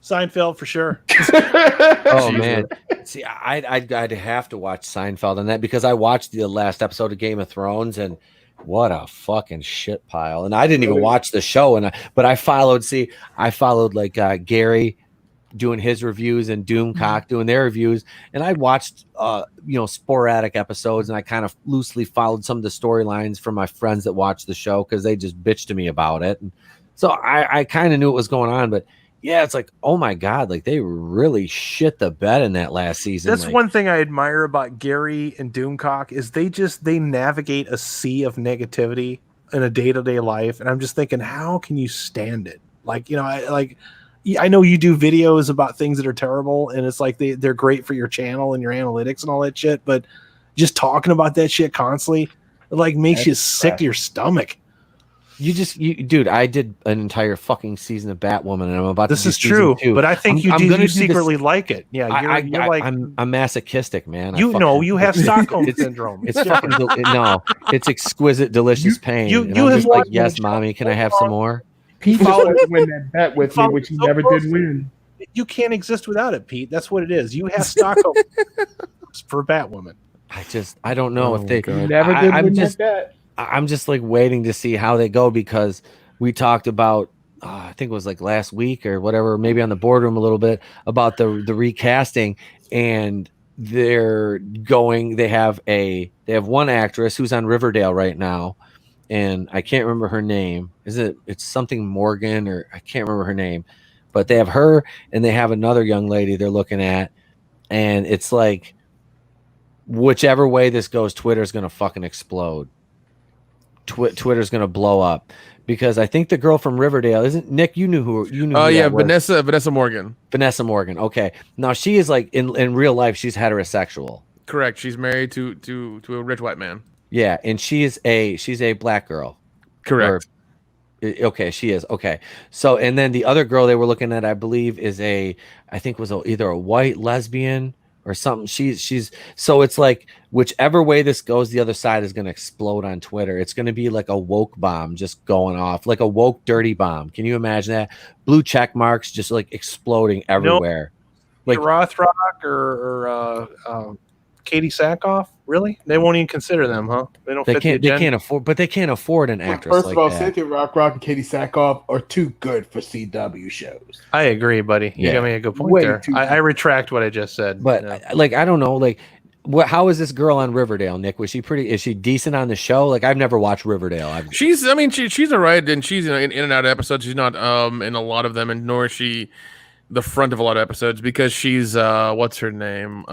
Seinfeld for sure. Oh man, see, I'd have to watch Seinfeld on that because I watched the last episode of Game of Thrones and what a fucking shit pile. And I didn't even watch the show, but I followed. See, I followed like Gary doing his reviews and Doomcock doing their reviews, and I watched sporadic episodes, and I kind of loosely followed some of the storylines from my friends that watched the show because they just bitched to me about it, and so I kind of knew what was going on. But yeah, it's like, oh my god, like they really shit the bed in that last season. That's one thing I admire about Gary and Doomcock is they navigate a sea of negativity in a day-to-day life, and I'm just thinking, how can you stand it? Like, I know you do videos about things that are terrible, and it's like they're great for your channel and your analytics and all that shit, but just talking about that shit constantly, it like makes you sick to your stomach. Dude, I did an entire fucking season of Batwoman, and I'm about This to do is true, season 2. but I think I'm you gonna do secretly this. like it. Yeah, you're like I'm masochistic, man. you have Stockholm syndrome. It's fucking no, it's exquisite, delicious pain. you And I'm have just like, watched yes, the mommy, can I have some more? Pete just wanted to win that bet with me, which he never did win. You can't exist without it, Pete. That's what it is. You have Stockholm for Batwoman. I don't know if they Never did win that bet. I'm just like waiting to see how they go, because we talked about I think it was like last week or whatever, maybe on the boardroom a little bit about the recasting, and they have one actress who's on Riverdale right now, and I can't remember her name. It's something Morgan, or I can't remember her name, but they have her and they have another young lady they're looking at, and it's like whichever way this goes, Twitter's gonna fucking explode. Twitter's gonna blow up, because I think the girl from Riverdale isn't Nick. You knew who. Oh yeah, Vanessa Morgan. Vanessa Morgan. Okay, now she is like in real life, she's heterosexual. Correct. She's married to a rich white man. Yeah, and she's a black girl. Correct. Okay, she is. Okay, so and then the other girl they were looking at, I believe, is I think was either a white lesbian or something. She's so it's like whichever way this goes, the other side is going to explode on Twitter. It's going to be like a woke bomb just going off, like a woke dirty bomb. Can you imagine that? Blue check marks just like exploding everywhere. Like Rothrock or Katie Sackhoff, really? They won't even consider them, huh? They don't. They can't afford an actress. First like of all, that. Cynthia Rothrock and Katie Sackhoff are too good for CW shows. I agree, buddy. You got me a good point there. I retract what I just said. But like, I don't know, like, how is this girl on Riverdale, Nick? Is she decent on the show? Like, I've never watched Riverdale. She's all right, and she's in and out of episodes. She's not in a lot of them, and nor is she the front of a lot of episodes, because she's what's her name?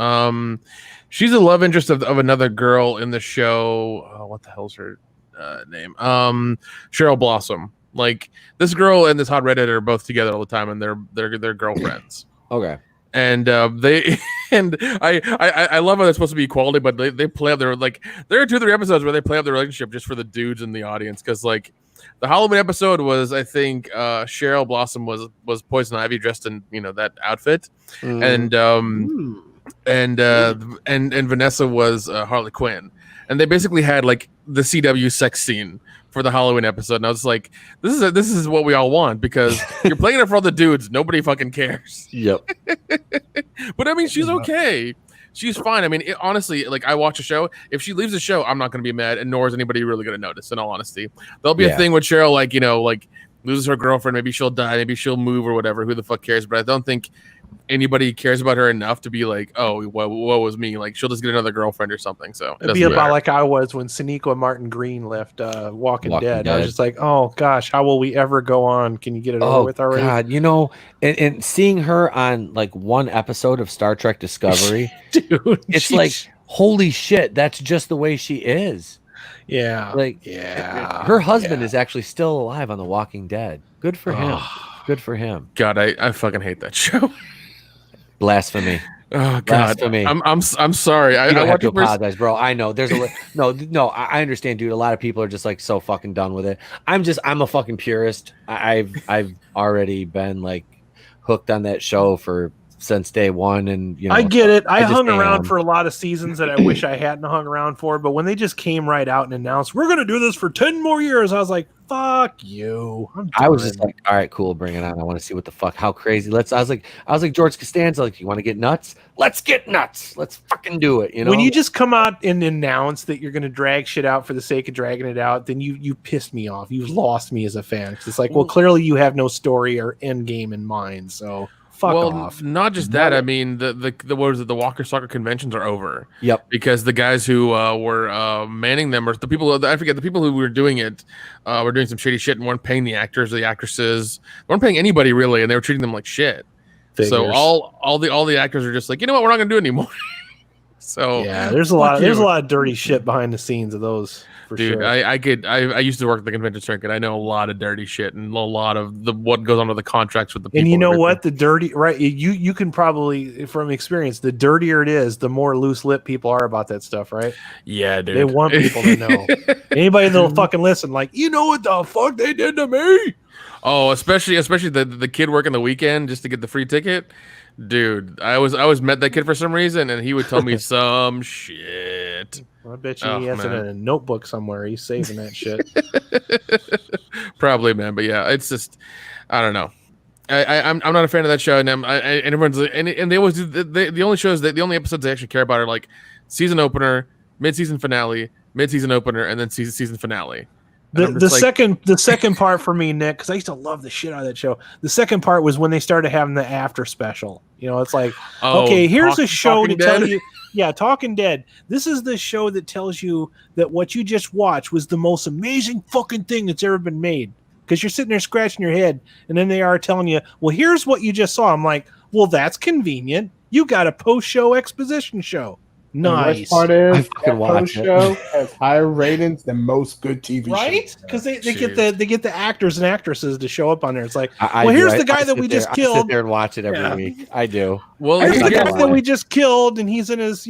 She's a love interest of another girl in the show. What the hell's her name? Cheryl Blossom. Like, this girl and this hot redhead are both together all the time, and they're girlfriends. Okay. And they and I love how they're supposed to be equality, but they play up their, like, there are 2-3 episodes where they play up their relationship just for the dudes in the audience, because like the Halloween episode was, I think Cheryl Blossom was Poison Ivy dressed in that outfit, and Vanessa was Harley Quinn, and they basically had like the CW sex scene for the Halloween episode, and I was like, this is what we all want, because you're playing it for all the dudes, nobody fucking cares. Yep. But I mean, she's okay. She's fine. I mean, honestly, like, I watch a show. If she leaves the show, I'm not going to be mad, and nor is anybody really going to notice. In all honesty, there'll be a thing with Cheryl, like like loses her girlfriend, maybe she'll die, maybe she'll move or whatever. Who the fuck cares? But I don't think anybody cares about her enough to be like, oh, what was me? Like, she'll just get another girlfriend or something. So it'd be about like I was when Sonequa Martin Green left Walking Dead. I was just like, oh gosh, how will we ever go on? Can you get it over with already? God, and seeing her on like one episode of Star Trek Discovery, dude, it's like, holy shit, that's just the way she is. Yeah. Like, her husband is actually still alive on The Walking Dead. Good for him. Good for him. God, I fucking hate that show. Blasphemy. Oh God, blasphemy. I'm sorry. You don't have to apologize, bro. I know there's no. I understand, dude. A lot of people are just like so fucking done with it. I'm a fucking purist. I've already been like hooked on that show since day one, and I get it. I hung around for a lot of seasons that I wish I hadn't hung around for, but when they just came right out and announced we're gonna do this for 10 more years, I was like, fuck you. I was just like, all right, cool, bring it on. I want to see what the fuck, how crazy. I was like George Costanza, like, you want to get nuts? Let's get nuts. Let's fucking do it. When you just come out and announce that you're gonna drag shit out for the sake of dragging it out, then you pissed me off. You've lost me as a fan. It's like, well, clearly you have no story or end game in mind, so fuck off. Not just that. I mean, the what was it? The Walker Soccer conventions are over. Yep. Because the guys who were manning them, or the people, I forget, the people who were doing it, were doing some shady shit and weren't paying the actors, the actresses, they weren't paying anybody really, and they were treating them like shit. Figures. So all the actors are just like, you know what, we're not gonna do it anymore. So yeah, there's a lot of dirty shit behind the scenes of those. For dude, sure. I used to work at the convention circuit. I know a lot of dirty shit and a lot of what goes on with the contracts with the people. And you know what? The dirty, right? You can probably, from experience, the dirtier it is, the more loose lip people are about that stuff, right? Yeah, dude. They want people to know. Anybody that'll fucking listen, like, you know what the fuck they did to me? Oh, especially the kid working the weekend just to get the free ticket. Dude, I was met that kid for some reason, and he would tell me some shit. I bet you he has it in a notebook somewhere. He's saving that shit. Probably, man. But yeah, it's just, I don't know. I'm not a fan of that show, and everyone's and they always do the only shows that the only episodes they actually care about are like season opener, mid-season finale, mid-season opener, and then season finale. The second part for me, Nick, because I used to love the shit out of that show. The second part was when they started having the after special. You know, it's like, okay, here's a show to tell you. Yeah, Talking Dead. This is the show that tells you that what you just watched was the most amazing fucking thing that's ever been made. Because you're sitting there scratching your head, and then they are telling you, well, here's what you just saw. I'm like, well, that's convenient. You got a post-show exposition show. Nice. The worst part is that post show has higher ratings than most good TV shows. Right? Because they get the actors and actresses to show up on there. It's like, here's the guy that we just killed. I sit there and watch it every week. I do. Well, here's the guy that we just killed, and he's in his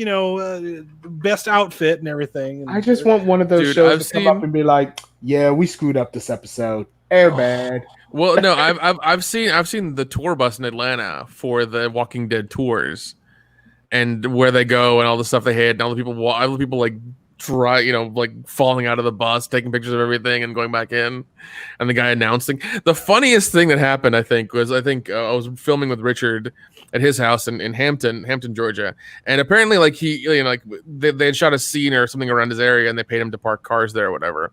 best outfit and everything. And I just want one of those shows to come up and be like, yeah, we screwed up this episode. Air bad. Well, no, I've seen the tour bus in Atlanta for the Walking Dead tours. And where they go and all the stuff they hit and all the people like like falling out of the bus, taking pictures of everything and going back in, and the guy announcing. The funniest thing that happened, I was filming with Richard at his house in Hampton, Georgia, and apparently like they had shot a scene or something around his area and they paid him to park cars there or whatever.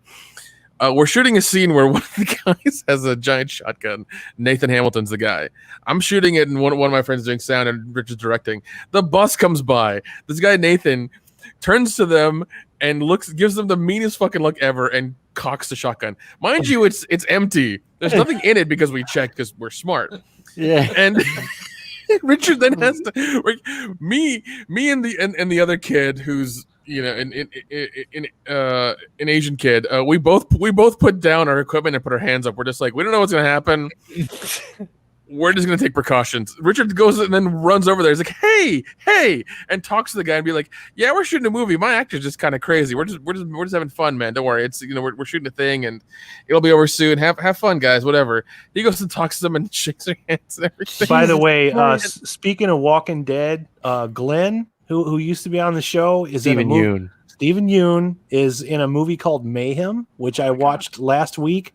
We're shooting a scene where one of the guys has a giant shotgun. Nathan Hamilton's the guy. I'm shooting it, and one of my friends doing sound, and Richard's directing. The bus comes by. This guy Nathan turns to them and gives them the meanest fucking look ever, and cocks the shotgun. Mind you, it's empty. There's nothing in it because we checked because we're smart. Yeah, and Richard then has to me and the other kid who's an Asian kid. We both put down our equipment and put our hands up. We're just like, we don't know what's gonna happen. We're just gonna take precautions. Richard goes and then runs over there. He's like, hey, and talks to the guy and be like, yeah, we're shooting a movie. My actor's just kind of crazy. We're just having fun, man. Don't worry. It's we're shooting a thing and it'll be over soon. Have fun, guys. Whatever. He goes and talks to them and shakes their hands and everything. By the way, speaking of Walking Dead, Glenn, who used to be on the show, is Steven Yeun. Steven Yeun is in a movie called Mayhem, which I watched last week.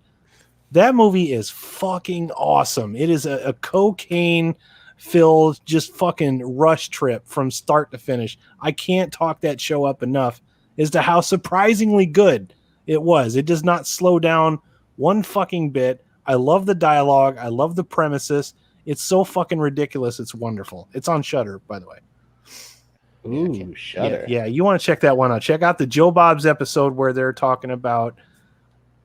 That movie is fucking awesome. It is a cocaine-filled, just fucking rush trip from start to finish. I can't talk that show up enough as to how surprisingly good it was. It does not slow down one fucking bit. I love the dialogue. I love the premises. It's so fucking ridiculous. It's wonderful. It's on Shudder, by the way. Ooh, Shudder. Yeah, you want to check that one out. Check out the Joe Bob's episode where they're talking about.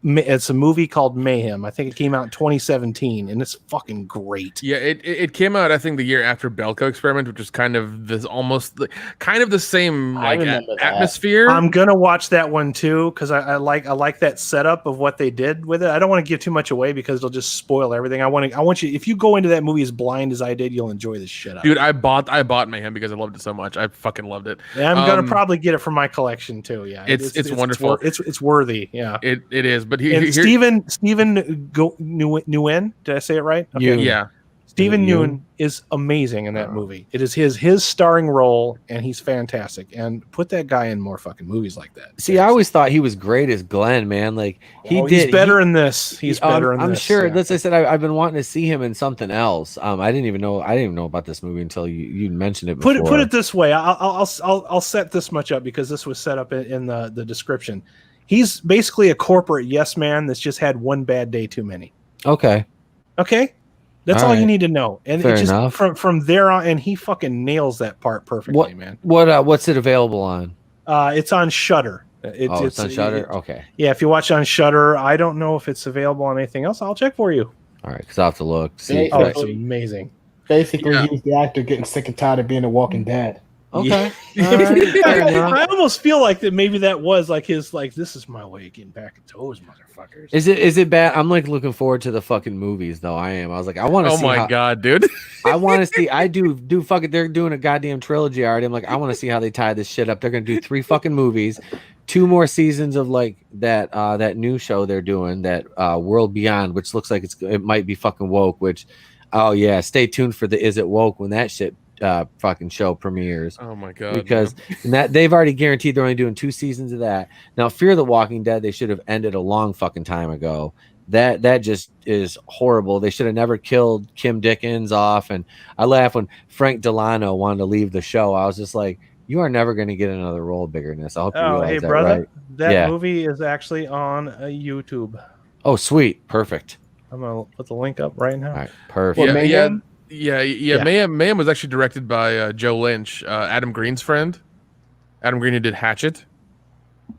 It's a movie called Mayhem. I think it came out in 2017, and it's fucking great. Yeah, it came out I think the year after Belko Experiment, which is kind of this almost kind of the same like atmosphere. I'm gonna watch that one too because I like that setup of what they did with it. I don't want to give too much away because it'll just spoil everything. I want you, if you go into that movie as blind as I did, you'll enjoy the shit out. Dude, I bought Mayhem because I loved it so much. I fucking loved it. Yeah, I'm gonna probably get it from my collection too. Yeah, it's wonderful. It's worthy. Yeah, it is. But Steven Nguyen, did I say it right? Okay. Yeah. Steven Yeun is amazing in that movie. It is his starring role, and he's fantastic. And put that guy in more fucking movies like that. See, I always thought he was great as Glenn, man. Like he's better in this. He's better in this. I'm sure. Yeah. As I said, I've been wanting to see him in something else. I didn't even know about this movie until you mentioned it before. Put it this way. I'll set this much up because this was set up in the description. He's basically a corporate yes man that's just had one bad day too many. Okay. That's all you need to know. And Fair it just enough. from there on, and he fucking nails that part perfectly, man. What's it available on? It's on Shudder. It's on Shudder. Okay. Yeah, if you watch on Shudder, I don't know if it's available on anything else. I'll check for you. All right, because I'll have to look. See. It's amazing. Basically, he was the actor getting sick and tired of being a Walking Dead. Okay. Yeah. All right, fair enough. I almost feel like that maybe that was like his like this is my way of getting back at those motherfuckers. Is it bad? I'm like looking forward to the fucking movies though. I am. I was like, I want to Oh see my god, dude. I want to see. I do fucking. They're doing a goddamn trilogy already. I'm like, I want to see how they tie this shit up. They're gonna do 3 fucking movies, 2 more seasons of like that new show they're doing, that World Beyond, which looks like it might be fucking woke. Which, oh yeah, stay tuned for the Is It Woke when that shit fucking show premieres. Oh my god. Because and that they've already guaranteed they're only doing 2 seasons of that. Now, Fear the Walking Dead, they should have ended a long fucking time ago. That just is horrible. They should have never killed Kim Dickens off. And I laugh when Frank Delano wanted to leave the show. I was just like, you are never going to get another role bigger than this. I hope you realize hey that, brother, right? that movie is actually on YouTube. Oh, sweet, perfect. I'm gonna put the link up right now. All right, perfect. Yeah. Mayhem was actually directed by Joe Lynch, Adam Green's friend. Adam Green, who did Hatchet.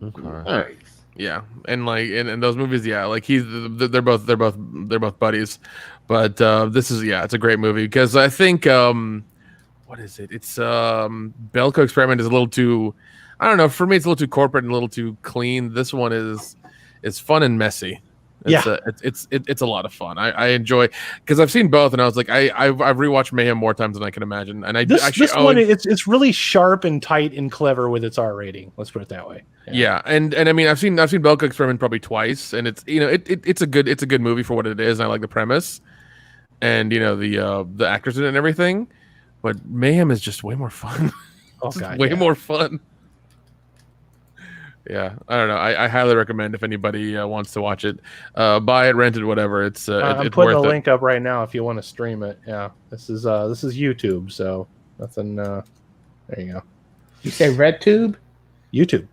Okay. Nice. Yeah, and like in those movies, yeah, like they're both buddies. But this is it's a great movie because I think what is it? It's Belko Experiment is a little too, I don't know. For me, it's a little too corporate and a little too clean. This one is fun and messy. It's a lot of fun. I enjoy because I've seen both, and I was like, I've rewatched Mayhem more times than I can imagine. And this one, it's really sharp and tight and clever with its R rating. Let's put it that way. Yeah, and I mean, I've seen Belko Experiment probably twice, and it's it's a good movie for what it is. And I like the premise, and the actors in it and everything. But Mayhem is just way more fun. Oh god, way more fun. Yeah, I don't know. I highly recommend if anybody wants to watch it, buy it, rent it, whatever. It's I'm putting a link up right now if you want to stream it. Yeah, this is YouTube, so nothing. There you go. You say RedTube? YouTube.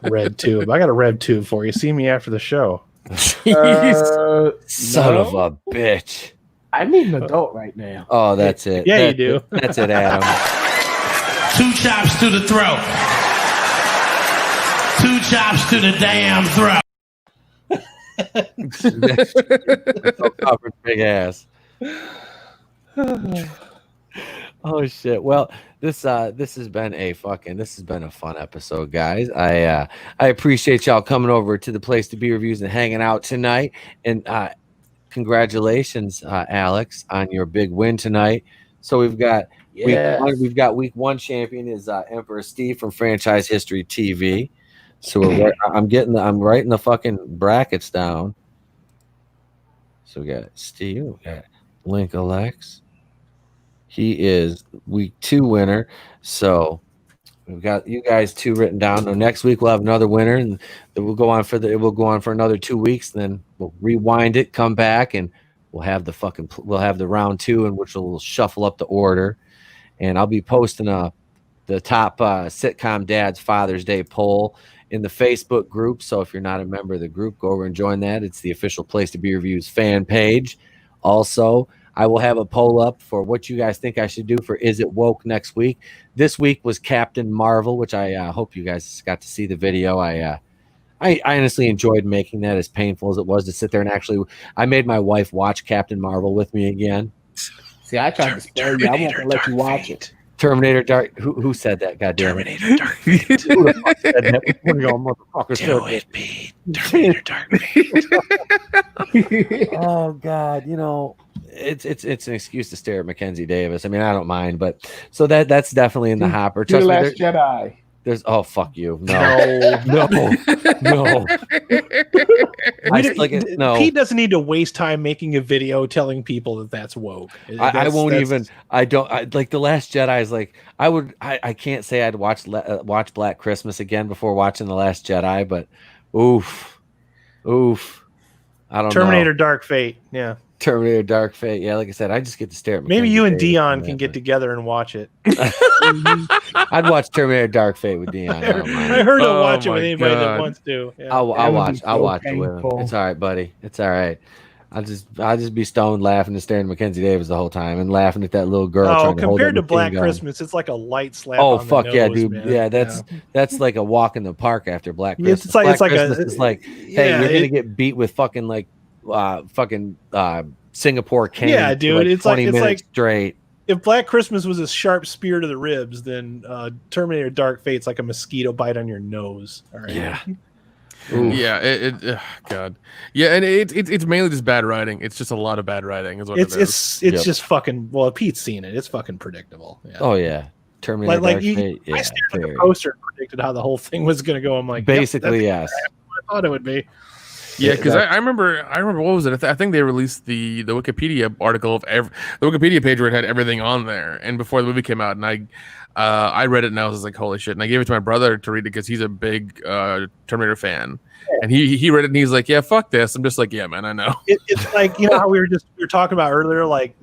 RedTube. I got a RedTube for you. See me after the show. Son of a bitch. I need an adult right now. Oh, that's it. Yeah, you do. That's it, Adam. 2 chops to the throat. 2 chops to the damn throat. Covered big ass. Oh shit. Well, this has been a fun episode, guys. I appreciate y'all coming over to the Place to Be Reviews and hanging out tonight. And congratulations, Alex, on your big win tonight. So we've got week 1 champion is Emperor Steve from Franchise History TV. So I'm writing the fucking brackets down. So we got Steve, we got Link Alex. He is week 2 winner. So we've got you guys 2 written down. Now, next week we'll have another winner, and it will go on for another 2 weeks. And then we'll rewind it, come back, and we'll have the round 2, in which we'll shuffle up the order. And I'll be posting the top sitcom dads Father's Day poll in the Facebook group. So if you're not a member of the group, go over and join that. It's the official Place to Be Reviews fan page. Also, I will have a poll up for what you guys think I should do for Is It Woke next week. This week was Captain Marvel, which I hope you guys got to see the video. I honestly enjoyed making that, as painful as it was to sit there and I made my wife watch Captain Marvel with me again. See, I tried to spare you. I won't gonna let you watch it. Terminator Dark. Who said that? Goddamn it. Terminator Dark Fate. Who the fuck said that? One of y'all motherfuckers said that. Terminator Dark Fate. Oh God, it's an excuse to stare at Mackenzie Davis. I mean, I don't mind, but so that's definitely in the hopper. The Last Jedi. There's fuck you. No. Pete doesn't need to waste time making a video telling people that that's woke. I won't even. I don't like The Last Jedi. Is like I can't say I'd watch Black Christmas again before watching The Last Jedi, but oof. I don't know. Terminator Dark Fate. Yeah. Terminator Dark Fate. Yeah, like I said, I just get to stare at Maybe you and Dion can get together and watch it. I'd watch Terminator Dark Fate with Dion. I heard he'll watch it with anybody that wants to. Yeah. I'll watch it with him. It's all right, buddy. It's all right. I'll just be stoned laughing and staring at Mackenzie Davis the whole time and laughing at that little girl. Oh, compared to Black Christmas, it's like a light slap. Oh, on fuck the yeah, nose, dude. man. Yeah, that's like a walk in the park after Black Christmas. It's like it's like, hey, you're gonna get beat with fucking Singapore cane. Yeah, dude. For 20 minutes straight. if Black Christmas was a sharp spear to the ribs, then Terminator Dark Fate's like a mosquito bite on your nose. All right. Yeah. Yeah, God, yeah, and it's mainly just bad writing. It's just a lot of bad writing. Is what it is. It's just fucking. Well, Pete's seen it. It's fucking predictable. Yeah. Oh yeah, Terminator like Dark Fate. Yeah, I stared at the poster and predicted how the whole thing was going to go. I'm like, basically, yes. I thought it would be. Yeah, because I remember what was it? I think they released the Wikipedia article of the Wikipedia page where it had everything on there, and before the movie came out, and I read it and I was like, holy shit! And I gave it to my brother to read it because he's a big Terminator fan, and he read it and he's like, yeah, fuck this. I'm just like, yeah, man, I know. It's like, you know how we were talking about earlier, like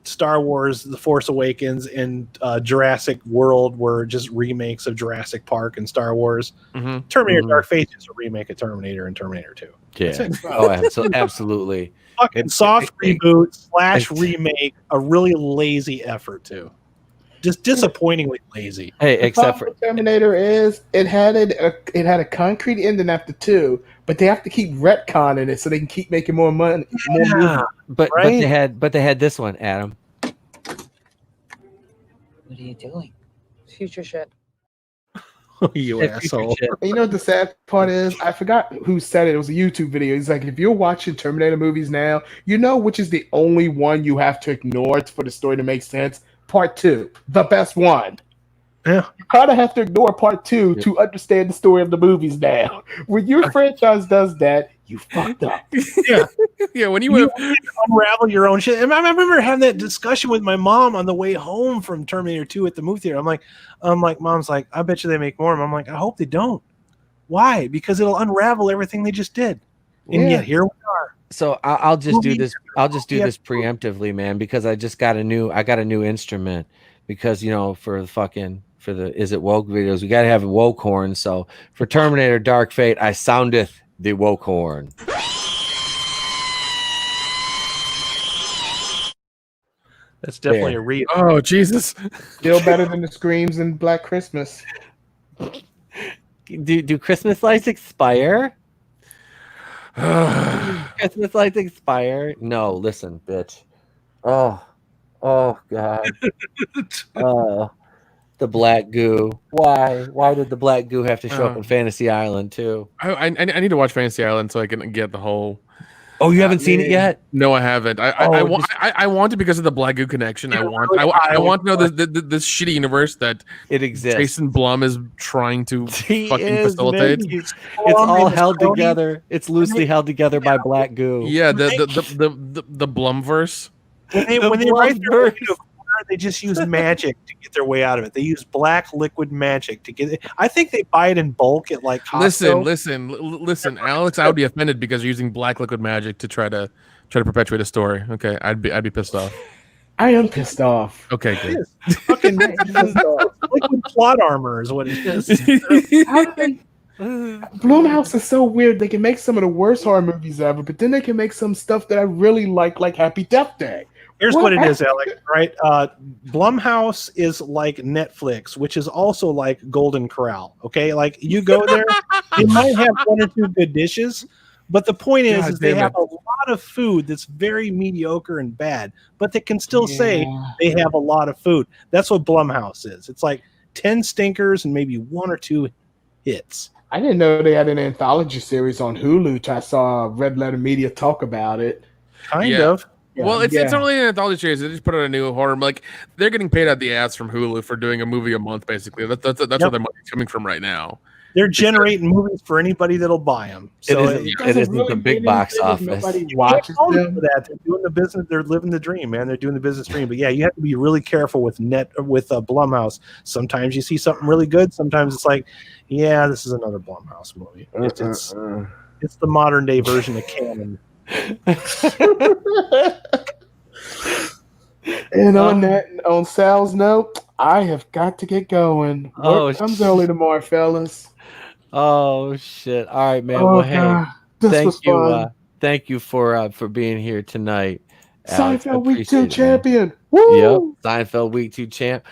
Star Wars, The Force Awakens, and Jurassic World were just remakes of Jurassic Park and Star Wars. Mm-hmm. Terminator Dark Fate is a remake of Terminator and Terminator 2. Yeah. Oh, absolutely. Fucking soft reboot / remake, a really lazy effort too. Just disappointingly lazy. Hey, except for Terminator is it had a concrete ending after 2, but they have to keep retconning it so they can keep making more money. But they had this one, Adam. What are you doing? Future shit. You asshole. You know what the sad part is? I forgot who said it. It was a YouTube video. He's like, if you're watching Terminator movies now, you know which is the only one you have to ignore for the story to make sense. Part 2, the best one. Yeah, you kind of have to ignore part 2 to understand the story of the movies now. When your franchise does that, you fucked up. Yeah. When you unravel your own shit. And I remember having that discussion with my mom on the way home from Terminator 2 at the movie theater. I'm like, Mom's like, I bet you they make more. And I'm like, I hope they don't. Why? Because it'll unravel everything they just did. And yet here we are. So I'll just do this. I'll just do this preemptively, man, because I got a new instrument. Because for the Is It Woke videos, we gotta have a woke horn. So for Terminator Dark Fate, I soundeth the woke horn. That's definitely a read. Oh Jesus! Still better than the screams in Black Christmas. Do Christmas lights expire? Christmas lights expire? No, listen, bitch. Oh God. The black goo. Why did the black goo have to show up in Fantasy Island too? I need to watch Fantasy Island so I can get the whole. Oh, you haven't seen it yet? No, I haven't. I want to because of the black goo connection. I want to know this shitty universe that it exists. Jason Blum is trying to facilitate. It's all held together. It's loosely held together by black goo. Yeah, the Blumverse. When they write their they just use magic to get their way out of it. They use black liquid magic to get it. I think they buy it in bulk at like Costco. Listen, Alex. I would be offended because you're using black liquid magic to try to perpetuate a story. Okay, I'd be pissed off. I am pissed off. Okay, good. Fucking liquid plot armor is what it is. Blumhouse is so weird. They can make some of the worst horror movies ever, but then they can make some stuff that I really like Happy Death Day. Here's what it is, Alex, right? Blumhouse is like Netflix, which is also like Golden Corral, okay? Like, you go there, you might have one or two good dishes, but the point is they have a lot of food that's very mediocre and bad, but they can still say they have a lot of food. That's what Blumhouse is. It's like 10 stinkers and maybe one or two hits. I didn't know they had an anthology series on Hulu. I saw Red Letter Media talk about it. Kind of. Yeah, well, it's not really an anthology series. They just put out a new horror. Like, they're getting paid out the ass from Hulu for doing a movie a month, basically. That's where their money's coming from right now. They're generating movies for anybody that'll buy them. So it isn't really the big box office. Nobody watches them. For that. They're doing the business. They're living the dream, man. They're doing the business dream. But yeah, you have to be really careful with Blumhouse. Sometimes you see something really good. Sometimes it's like, yeah, this is another Blumhouse movie. It's the modern day version of canon. And on Sal's note, I have got to get going. Work comes early tomorrow, fellas. Oh shit! All right, man. Well, hey, thank you for being here tonight. Alex, I Seinfeld Week 2 appreciate it, man. champion. Yep, Woo! Seinfeld Week 2 champ.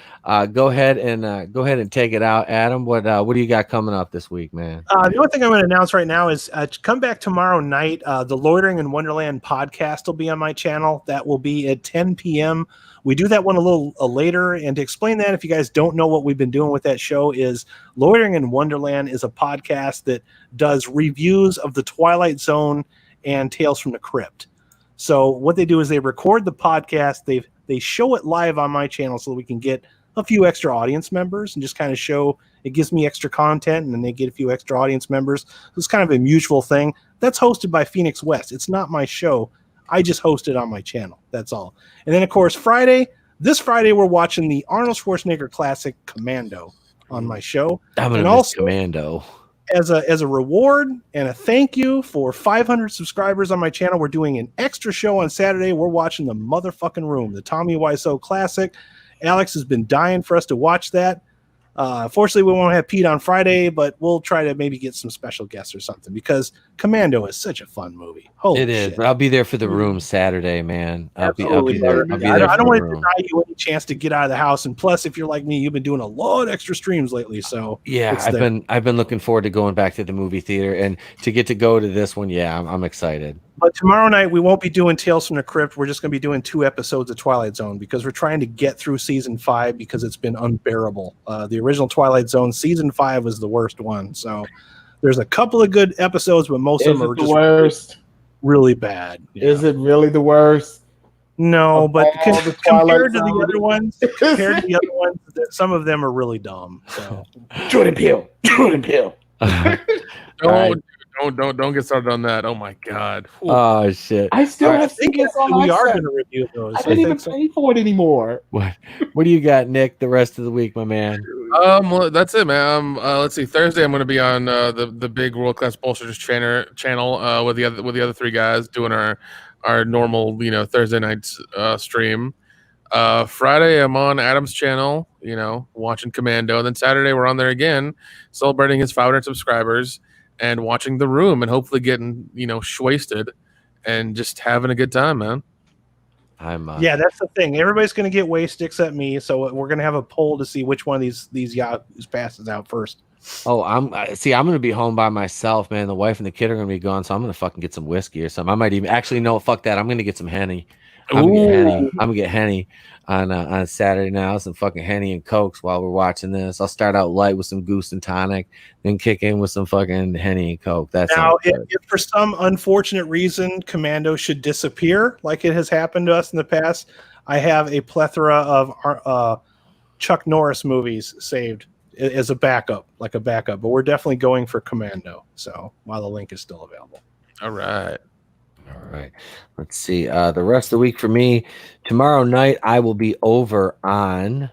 Go ahead and take it out, Adam. What do you got coming up this week, man? The only thing I'm going to announce right now is come back tomorrow night. The Loitering in Wonderland podcast will be on my channel. That will be at 10 p.m. We do that one a little later. And to explain that, if you guys don't know what we've been doing with that show, is Loitering in Wonderland is a podcast that does reviews of the Twilight Zone and Tales from the Crypt. So what they do is they record the podcast. They show it live on my channel so that we can get a few extra audience members and just kind of show. It gives me extra content, and then they get a few extra audience members. So it's kind of a mutual thing. That's hosted by Phoenix West. It's not my show. I just host it on my channel. That's all. And then, of course, this Friday, we're watching the Arnold Schwarzenegger classic Commando on my show. I'm going to miss Commando. As a reward and a thank you for 500 subscribers on my channel, we're doing an extra show on Saturday. We're watching The Motherfucking Room, the Tommy Wiseau classic. Alex has been dying for us to watch that. Fortunately, we won't have Pete on Friday, but we'll try to maybe get some special guests or something because Commando is such a fun movie. Holy it is. shit. But I'll be there for the room Saturday, man. I'll be there. I don't want to deny you any chance to get out of the house. And plus, if you're like me, you've been doing a lot of extra streams lately. So yeah, I've been looking forward to going back to the movie theater and to get to go to this one. Yeah, I'm excited. But tomorrow night, we won't be doing Tales from the Crypt. We're just going to be doing 2 episodes of Twilight Zone because we're trying to get through season 5 because it's been unbearable. The original Twilight Zone, season 5 was the worst one. So there's a couple of good episodes, but most of them are just worst. Really bad. Yeah. Is it really the worst? No, but compared to the other ones, some of them are really dumb. So Jordan Peele. Don't get started on that. Oh my god. Ooh. Oh shit. I still have tickets on we are going to review those. I didn't even pay for it anymore. What do you got, Nick, the rest of the week, my man? Well, that's it, man. Let's see. Thursday I'm going to be on the big World Class Bullshitters channel with the other 3 guys doing our normal, Thursday night stream. Friday I'm on Adam's channel, watching Commando, and then Saturday we're on there again celebrating his 500 subscribers and watching The Room and hopefully getting, shwasted and just having a good time, man. Yeah, that's the thing. Everybody's going to get wasted except me, so we're going to have a poll to see which one of these yahoos passes out first. Oh, I'm going to be home by myself, man. The wife and the kid are going to be gone, so I'm going to fucking get some whiskey or something. I might even actually no, fuck that. I'm going to get some Henny. I'm gonna get Henny on Saturday now. Some fucking Henny and Cokes while we're watching this. I'll start out light with some Goose and Tonic, then kick in with some fucking Henny and Coke. That's now if for some unfortunate reason Commando should disappear, like it has happened to us in the past, I have a plethora of Chuck Norris movies saved as a backup, but we're definitely going for Commando. So while the link is still available. All right. Let's see. The rest of the week for me, tomorrow night I will be over on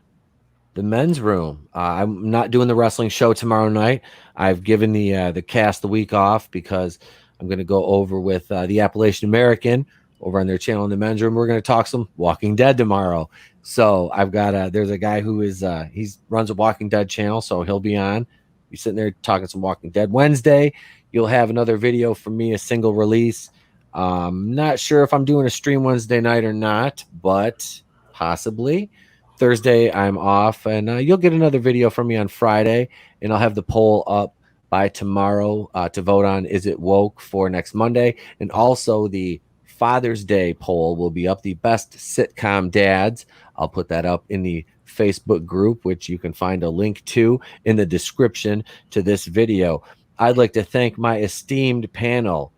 the men's room. I'm not doing the wrestling show tomorrow night. I've given the cast the week off because I'm going to go over with the Appalachian American over on their channel in the men's room. We're going to talk some Walking Dead tomorrow. So I've got there's a guy who is he runs a Walking Dead channel, so he'll be on. Be sitting there talking some Walking Dead. Wednesday, you'll have another video from me, a single release. Not sure if I'm doing a stream Wednesday night or not, but possibly. Thursday I'm off, and you'll get another video from me on Friday, and I'll have the poll up by tomorrow to vote on Is It Woke for next Monday, and also the Father's Day poll will be up, the best sitcom dads. I'll put that up in the Facebook group, which you can find a link to in the description to this video. I'd like to thank my esteemed panel,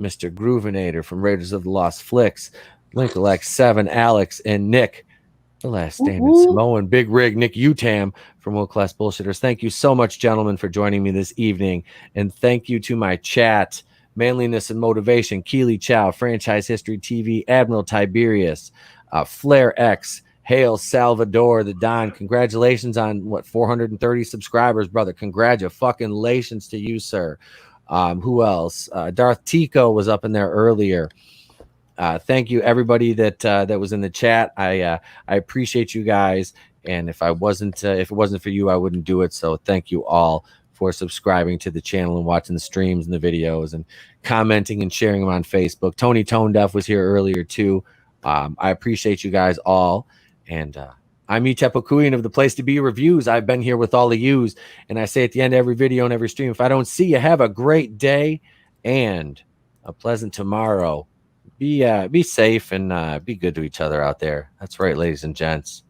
Mr. Groovinator from Raiders of the Lost Flicks, Lincoln 7, Alex, and Nick, the last standing Samoan, Big Rig, Nik Uttam from World Class Bullshitters. Thank you so much, gentlemen, for joining me this evening. And thank you to my chat, Manliness and Motivation, Keely Chow, Franchise History TV, Admiral Tiberius, Flair X, Hail Salvador, the Don. Congratulations on, 430 subscribers, brother. Congratulations to you, sir. Who else? Darth Tico was up in there earlier. Thank you, everybody that was in the chat. I appreciate you guys, and if it wasn't for you, I wouldn't do it. So thank you all for subscribing to the channel and watching the streams and the videos and commenting and sharing them on Facebook. Tony Tone Deaf was here earlier too. I appreciate you guys all. And I'm Itepokuian of the Place to Be Reviews. I've been here with all of yous. And I say at the end of every video and every stream, if I don't see you, have a great day and a pleasant tomorrow. Be safe and be good to each other out there. That's right, ladies and gents.